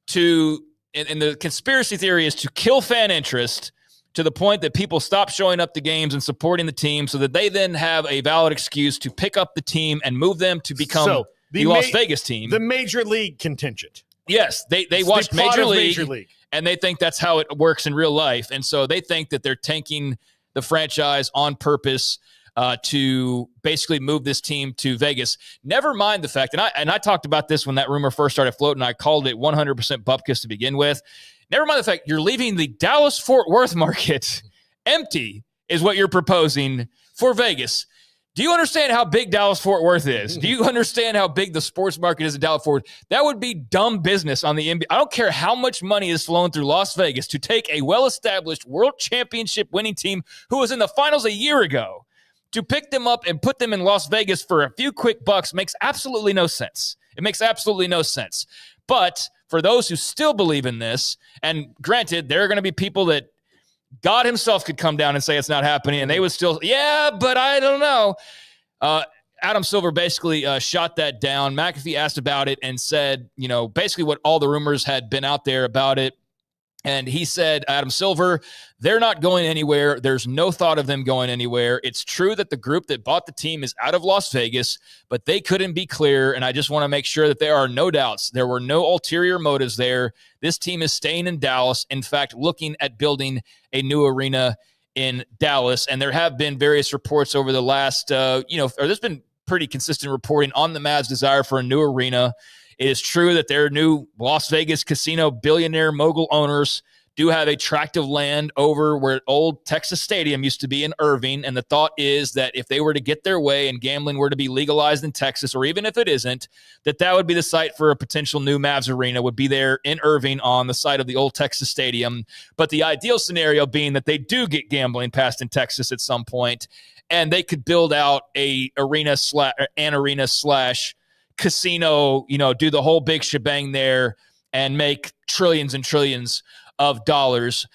Speaker 15: to, and the conspiracy theory is to kill fan interest to the point that people stop showing up to games and supporting the team so that they then have a valid excuse to pick up the team and move them to become the Las Vegas team.
Speaker 6: The Major League contingent.
Speaker 15: Yes, they watched Major League, and they think that's how it works in real life. And so they think that they're tanking the franchise on purpose to basically move this team to Vegas. Never mind the fact, and I talked about this when that rumor first started floating. I called it 100% bupkis to begin with. Never mind the fact you're leaving the Dallas-Fort Worth market empty is what you're proposing for Vegas. Do you understand how big Dallas-Fort Worth is? Do you understand how big the sports market is in Dallas-Fort Worth? That would be dumb business on the NBA. I don't care how much money is flowing through Las Vegas to take a well-established world championship winning team who was in the finals a year ago. To pick them up and put them in Las Vegas for a few quick bucks makes absolutely no sense. It makes absolutely no sense. But for those who still believe in this, and granted, there are going to be people that God himself could come down and say it's not happening, and they would still, yeah, but I don't know. Adam Silver basically shot that down. McAfee asked about it and said, basically what all the rumors had been out there about it. And he said, Adam Silver, they're not going anywhere. There's no thought of them going anywhere. It's true that the group that bought the team is out of Las Vegas, but they couldn't be clear. And I just want to make sure that there are no doubts. There were no ulterior motives there. This team is staying in Dallas. In fact, looking at building a new arena in Dallas. And there have been various reports over the last, there's been pretty consistent reporting on the Mavs' desire for a new arena. It is true that their new Las Vegas casino billionaire mogul owners do have a tract of land over where old Texas Stadium used to be in Irving. And the thought is that if they were to get their way and gambling were to be legalized in Texas, or even if it isn't, that would be the site for a potential new Mavs arena, would be there in Irving on the site of the old Texas Stadium. But the ideal scenario being that they do get gambling passed in Texas at some point, and they could build out an arena slash casino, do the whole big shebang there and make trillions and trillions of dollars.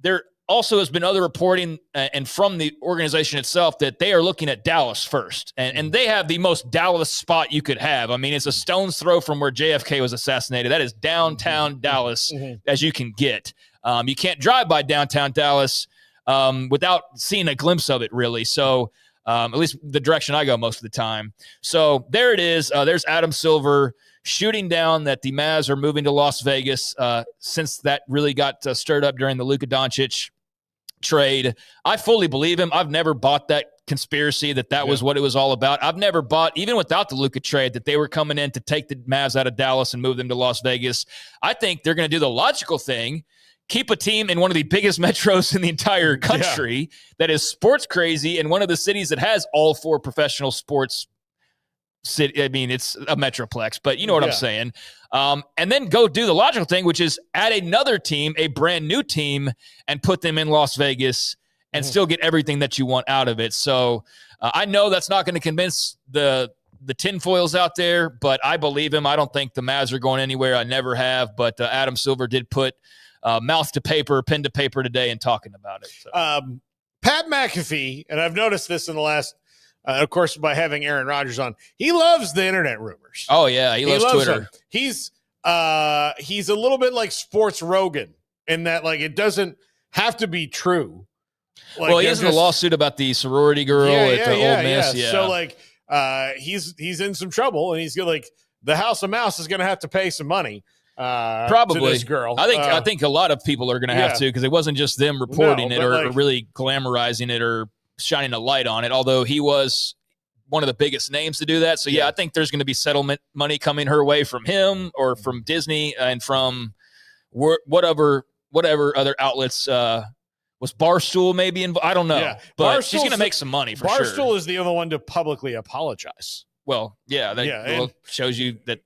Speaker 15: There also has been other reporting and from the organization itself that they are looking at Dallas first. And they have the most Dallas spot you could have. I mean, it's a stone's throw from where JFK was assassinated. That is downtown Dallas as you can get. You can't drive by downtown Dallas without seeing a glimpse of it, really. So at least the direction I go most of the time. So there it is. There's Adam Silver shooting down that the Mavs are moving to Las Vegas since that really got stirred up during the Luka Doncic trade. I fully believe him. I've never bought that conspiracy that was what it was all about. I've never bought, even without the Luka trade, that they were coming in to take the Mavs out of Dallas and move them to Las Vegas. I think they're going to do the logical thing, keep a team in one of the biggest metros in the entire country that is sports crazy, and one of the cities that has all four professional sports city. I mean, it's a metroplex, but you know what I'm saying. And then go do the logical thing, which is add another team, a brand new team, and put them in Las Vegas and still get everything that you want out of it. So I know that's not going to convince the tinfoils out there, but I believe him. I don't think the Mavs are going anywhere. I never have, but Adam Silver did put mouth to paper, pen to paper today and talking about it. So.
Speaker 6: Pat McAfee, and I've noticed this in the last, of course, by having Aaron Rodgers on, he loves the internet rumors.
Speaker 15: Oh yeah, he loves Twitter.
Speaker 6: Them. He's a little bit like Sports Rogan in that, like, it doesn't have to be true. Like,
Speaker 15: well, he is in a lawsuit about the sorority girl at the Ole Miss. Yeah.
Speaker 6: So like, he's in some trouble, and he's like, the House of Mouse is going to have to pay some money.
Speaker 15: Probably
Speaker 6: to this girl.
Speaker 15: I think a lot of people are going to have to, because it wasn't just them reporting it or really glamorizing it or shining a light on it. Although he was one of the biggest names to do that. So I think there's going to be settlement money coming her way from him or from Disney and from whatever other outlets. Was Barstool maybe involved? I don't know, but she's going to make some money for sure.
Speaker 6: Barstool is the only one to publicly apologize.
Speaker 15: Well, shows you that.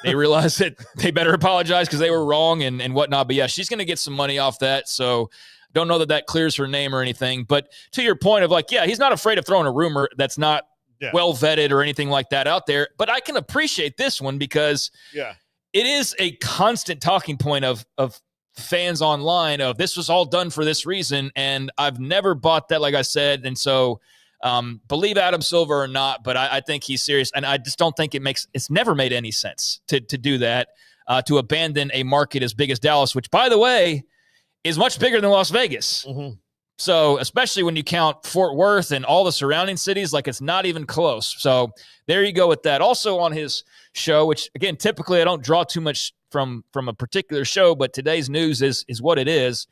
Speaker 15: They realized that they better apologize because they were wrong and whatnot. But she's going to get some money off that. So don't know that clears her name or anything. But to your point of like, he's not afraid of throwing a rumor that's not well vetted or anything like that out there. But I can appreciate this one because it is a constant talking point of fans online of this was all done for this reason. And I've never bought that, like I said. And so believe Adam Silver or not, but I think he's serious. And I just don't think it's never made any sense to do that, to abandon a market as big as Dallas, which, by the way, is much bigger than Las Vegas. So especially when you count Fort Worth and all the surrounding cities, like it's not even close. So there you go with that. Also on his show, which again, typically I don't draw too much from a particular show, but today's news is what it is.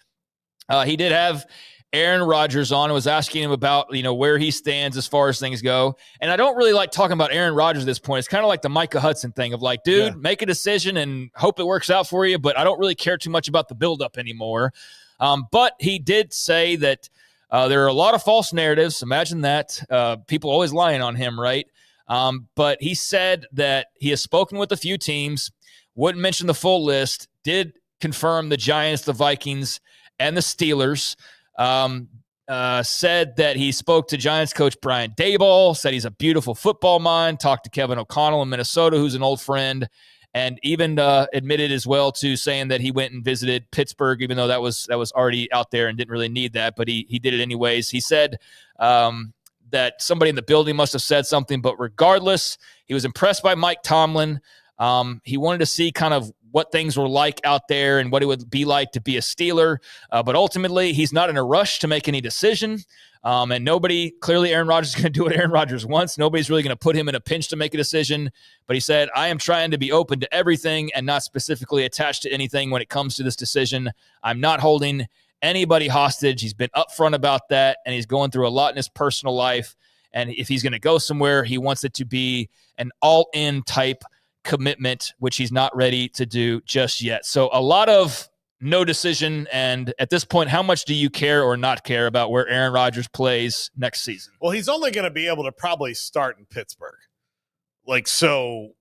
Speaker 15: He did have Aaron Rodgers on and was asking him about, where he stands as far as things go. And I don't really like talking about Aaron Rodgers at this point. It's kind of like the Micah Hudson thing of like, dude, make a decision and hope it works out for you. But I don't really care too much about the buildup anymore. But he did say that there are a lot of false narratives. Imagine that. People always lying on him, right? But he said that he has spoken with a few teams, wouldn't mention the full list, did confirm the Giants, the Vikings, and the Steelers. Said that he spoke to Giants coach Brian Daboll, said he's a beautiful football mind, talked to Kevin O'Connell in Minnesota, who's an old friend, and even admitted as well to saying that he went and visited Pittsburgh, even though that was already out there and didn't really need that, but he did it anyways. He said that somebody in the building must have said something, but regardless, he was impressed by Mike Tomlin. He wanted to see kind of what things were like out there and what it would be like to be a Steeler. But ultimately, he's not in a rush to make any decision. And clearly Aaron Rodgers is going to do what Aaron Rodgers wants. Nobody's really going to put him in a pinch to make a decision. But he said, I am trying to be open to everything and not specifically attached to anything when it comes to this decision. I'm not holding anybody hostage. He's been upfront about that, and he's going through a lot in his personal life. And if he's going to go somewhere, he wants it to be an all-in type commitment, which he's not ready to do just yet. So a lot of no decision. And at this point, how much do you care or not care about where Aaron Rodgers plays next season?
Speaker 6: Well, he's only going to be able to probably start in Pittsburgh. So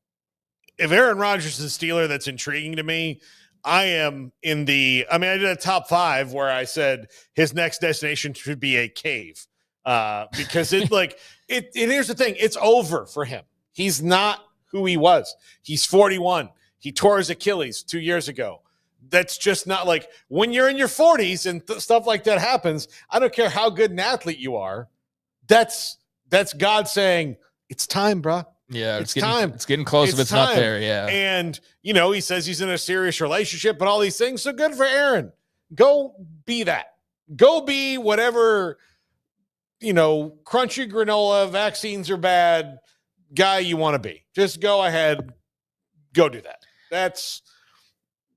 Speaker 6: if Aaron Rodgers is a Steeler, that's intriguing to me. I did a top 5 where I said his next destination should be a cave. Because here's the thing, it's over for him. He's not who he was. He's 41. He tore his Achilles 2 years ago. That's just not when you're in your 40s and stuff like that happens. I don't care how good an athlete you are. That's God saying, it's time, bro.
Speaker 15: Yeah,
Speaker 6: it's time.
Speaker 15: It's getting close if it's not there. Yeah.
Speaker 6: And, he says he's in a serious relationship and all these things. So good for Aaron. Go be that. Go be whatever, crunchy granola, vaccines are bad guy you want to be. Just go ahead. Go do that. That's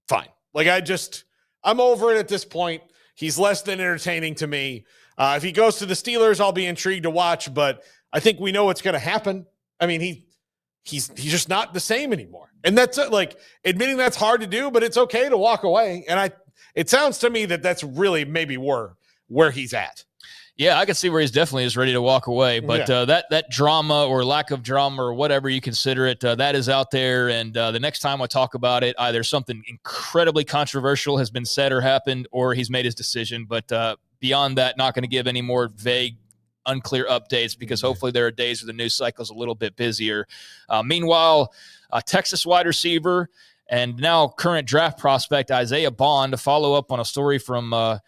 Speaker 6: fine. I'm over it at this point. He's less than entertaining to me. If he goes to the Steelers, I'll be intrigued to watch, but I think we know what's going to happen. I mean, he's just not the same anymore. And that's admitting that's hard to do, but it's okay to walk away. And it sounds to me that that's really maybe where he's at.
Speaker 15: Yeah, I can see where he's definitely is ready to walk away. But that drama or lack of drama or whatever you consider it, that is out there. And the next time I talk about it, either something incredibly controversial has been said or happened, or he's made his decision. But beyond that, not going to give any more vague, unclear updates because hopefully there are days where the news cycle is a little bit busier. Meanwhile, Texas wide receiver and now current draft prospect Isaiah Bond, to follow up on a story from a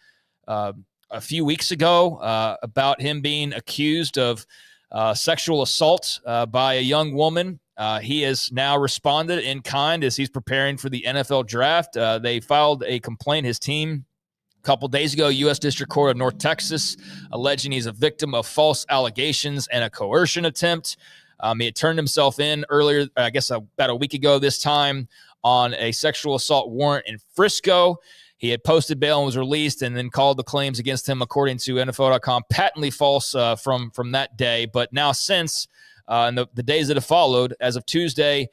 Speaker 15: few weeks ago about him being accused of sexual assault by a young woman. He has now responded in kind as he's preparing for the NFL draft. They filed a complaint, his team, a couple days ago, U.S. District Court of North Texas, alleging he's a victim of false allegations and a coercion attempt. He had turned himself in earlier, I guess about a week ago this time, on a sexual assault warrant in Frisco. He had posted bail and was released and then called the claims against him, according to NFL.com, patently false from that day. But now since in the days that have followed, as of Tuesday,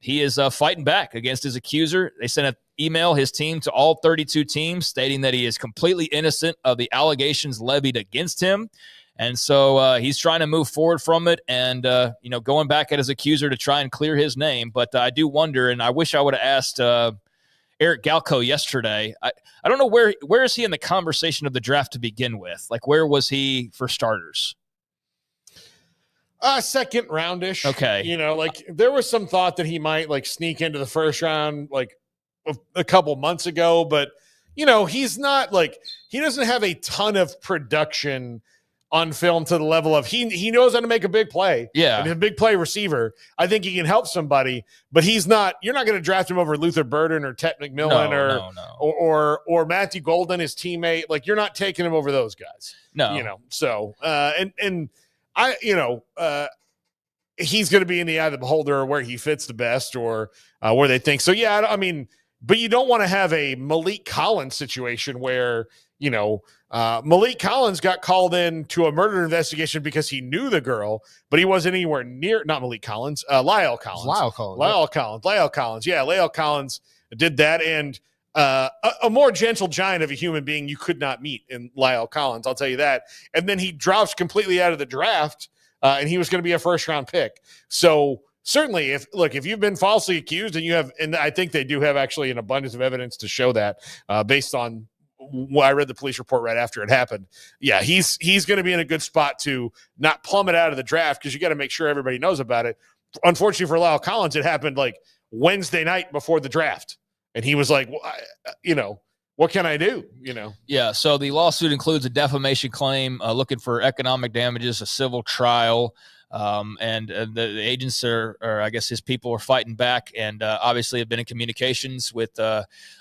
Speaker 15: he is fighting back against his accuser. They sent an email, his team, to all 32 teams stating that he is completely innocent of the allegations levied against him. And so he's trying to move forward from it and, going back at his accuser to try and clear his name. But I do wonder, and I wish I would have asked Eric Galko yesterday. I don't know where is he in the conversation of the draft to begin with? Where was he for starters?
Speaker 6: Second roundish.
Speaker 15: Okay.
Speaker 6: There was some thought that he might sneak into the first round a couple months ago, but he's not he doesn't have a ton of production on film to the level of he knows how to make a big play.
Speaker 15: Yeah.
Speaker 6: And he's a big play receiver. I think he can help somebody, but you're not going to draft him over Luther Burden or Tet McMillan or Matthew Golden, his teammate. You're not taking him over those guys.
Speaker 15: No.
Speaker 6: So he's going to be in the eye of the beholder where he fits the best or where they think. So yeah, but you don't want to have a Malik Collins situation where, Malik Collins got called in to a murder investigation because he knew the girl, but he wasn't anywhere near, not Malik Collins, Lyle Collins. Lyle Collins. Yeah, Lyle Collins did that. And a more gentle giant of a human being you could not meet in Lyle Collins, I'll tell you that. And then he drops completely out of the draft, and he was going to be a first-round pick. So certainly, if you've been falsely accused and I think they do have actually an abundance of evidence to show that based on I read the police report right after it happened. Yeah, he's going to be in a good spot to not plummet out of the draft because you got to make sure everybody knows about it. Unfortunately for Lyle Collins, it happened Wednesday night before the draft. And he was what what can I do?
Speaker 7: Yeah. So the lawsuit includes a defamation claim, looking for economic damages, a civil trial. And the agents or I guess his people are fighting back, and obviously have been in communications with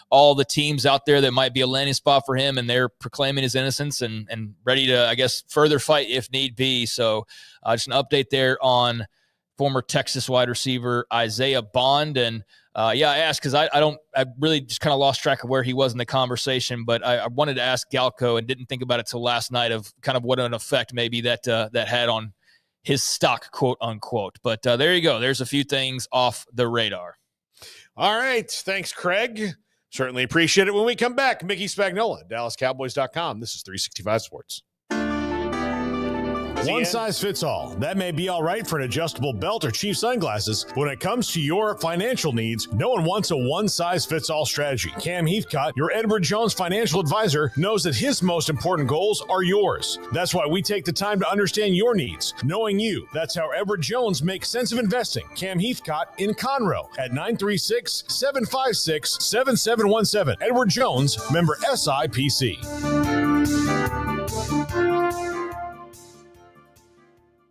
Speaker 7: all the teams out there that might be a landing spot for him, and they're proclaiming his innocence and ready to, I guess, further fight if need be. So just an update there on former Texas wide receiver Isaiah Bond. And I asked because I really just kind of lost track of where he was in the conversation, but I wanted to ask Galco and didn't think about it till last night of kind of what an effect maybe that had on his stock, quote unquote. But there you go. There's a few things off the radar.
Speaker 6: All right. Thanks, Craig. Certainly appreciate it. When we come back, Mickey Spagnola, DallasCowboys.com. This is 365 Sports.
Speaker 1: One size fits all. That may be all right for an adjustable belt or cheap sunglasses. When it comes to your financial needs, no one wants a one-size-fits-all strategy. Cam Heathcott, your Edward Jones financial advisor, knows that his most important goals are yours. That's why we take the time to understand your needs, knowing you. That's how Edward Jones makes sense of investing. Cam Heathcott in Conroe at 936-756-7717. Edward Jones, member SIPC.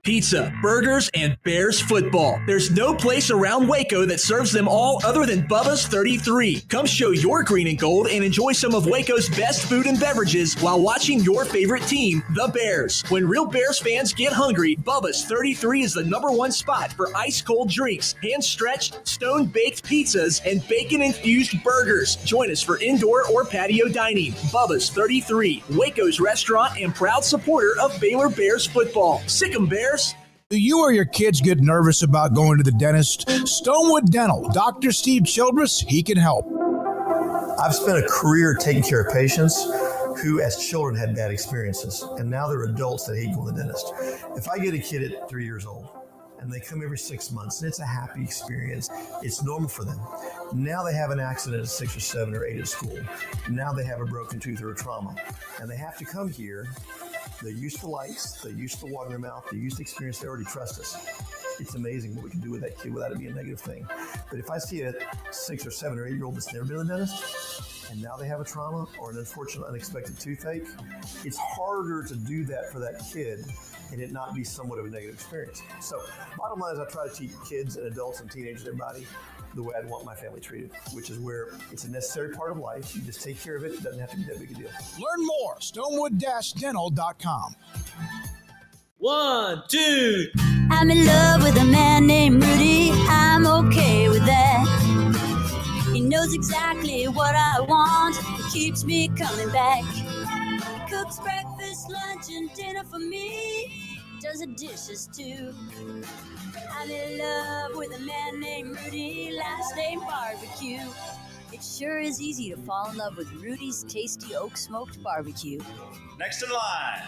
Speaker 16: Pizza, burgers, and Bears football. There's no place around Waco that serves them all other than Bubba's 33. Come show your green and gold and enjoy some of Waco's best food and beverages while watching your favorite team, the Bears. When real Bears fans get hungry, Bubba's 33 is the #1 spot for ice-cold drinks, hand-stretched, stone-baked pizzas, and bacon-infused burgers. Join us for indoor or patio dining. Bubba's 33, Waco's restaurant and proud supporter of Baylor Bears football. Sick 'em, Bears.
Speaker 17: Do you or your kids get nervous about going to the dentist? Stonewood Dental, Dr. Steve Childress, he can help.
Speaker 9: I've spent a career taking care of patients who as children had bad experiences, and now they're adults that hate going to the dentist. If I get a kid at 3 years old and they come every 6 months and it's a happy experience, it's normal for them. Now they have an accident at 6 or 7 or 8 at school. Now they have a broken tooth or a trauma, and they have to come here. They're used to lights, they're used to water in their mouth, they're used to experience, they already trust us. It's amazing what we can do with that kid without it being a negative thing. But if I see a 6 or 7 or 8 year old that's never been to the dentist, and now they have a trauma or an unfortunate unexpected toothache, it's harder to do that for that kid and it not be somewhat of a negative experience. So bottom line is I try to teach kids and adults and teenagers, everybody, the way I'd want my family treated, which is where it's a necessary part of life. You just take care of it. It doesn't have to be that big a deal.
Speaker 17: Learn more, stonewood-dental.com.
Speaker 10: 1, 2.
Speaker 23: I'm in love with a man named Rudy. I'm okay with that. He knows exactly what I want. He keeps me coming back. He cooks breakfast, lunch, and dinner for me. Does the dishes too. I'm in love with a man named Rudy. Last name Barbecue. It sure is easy to fall in love with Rudy's tasty oak smoked barbecue.
Speaker 10: Next in line.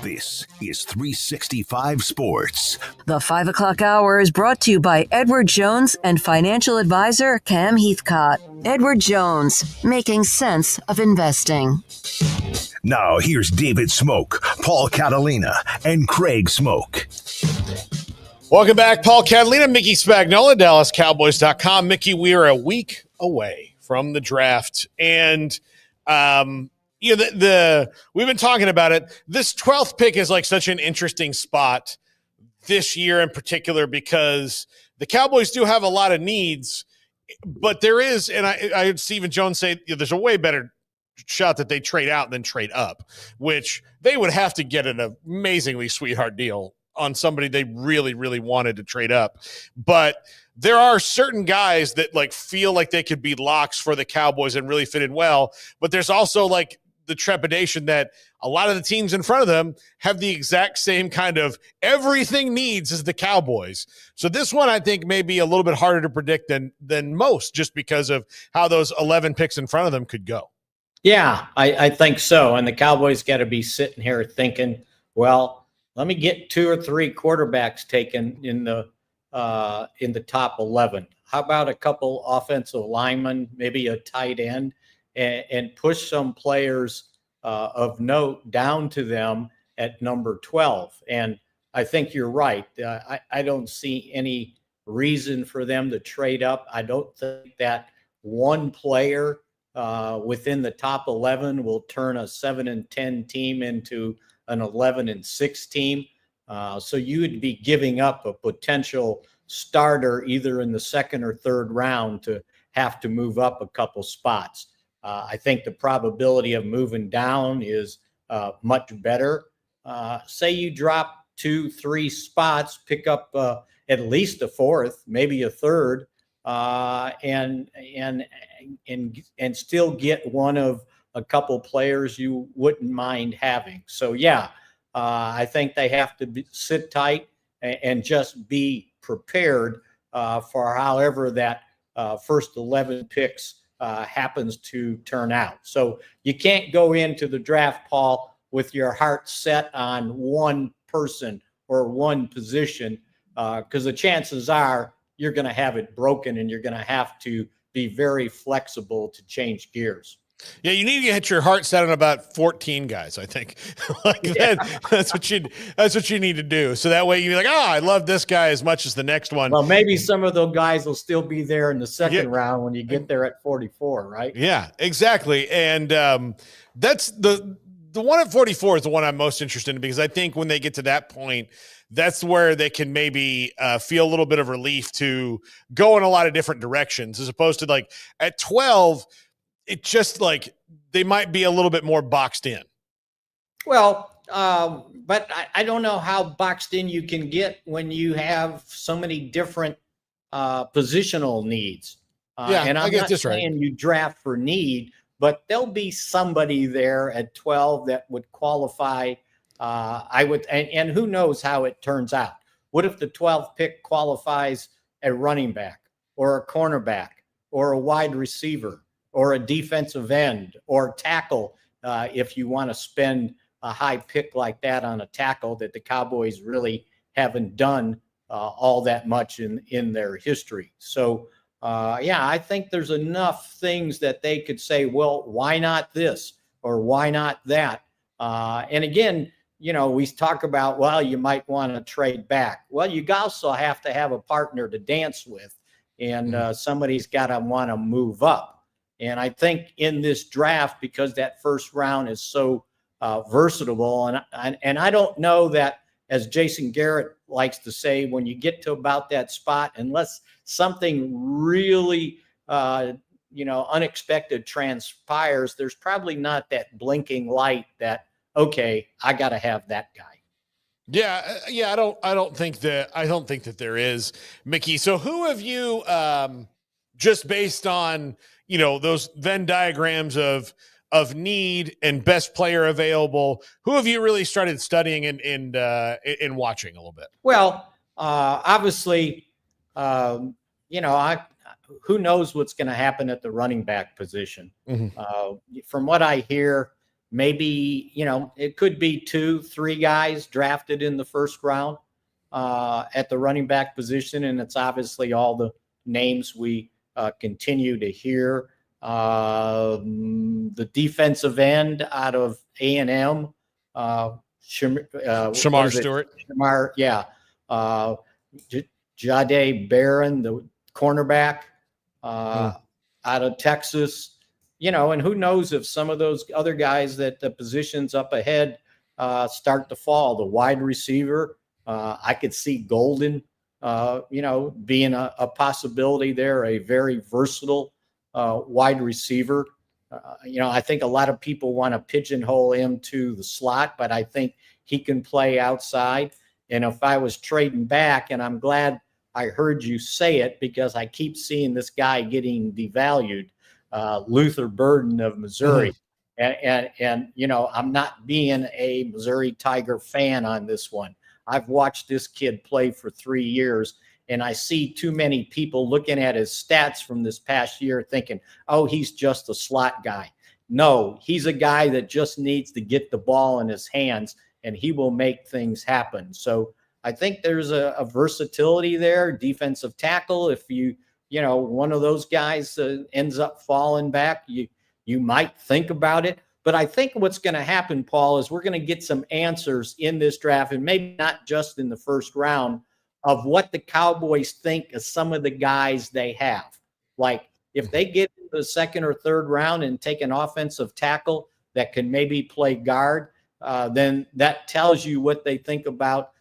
Speaker 2: This is 365 Sports.
Speaker 4: The 5 o'clock hour is brought to you by Edward Jones and financial advisor Cam Heathcott. Edward Jones, making sense of investing.
Speaker 2: Now here's David Smoak, Paul Catalina, and Craig Smoak.
Speaker 6: Welcome back, Paul Catalina, Mickey Spagnola, DallasCowboys.com. Mickey, we are a week away from the draft, and we've been talking about it. This 12th pick is like such an interesting spot this year in particular because the Cowboys do have a lot of needs, but there is, and I heard Stephen Jones say there's a way better shot that they trade out than trade up, which they would have to get an amazingly sweetheart deal on somebody they really, really wanted to trade up. But there are certain guys that like feel like they could be locks for the Cowboys and really fit in well. But there's also like the trepidation that a lot of the teams in front of them have the exact same kind of everything needs as the Cowboys. So this one, I think, may be a little bit harder to predict than most just because of how those 11 picks in front of them could go.
Speaker 24: Yeah, I think so. And the Cowboys got to be sitting here thinking, well, let me get 2 or 3 quarterbacks taken in the top 11. How about a couple offensive linemen, maybe a tight end, and push some players of note down to them at number 12. And I think you're right. I don't see any reason for them to trade up. I don't think that one player within the top 11 will turn a 7-10 team into an 11-6 team. So you would be giving up a potential starter either in the second or third round to have to move up a couple spots. I think the probability of moving down is much better. Say you drop 2-3 spots, pick up at least a fourth, maybe a third, and still get one of a couple players you wouldn't mind having. So yeah, I think they have to sit tight and just be prepared for however that first 11 picks happens to turn out. So you can't go into the draft, Paul, with your heart set on one person or one position, because the chances are you're going to have it broken and you're going to have to be very flexible to change gears.
Speaker 6: Yeah, you need to get your heart set on about 14 guys, I think. That's what you need to do. So that way you're like, oh, I love this guy as much as the next one.
Speaker 24: Well, maybe some of those guys will still be there in the second round when you get there at 44, right?
Speaker 6: Yeah, exactly. And that's the one at 44 is the one I'm most interested in, because I think when they get to that point, that's where they can maybe feel a little bit of relief to go in a lot of different directions, as opposed to like at 12, it just like they might be a little bit more boxed in.
Speaker 24: Well, but I don't know how boxed in you can get when you have so many different positional needs. And I'm not saying you draft for need, but there'll be somebody there at 12 that would qualify. And who knows how it turns out. What if the 12th pick qualifies a running back or a cornerback or a wide receiver or a defensive end or tackle, if you want to spend a high pick like that on a tackle that the Cowboys really haven't done all that much in their history. So, I think there's enough things that they could say, well, why not this or why not that? And again, we talk about, well, you might want to trade back. Well, you also have to have a partner to dance with, and somebody's got to want to move up. And I think in this draft, because that first round is so versatile, and I don't know that, as Jason Garrett likes to say, when you get to about that spot, unless something really, unexpected transpires, there's probably not that blinking light that, okay, I got to have that guy.
Speaker 6: Yeah. I don't think that there is, Mickey. So who have you, just based on, those Venn diagrams of need and best player available, who have you really started studying and watching a little bit?
Speaker 24: Well, obviously, who knows what's going to happen at the running back position? From what I hear, maybe, it could be 2-3 guys drafted in the first round at the running back position. And it's obviously all the names we continue to hear. The defensive end out of A&M,
Speaker 6: Shamar Stewart.
Speaker 24: Jahdae Barron, the cornerback out of Texas. And who knows if some of those other guys that the positions up ahead start to fall. The wide receiver, I could see Golden, being a possibility there, a very versatile wide receiver. I think a lot of people want to pigeonhole him to the slot, but I think he can play outside. And if I was trading back, and I'm glad I heard you say it, because I keep seeing this guy getting devalued, Luther Burden of Missouri. And I'm not being a Missouri Tiger fan on this one. I've watched this kid play for 3 years, and I see too many people looking at his stats from this past year thinking, oh, he's just a slot guy. No, he's a guy that just needs to get the ball in his hands, and he will make things happen. So I think there's a versatility there. Defensive tackle, if one of those guys ends up falling back, you might think about it. But I think what's going to happen, Paul, is we're going to get some answers in this draft, and maybe not just in the first round, of what the Cowboys think of some of the guys they have. Like, If they get into the second or third round and take an offensive tackle that can maybe play guard, then that tells you what they think about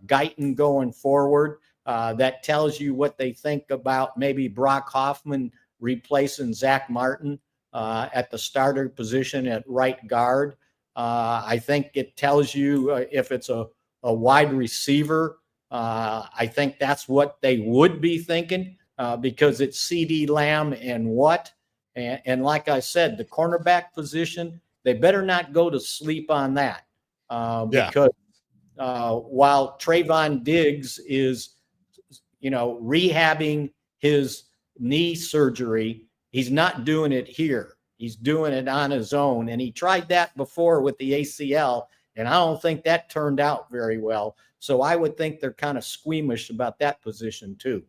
Speaker 24: Guyton going forward. That tells you what they think about maybe Brock Hoffman replacing Zach Martin at the starter position at right guard. I think it tells you if it's a wide receiver. I think that's what they would be thinking because it's CeeDee Lamb and what. And like I said, the cornerback position, they better not go to sleep on that because while Trayvon Diggs is, rehabbing his knee surgery, he's not doing it here. He's doing it on his own. And he tried that before with the ACL, and I don't think that turned out very well. So I would think they're kind of squeamish about that position too.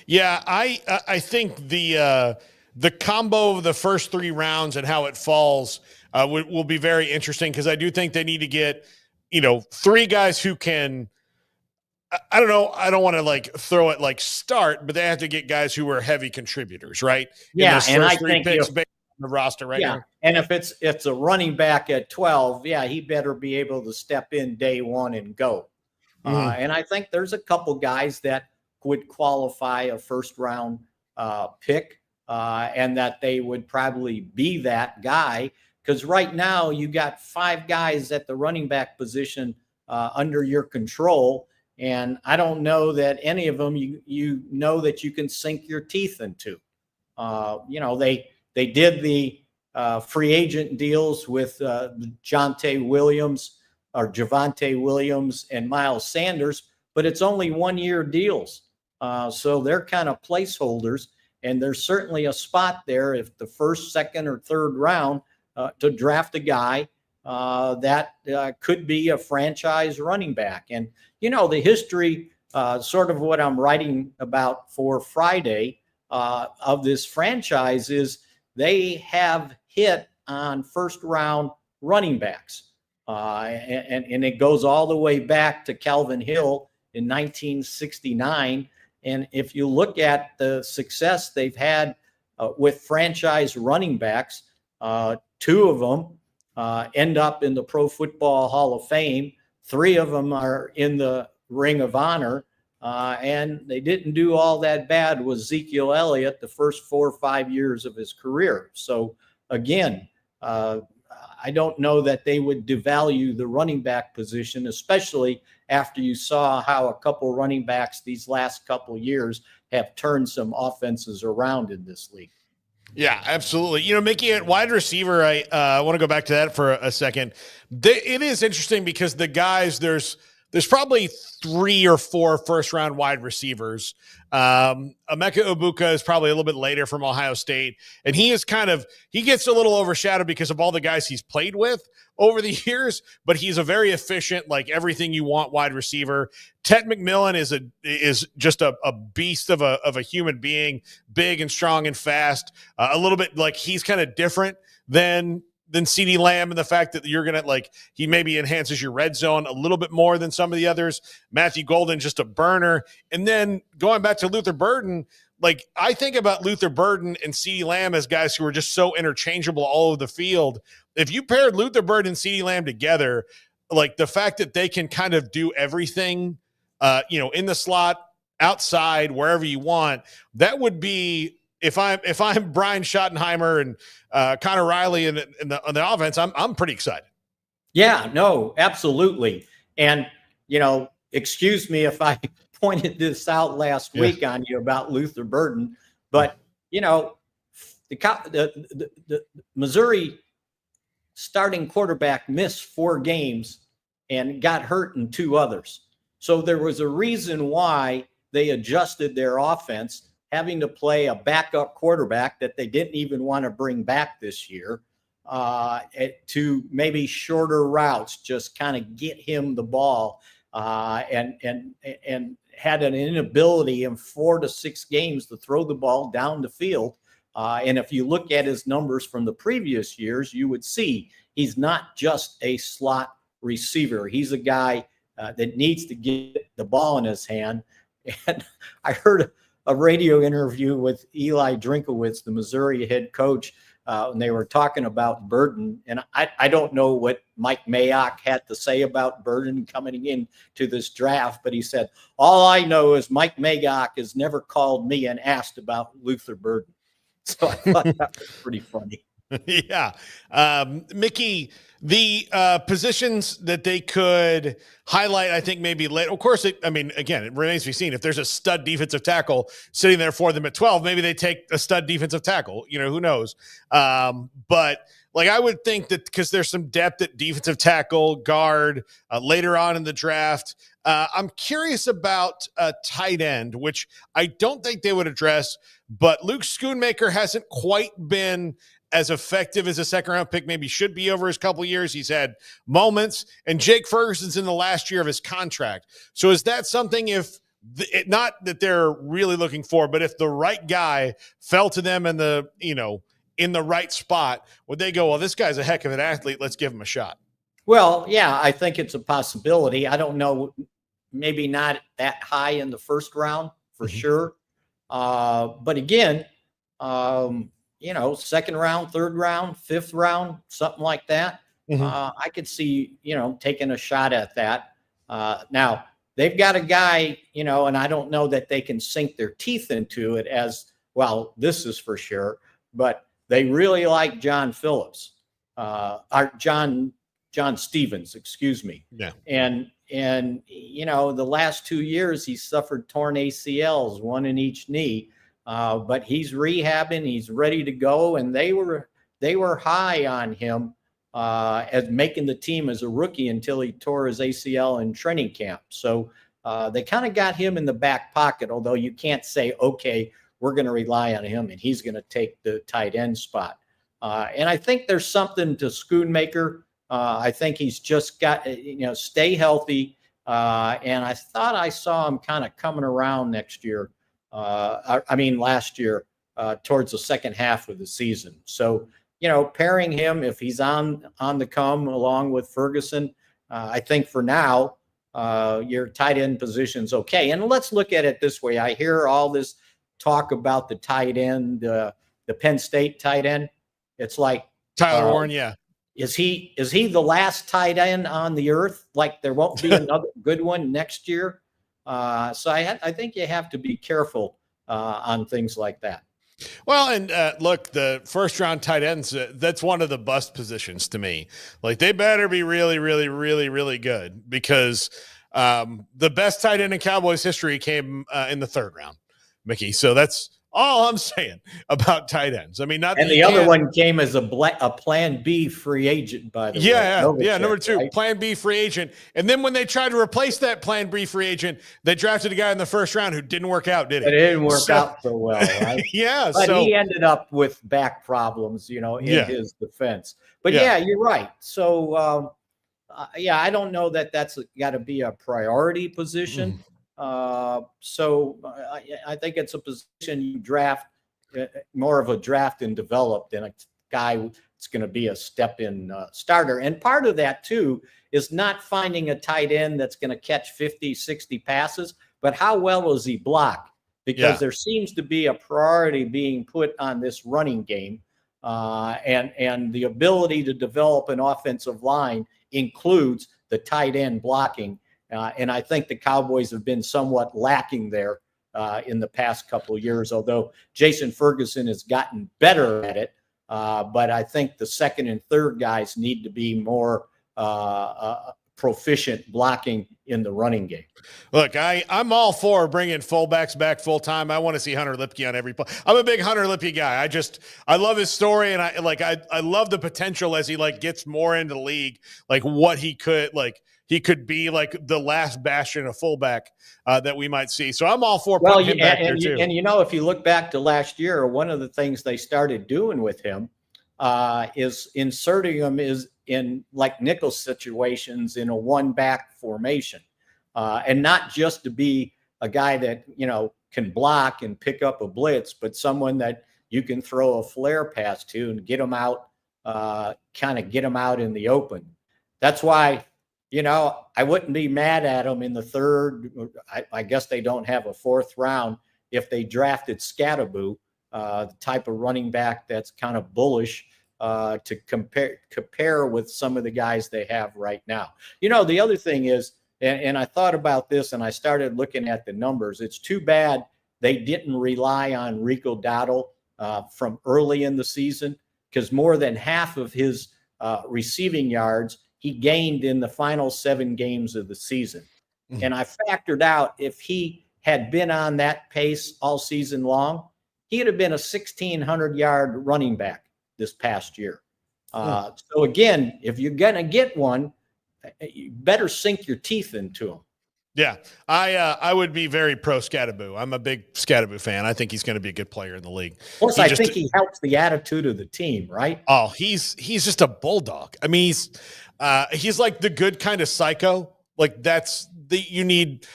Speaker 6: Yeah, I think the combo of the first 3 rounds and how it falls will be very interesting because I do think they need to get, 3 guys who can – I don't know. I don't want to throw it start, but they have to get guys who are heavy contributors, right?
Speaker 24: Yeah, and I think
Speaker 6: picks based on the roster right now.
Speaker 24: And if it's a running back at 12, he better be able to step in day one and go. And I think there's a couple guys that would qualify a first round pick, and that they would probably be that guy. Because right now you got 5 guys at the running back position under your control. And I don't know that any of them you know that you can sink your teeth into. They did the free agent deals with Javonte Williams and Miles Sanders, but it's only 1-year deals. So they're kind of placeholders, and there's certainly a spot there if the first, second, or third round to draft a guy that could be a franchise running back. And the history, sort of what I'm writing about for Friday of this franchise is they have hit on first round running backs. And it goes all the way back to Calvin Hill in 1969. And if you look at the success they've had with franchise running backs, 2 of them end up in the Pro Football Hall of Fame. 3 of them are in the Ring of Honor, and they didn't do all that bad with Ezekiel Elliott the first 4 or 5 years of his career. So again, I don't know that they would devalue the running back position, especially after you saw how a couple running backs these last couple years have turned some offenses around in this league.
Speaker 6: Yeah, absolutely. Mickey, at wide receiver, I want to go back to that for a second. It is interesting because the guys, there's probably 3 or 4 first-round wide receivers. Emeka Egbuka is probably a little bit later from Ohio State, and he gets a little overshadowed because of all the guys he's played with over the years, but he's a very efficient, everything you want wide receiver. Ted McMillan is just a beast of a human being, big and strong and fast. A little bit he's kind of different than CeeDee Lamb, and the fact that you're going to he maybe enhances your red zone a little bit more than some of the others. Matthew Golden, just a burner. And then going back to Luther Burden, I think about Luther Burden and CeeDee Lamb as guys who are just so interchangeable all over the field. If you paired Luther Burden and CeeDee Lamb together, the fact that they can kind of do everything, in the slot, outside, wherever you want, that would be, if I'm Brian Schottenheimer and Connor Riley on the offense, I'm pretty excited.
Speaker 24: Yeah, no, absolutely. And, excuse me if I pointed this out last week on you about Luther Burden, but, the Missouri starting quarterback missed 4 games and got hurt in 2 others. So there was a reason why they adjusted their offense, having to play a backup quarterback that they didn't even want to bring back this year to maybe shorter routes, just kind of get him the ball and had an inability in 4 to 6 games to throw the ball down the field. And if you look at his numbers from the previous years, you would see he's not just a slot receiver. He's a guy that needs to get the ball in his hand. And I heard a radio interview with Eli Drinkowitz, the Missouri head coach, and they were talking about Burden. And I don't know what Mike Mayock had to say about Burden coming into this draft, but he said, all I know is Mike Mayock has never called me and asked about Luther Burden. So I thought that was pretty funny.
Speaker 6: Yeah. Mickey, the positions that they could highlight, I think maybe late. Of course, it remains to be seen. If there's a stud defensive tackle sitting there for them at 12, maybe they take a stud defensive tackle. Who knows? But I would think that because there's some depth at defensive tackle, guard later on in the draft. I'm curious about tight end, which I don't think they would address, but Luke Schoonmaker hasn't quite been as effective as a second-round pick maybe should be over his couple years. He's had moments, and Jake Ferguson's in the last year of his contract. So is that something not that they're really looking for, but if the right guy fell to them in the right spot, would they go, well, this guy's a heck of an athlete, let's give him a shot?
Speaker 24: Well, yeah, I think it's a possibility. I don't know, maybe not that high in the first round for sure. But again, second round, third round, fifth round, something like that. I could see, taking a shot at that. Now, they've got a guy, and I don't know that they can sink their teeth into it as well. This is for sure. But they really like John Phillips, or John Stevens, excuse me.
Speaker 6: Yeah.
Speaker 24: And the last 2 years, he suffered torn ACLs, one in each knee. But he's rehabbing, he's ready to go, and they were high on him as making the team as a rookie until he tore his ACL in training camp. So they kind of got him in the back pocket, although you can't say, okay, we're going to rely on him and he's going to take the tight end spot. And I think there's something to Schoonmaker. I think he's just got, stay healthy. And I thought I saw him kind of coming around last year, towards the second half of the season. So, pairing him, if he's on the come along with Ferguson, I think for now, your tight end position's okay. And let's look at it this way. I hear all this talk about the tight end, the Penn State tight end. It's like
Speaker 6: Tyler Warren. Yeah.
Speaker 24: Is he the last tight end on the earth? Like there won't be another good one next year. So I think you have to be careful on things like that.
Speaker 6: Well, and look, the first round tight ends, that's one of the bust positions to me. Like they better be really, really, really, really good because the best tight end in Cowboys history came in the third round, Mickey. So that's all I'm saying about tight ends. I mean, not.
Speaker 24: And the other one came as a Plan B free agent, by the way.
Speaker 6: Yeah. Number two, right? Plan B free agent. And then when they tried to replace that Plan B free agent, they drafted a guy in the first round who didn't work out, did he?
Speaker 24: It didn't work out so well, right?
Speaker 6: Yeah.
Speaker 24: But he ended up with back problems, in his defense. But yeah, you're right. So, I don't know that that's got to be a priority position. So I think it's a position you draft, more of a draft and develop than a guy that's going to be a step in starter. And part of that too is not finding a tight end that's going to catch 50, 60 passes, but how well does he block? Because there seems to be a priority being put on this running game. And the ability to develop an offensive line includes the tight end blocking. And I think the Cowboys have been somewhat lacking there in the past couple of years, although Jason Ferguson has gotten better at it. But I think the second and third guys need to be more proficient blocking in the running game.
Speaker 6: Look, I'm all for bringing fullbacks back full time. I want to see Hunter Lipke on every play. I'm a big Hunter Lipke guy. I love his story, and I love the potential as he gets more into the league, what he could He could be like the last bastion of fullback that we might see. So I'm all for putting him back there too.
Speaker 24: And if you look back to last year, one of the things they started doing with him is inserting him in nickel situations in a one-back formation, and not just to be a guy that can block and pick up a blitz, but someone that you can throw a flare pass to and get him out, get him out in the open. That's why. I wouldn't be mad at them in the third. I guess they don't have a fourth round if they drafted Scatterbo, the type of running back that's kind of bullish to compare with some of the guys they have right now. The other thing is, and I thought about this and I started looking at the numbers. It's too bad they didn't rely on Rico Dowdle from early in the season, because more than half of his receiving yards he gained in the final 7 games of the season. Mm-hmm. And I factored out if he had been on that pace all season long, he'd have been a 1,600-yard running back this past year. So again, if you're going to get one, you better sink your teeth into him.
Speaker 6: Yeah, I would be very pro Scatterbo. I'm a big Scatterbo fan. I think he's going to be a good player in the league.
Speaker 24: Plus, I think he helps the attitude of the team, right?
Speaker 6: Oh, he's just a bulldog. I mean, he's like the good kind of psycho. Like you need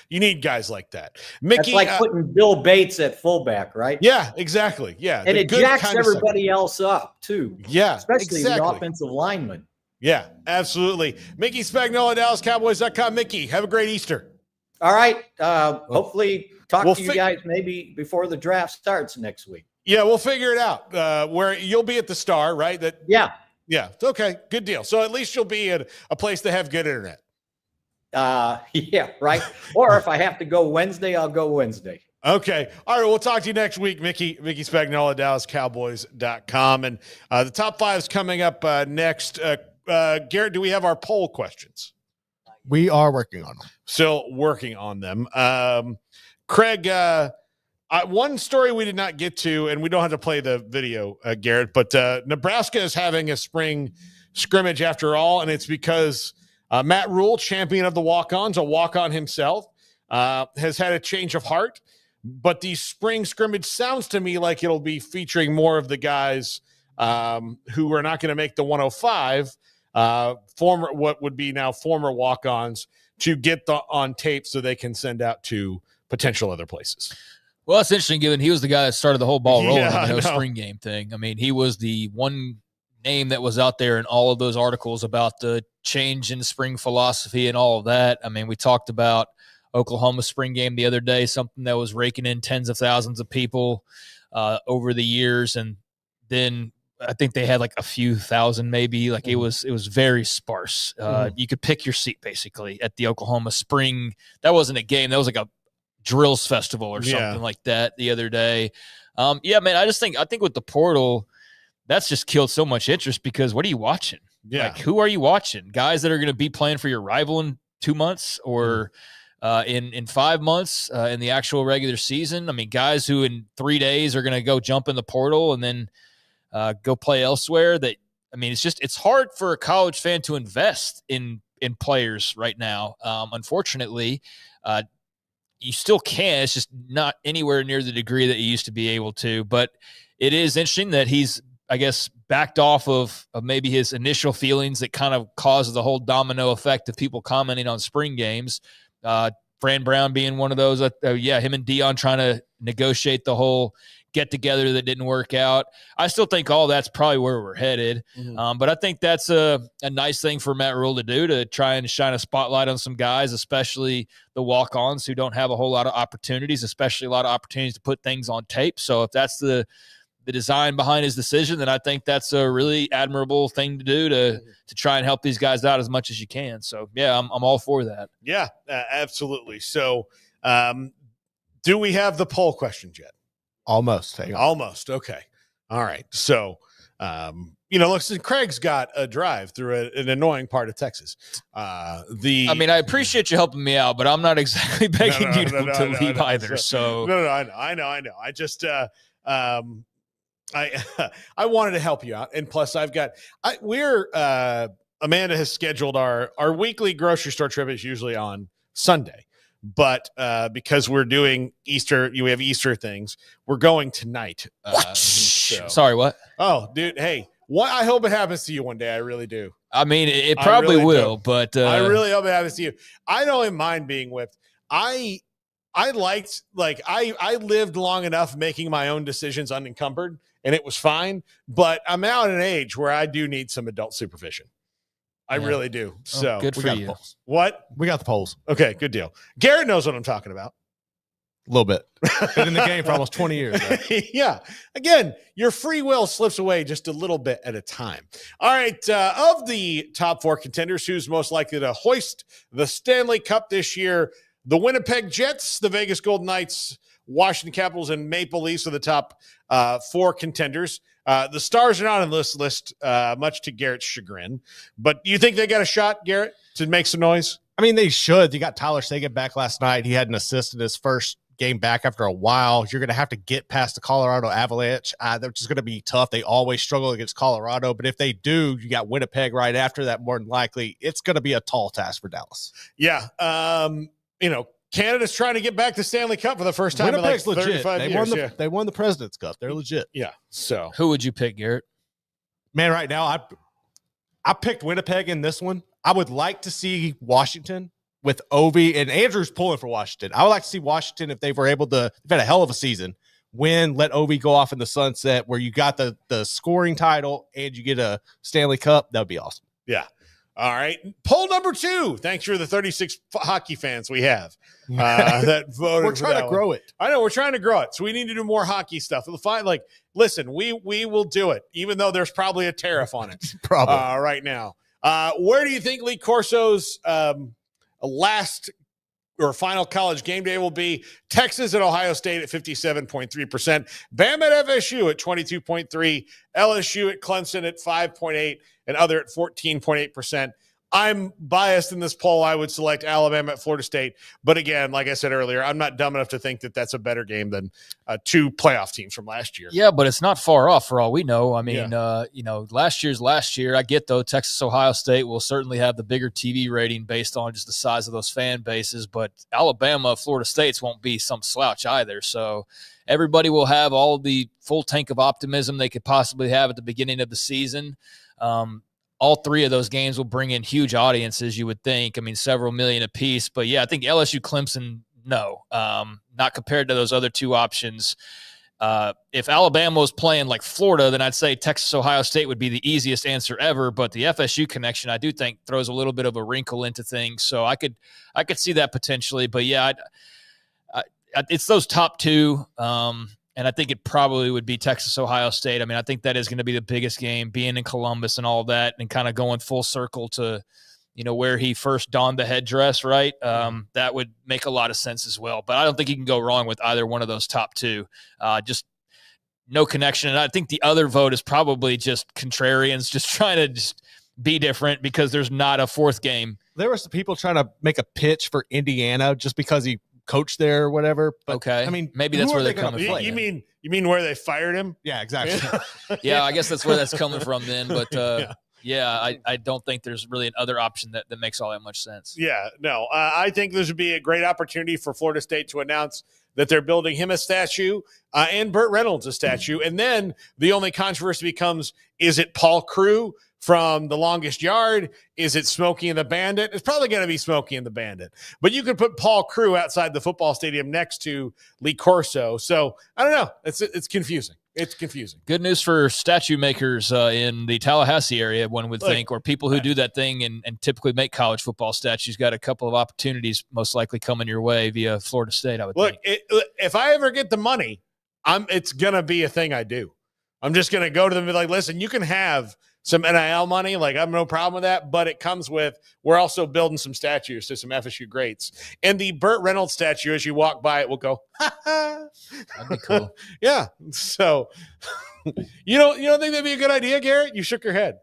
Speaker 6: guys like that. Mickey,
Speaker 24: that's like putting Bill Bates at fullback, right?
Speaker 6: Yeah, exactly. Yeah,
Speaker 24: and it jacks everybody else up too.
Speaker 6: Yeah,
Speaker 24: especially the offensive linemen.
Speaker 6: Yeah, absolutely. Mickey Spagnola, DallasCowboys.com. Mickey, have a great Easter.
Speaker 24: All right. Hopefully talk to you guys maybe before the draft starts next week.
Speaker 6: Yeah, we'll figure it out. Where you'll be at the Star, right?
Speaker 24: Yeah.
Speaker 6: Okay, good deal. So at least you'll be at a place that have good internet.
Speaker 24: Yeah, right. Or if I have to go Wednesday, I'll go Wednesday.
Speaker 6: Okay. All right. We'll talk to you next week, Mickey Spagnola, DallasCowboys.com. And the top 5 is coming up next. Garrett, do we have our poll questions?
Speaker 8: We are working on them.
Speaker 6: Still working on them. Craig, one story we did not get to, and we don't have to play the video, Garrett, but Nebraska is having a spring scrimmage after all, and it's because Matt Rule, champion of the walk-ons, a walk-on himself, has had a change of heart. But the spring scrimmage sounds to me like it'll be featuring more of the guys who are not going to make the 105, what would be now former walk-ons, to get on tape so they can send out to potential other places.
Speaker 7: Well, it's interesting given he was the guy that started the whole ball rolling on the no spring game thing. I mean, he was the one name that was out there in all of those articles about the change in spring philosophy and all of that. I mean, we talked about Oklahoma spring game the other day, something that was raking in tens of thousands of people over the years. And then I think they had like a few thousand, maybe. Like it was very sparse. You could pick your seat basically at the Oklahoma spring. That wasn't a game. That was like a drills festival or something like that the other day. Yeah, man, I think with the portal, that's just killed so much interest, because what are you watching?
Speaker 6: Yeah.
Speaker 7: Like, who are you watching? Guys that are going to be playing for your rival in 2 months or in 5 months in the actual regular season? I mean, guys who in 3 days are going to go jump in the portal and then go play elsewhere. It's hard for a college fan to invest in players right now. Unfortunately, you still can. It's just not anywhere near the degree that you used to be able to. But it is interesting that he's, I guess, backed off of maybe his initial feelings that kind of caused the whole domino effect of people commenting on spring games. Fran Brown being one of those. Him and Deion trying to negotiate the whole get-together that didn't work out. I still think all that's probably where we're headed. But I think that's a nice thing for Matt Rule to do, to try and shine a spotlight on some guys, especially the walk-ons who don't have a whole lot of opportunities, especially a lot of opportunities to put things on tape. So if that's the design behind his decision, then I think that's a really admirable thing to do to try and help these guys out as much as you can. So, yeah, I'm all for that.
Speaker 6: Yeah, absolutely. So do we have the poll questions yet?
Speaker 8: Almost. Hang on.
Speaker 6: Almost. Okay. All right. So, look, Craig's got a drive through an annoying part of Texas. I
Speaker 7: appreciate you helping me out, but I'm not exactly begging you to leave either. So
Speaker 6: I know. I just, I wanted to help you out. And plus Amanda has scheduled our weekly grocery store trip is usually on Sunday. But because we're doing Easter, we have Easter things, we're going tonight.
Speaker 7: Sorry, what?
Speaker 6: Oh, dude, hey, I hope it happens to you one day. I really do.
Speaker 7: I mean, it probably will, but
Speaker 6: I really hope it happens to you. I don't mind being whipped. I lived long enough making my own decisions unencumbered, and it was fine. But I'm out at an age where I do need some adult supervision. I really do. So
Speaker 7: good for you.
Speaker 6: What?
Speaker 8: We got the polls.
Speaker 6: Okay, good deal. Garrett knows what I'm talking about.
Speaker 8: A little bit. Been in the game for almost 20 years.
Speaker 6: Yeah. Again, your free will slips away just a little bit at a time. All right. Of the top 4 contenders, who's most likely to hoist the Stanley Cup this year? The Winnipeg Jets, the Vegas Golden Knights, Washington Capitals, and Maple Leafs are the top 4 contenders. The Stars are not on this list, much to Garrett's chagrin. But do you think they got a shot, Garrett, to make some noise?
Speaker 8: I mean, they should. You got Tyler Seguin back last night. He had an assist in his first game back after a while. You're going to have to get past the Colorado Avalanche. They're just going to be tough. They always struggle against Colorado. But if they do, you got Winnipeg right after that, more than likely. It's going to be a tall task for Dallas.
Speaker 6: Yeah. Canada's trying to get back to Stanley Cup for the first time
Speaker 8: Winnipeg's
Speaker 6: in like 35
Speaker 8: legit.
Speaker 6: years.
Speaker 8: They won the President's Cup. They're legit.
Speaker 6: Yeah. So
Speaker 7: who would you pick, Garrett?
Speaker 8: Man, right now, I picked Winnipeg in this one. I would like to see Washington with Ovi, and Andrew's pulling for Washington. I would like to see Washington, if they were able to, they've had a hell of a season, let Ovi go off in the sunset where you got the scoring title and you get a Stanley Cup. That would be awesome.
Speaker 6: Yeah. All right. Poll number 2. Thanks for the 36 hockey fans we have that voted.
Speaker 8: We're trying to grow it.
Speaker 6: I know we're trying to grow it. So we need to do more hockey stuff. We'll find listen, we will do it, even though there's probably a tariff on it
Speaker 8: probably
Speaker 6: right now. Where do you think Lee Corso's last or final college game day will be? Texas at Ohio State at 57.3%, Bama at FSU at 22.3%, LSU at Clemson at 5.8%, and other at 14.8%. I'm biased in this poll. I would select Alabama at Florida State. But again, like I said earlier, I'm not dumb enough to think that that's a better game than 2 playoff teams from last year.
Speaker 7: Yeah, but it's not far off for all we know. I mean, last year's last year. I get, though, Texas, Ohio State will certainly have the bigger TV rating based on just the size of those fan bases. But Alabama, Florida State's won't be some slouch either. So everybody will have all the full tank of optimism they could possibly have at the beginning of the season. All 3 of those games will bring in huge audiences, you would think. I mean, several million apiece. But, yeah, I think LSU, Clemson, no. Not compared to those other 2 options. If Alabama was playing like Florida, then I'd say Texas, Ohio State would be the easiest answer ever. But the FSU connection, I do think, throws a little bit of a wrinkle into things. So I could see that potentially. But, yeah, it's those top 2. And I think it probably would be Texas, Ohio State. I mean, I think that is going to be the biggest game, being in Columbus and all that, and kind of going full circle to, where he first donned the headdress, right? That would make a lot of sense as well. But I don't think you can go wrong with either one of those top 2. Just no connection. And I think the other vote is probably just contrarians, just trying to just be different because there's not a 4th game.
Speaker 8: There were some people trying to make a pitch for Indiana just because he coached there or whatever. But,
Speaker 7: okay.
Speaker 8: I mean,
Speaker 7: maybe that's where they're coming from.
Speaker 6: You mean where they fired him?
Speaker 8: Yeah, exactly.
Speaker 7: Yeah, I guess that's where that's coming from then. But I don't think there's really another option that makes all that much sense.
Speaker 6: Yeah, no. I think this would be a great opportunity for Florida State to announce that they're building him a statue and Burt Reynolds a statue. And then the only controversy becomes, is it Paul Crew from The Longest Yard? Is it Smokey and the Bandit? It's probably going to be Smokey and the Bandit. But you could put Paul Crew outside the football stadium next to Lee Corso. So, I don't know. It's confusing. It's confusing.
Speaker 7: Good news for statue makers in the Tallahassee area, one would think, or people who do that thing and typically make college football statues. Got a couple of opportunities most likely coming your way via Florida State, I would think.
Speaker 6: If I ever get the money, it's going to be a thing I do. I'm just going to go to them and be like, listen, you can have some NIL money. Like, I have no problem with that, but it comes with, we're also building some statues to some FSU greats. And the Burt Reynolds statue, as you walk by it, will go,
Speaker 7: that'd be cool.
Speaker 6: Yeah. So you don't think that'd be a good idea, Garrett? You shook your head.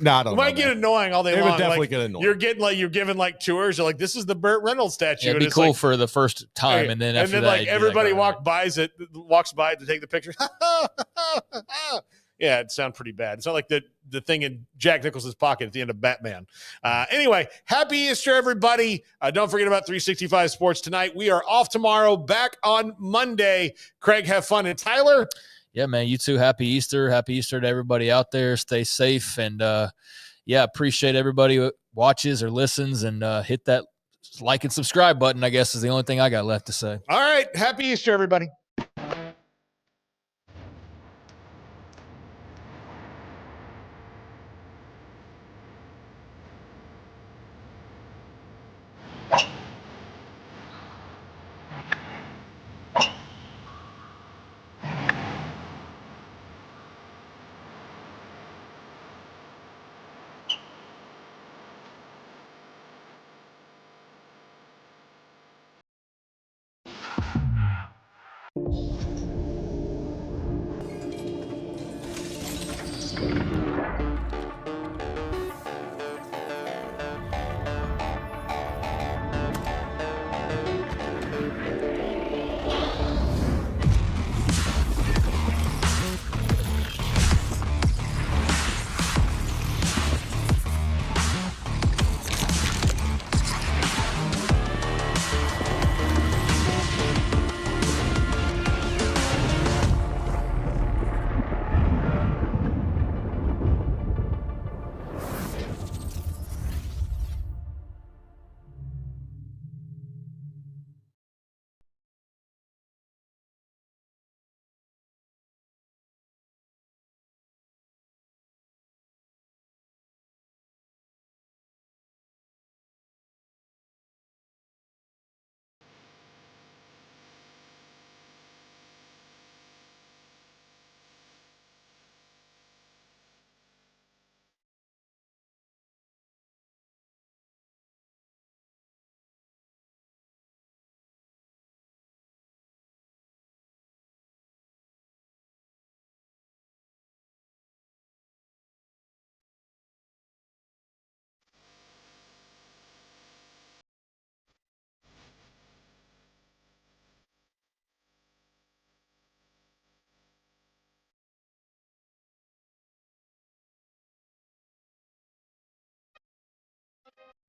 Speaker 8: No, I don't.
Speaker 6: It might get annoying all day
Speaker 8: long.
Speaker 6: It
Speaker 8: would definitely get annoying.
Speaker 6: You're giving tours. You're like, this is the Burt Reynolds statue.
Speaker 7: Yeah, it'd be cool for the first time, and then after that,
Speaker 6: everybody walks by to take the picture. Yeah, it sounds pretty bad. It's not like the thing in Jack Nicholson's pocket at the end of Batman. Anyway, happy Easter, everybody. Don't forget about 365 Sports tonight. We are off tomorrow, back on Monday. Craig, have fun. And Tyler?
Speaker 7: Yeah, man, you too. Happy Easter. Happy Easter to everybody out there. Stay safe. And, appreciate everybody who watches or listens, and hit that like and subscribe button, I guess, is the only thing I got left to say.
Speaker 6: All right. Happy Easter, everybody.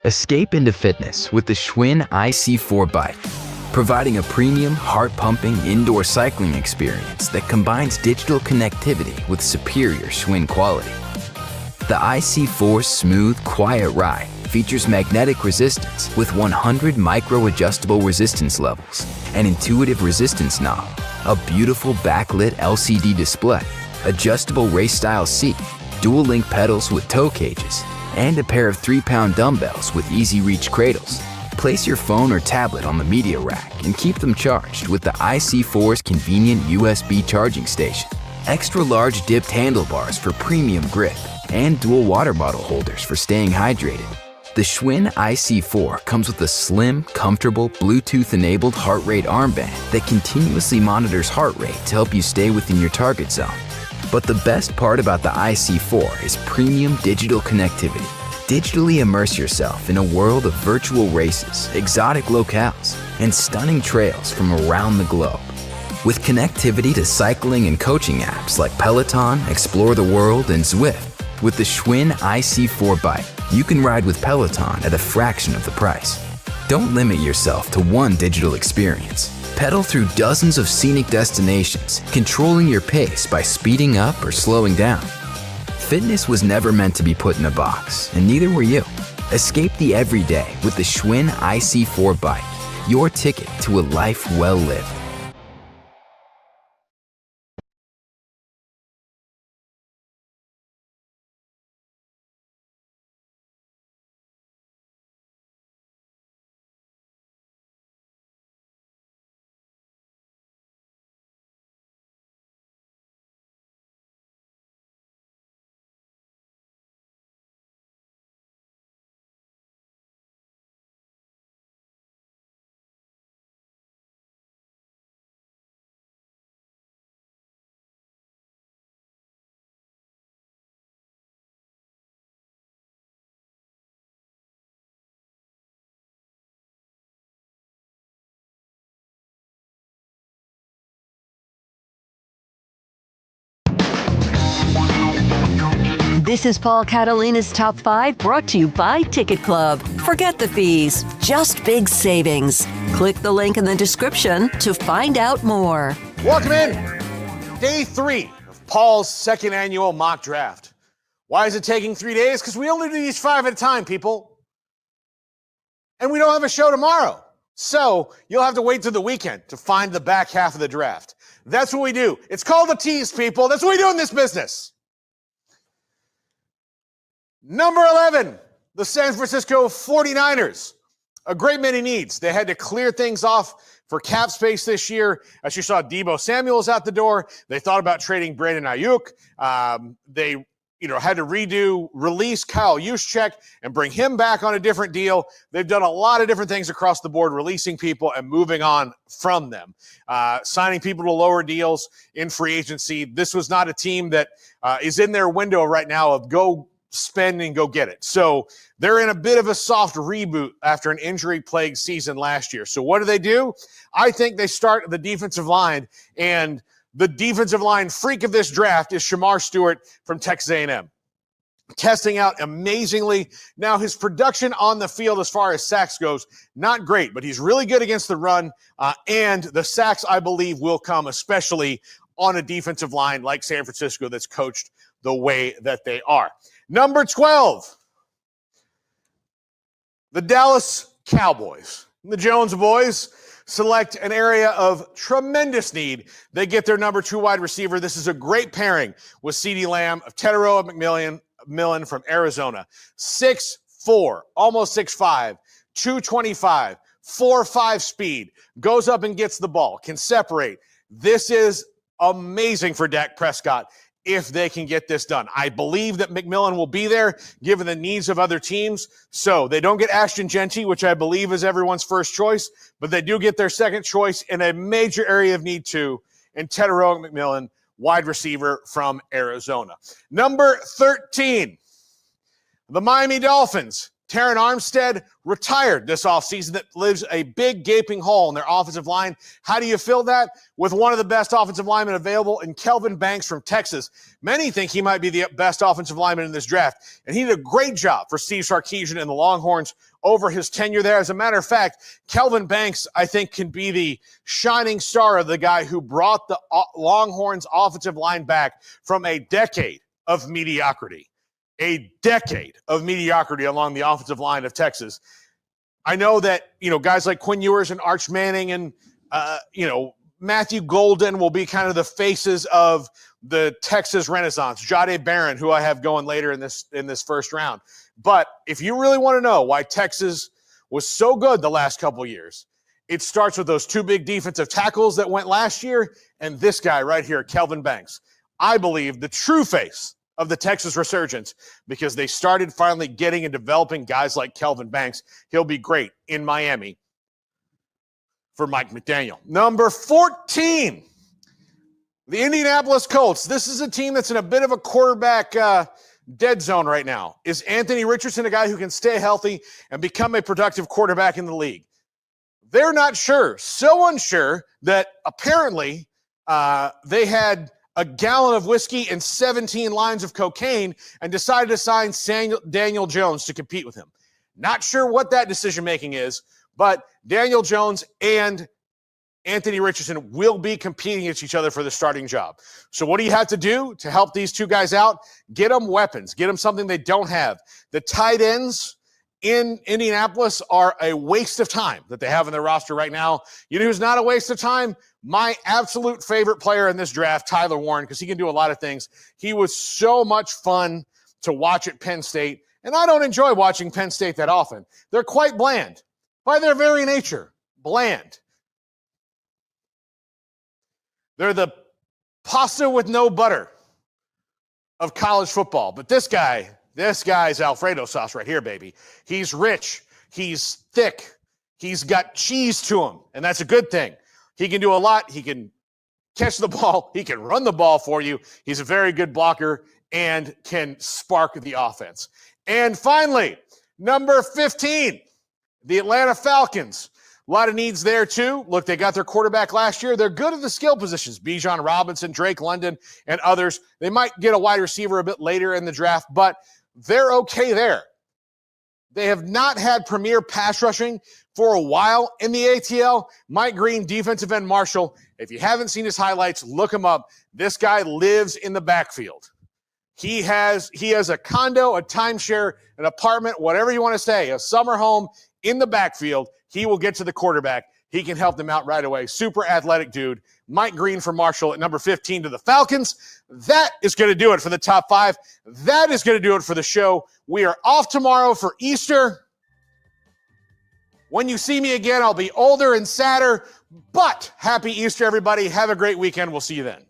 Speaker 11: Escape into fitness with the Schwinn IC4 bike, providing a premium, heart-pumping indoor cycling experience that combines digital connectivity with superior Schwinn quality. The IC4's smooth, quiet ride features magnetic resistance with 100 micro-adjustable resistance levels, an intuitive resistance knob, a beautiful backlit LCD display, adjustable race-style seat, dual-link pedals with toe cages, and a pair of 3-pound dumbbells with easy-reach cradles. Place your phone or tablet on the media rack and keep them charged with the IC4's convenient USB charging station, extra-large dipped handlebars for premium grip, and dual water bottle holders for staying hydrated. The Schwinn IC4 comes with a slim, comfortable, Bluetooth-enabled heart rate armband that continuously monitors heart rate to help you stay within your target zone. But the best part about the IC4 is premium digital connectivity. Digitally immerse yourself in a world of virtual races, exotic locales, and stunning trails from around the globe. With connectivity to cycling and coaching apps like Peloton, Explore the World, and Zwift, with the Schwinn IC4 bike, you can ride with Peloton at a fraction of the price. Don't limit yourself to one digital experience. Pedal through dozens of scenic destinations, controlling your pace by speeding up or slowing down. Fitness was never meant to be put in a box, and neither were you. Escape the everyday with the Schwinn IC4 bike, your ticket to a life well lived.
Speaker 4: This is Paul Catalina's Top 5, brought to you by Ticket Club. Forget the fees, just big savings. Click the link in the description to find out more.
Speaker 6: Welcome in. Day 3 of Paul's second annual mock draft. Why is it taking 3 days? Because we only do these 5 at a time, people. And we don't have a show tomorrow. So you'll have to wait till the weekend to find the back half of the draft. That's what we do. It's called a tease, people. That's what we do in this business. Number 11, the San Francisco 49ers. A great many needs. They had to clear things off for cap space this year. As you saw, Deebo Samuel's out the door. They thought about trading Brandon Ayuk. They had to release Kyle Juszczyk and bring him back on a different deal. They've done a lot of different things across the board, releasing people and moving on from them, signing people to lower deals in free agency. This was not a team that is in their window right now of go spend and go get it. So they're in a bit of a soft reboot after an injury-plagued season last year. So what do? I think they start the defensive line, and the defensive line freak of this draft is Shamar Stewart from Texas A&M. Testing out amazingly. Now, his production on the field as far as sacks goes, not great, but he's really good against the run, and the sacks, I believe, will come, especially on a defensive line like San Francisco that's coached the way that they are. Number 12, the Dallas Cowboys. The Jones boys select an area of tremendous need. They get their number 2 wide receiver. This is a great pairing with CeeDee Lamb, of Teteroa McMillan from Arizona. 6'4", almost 6'5", 225, 4.5 speed, goes up and gets the ball, can separate. This is amazing for Dak Prescott if they can get this done. I believe that McMillan will be there given the needs of other teams. So they don't get Ashton Genty, which I believe is everyone's first choice, but they do get their second choice in a major area of need too, in Teteroa McMillan, wide receiver from Arizona. Number 13, the Miami Dolphins Taron Armstead retired this offseason. That leaves a big gaping hole in their offensive line. How do you fill that? With one of the best offensive linemen available in Kelvin Banks from Texas. Many think he might be the best offensive lineman in this draft, and he did a great job for Steve Sarkisian and the Longhorns over his tenure there. As a matter of fact, Kelvin Banks, I think, can be the shining star of the guy who brought the Longhorns offensive line back from a decade of mediocrity. A decade of mediocrity along the offensive line of Texas. I know that, guys like Quinn Ewers and Arch Manning and, Matthew Golden will be kind of the faces of the Texas Renaissance. Jahdae Barron, who I have going later in this first round. But if you really want to know why Texas was so good the last couple years, it starts with those two big defensive tackles that went last year and this guy right here, Kelvin Banks. I believe the true face of the Texas resurgence, because they started finally getting and developing guys like Kelvin Banks. He'll be great in Miami for Mike McDaniel. Number 14, the Indianapolis Colts. This is a team that's in a bit of a quarterback dead zone right now. Is Anthony Richardson a guy who can stay healthy and become a productive quarterback in the league? They're not sure. So unsure that apparently they had a gallon of whiskey and 17 lines of cocaine and decided to sign Daniel Jones to compete with him. Not sure what that decision-making is, but Daniel Jones and Anthony Richardson will be competing against each other for the starting job. So what do you have to do to help these two guys out? Get them weapons. Get them something they don't have. The tight ends in Indianapolis are a waste of time that they have in their roster right now. You know who's not a waste of time? My absolute favorite player in this draft, Tyler Warren, because he can do a lot of things. He was so much fun to watch at Penn State, and I don't enjoy watching Penn State that often. They're quite bland. By their very nature, bland. They're the pasta with no butter of college football. But this guy's Alfredo sauce right here, baby. He's rich. He's thick. He's got cheese to him, and that's a good thing. He can do a lot. He can catch the ball. He can run the ball for you. He's a very good blocker and can spark the offense. And finally, number 15, the Atlanta Falcons. A lot of needs there, too. Look, they got their quarterback last year. They're good at the skill positions. Bijan Robinson, Drake London, and others. They might get a wide receiver a bit later in the draft, but they're okay there. They have not had premier pass rushing for a while in the ATL. Mike Green, defensive end Marshall. If you haven't seen his highlights, look him up. This guy lives in the backfield. He has a condo, a timeshare, an apartment, whatever you want to say, a summer home in the backfield. He will get to the quarterback. He can help them out right away. Super athletic dude. Mike Green for Marshall at number 15 to the Falcons. That is going to do it for the top 5. That is going to do it for the show. We are off tomorrow for Easter. When you see me again, I'll be older and sadder, but happy Easter, everybody. Have a great weekend. We'll see you then.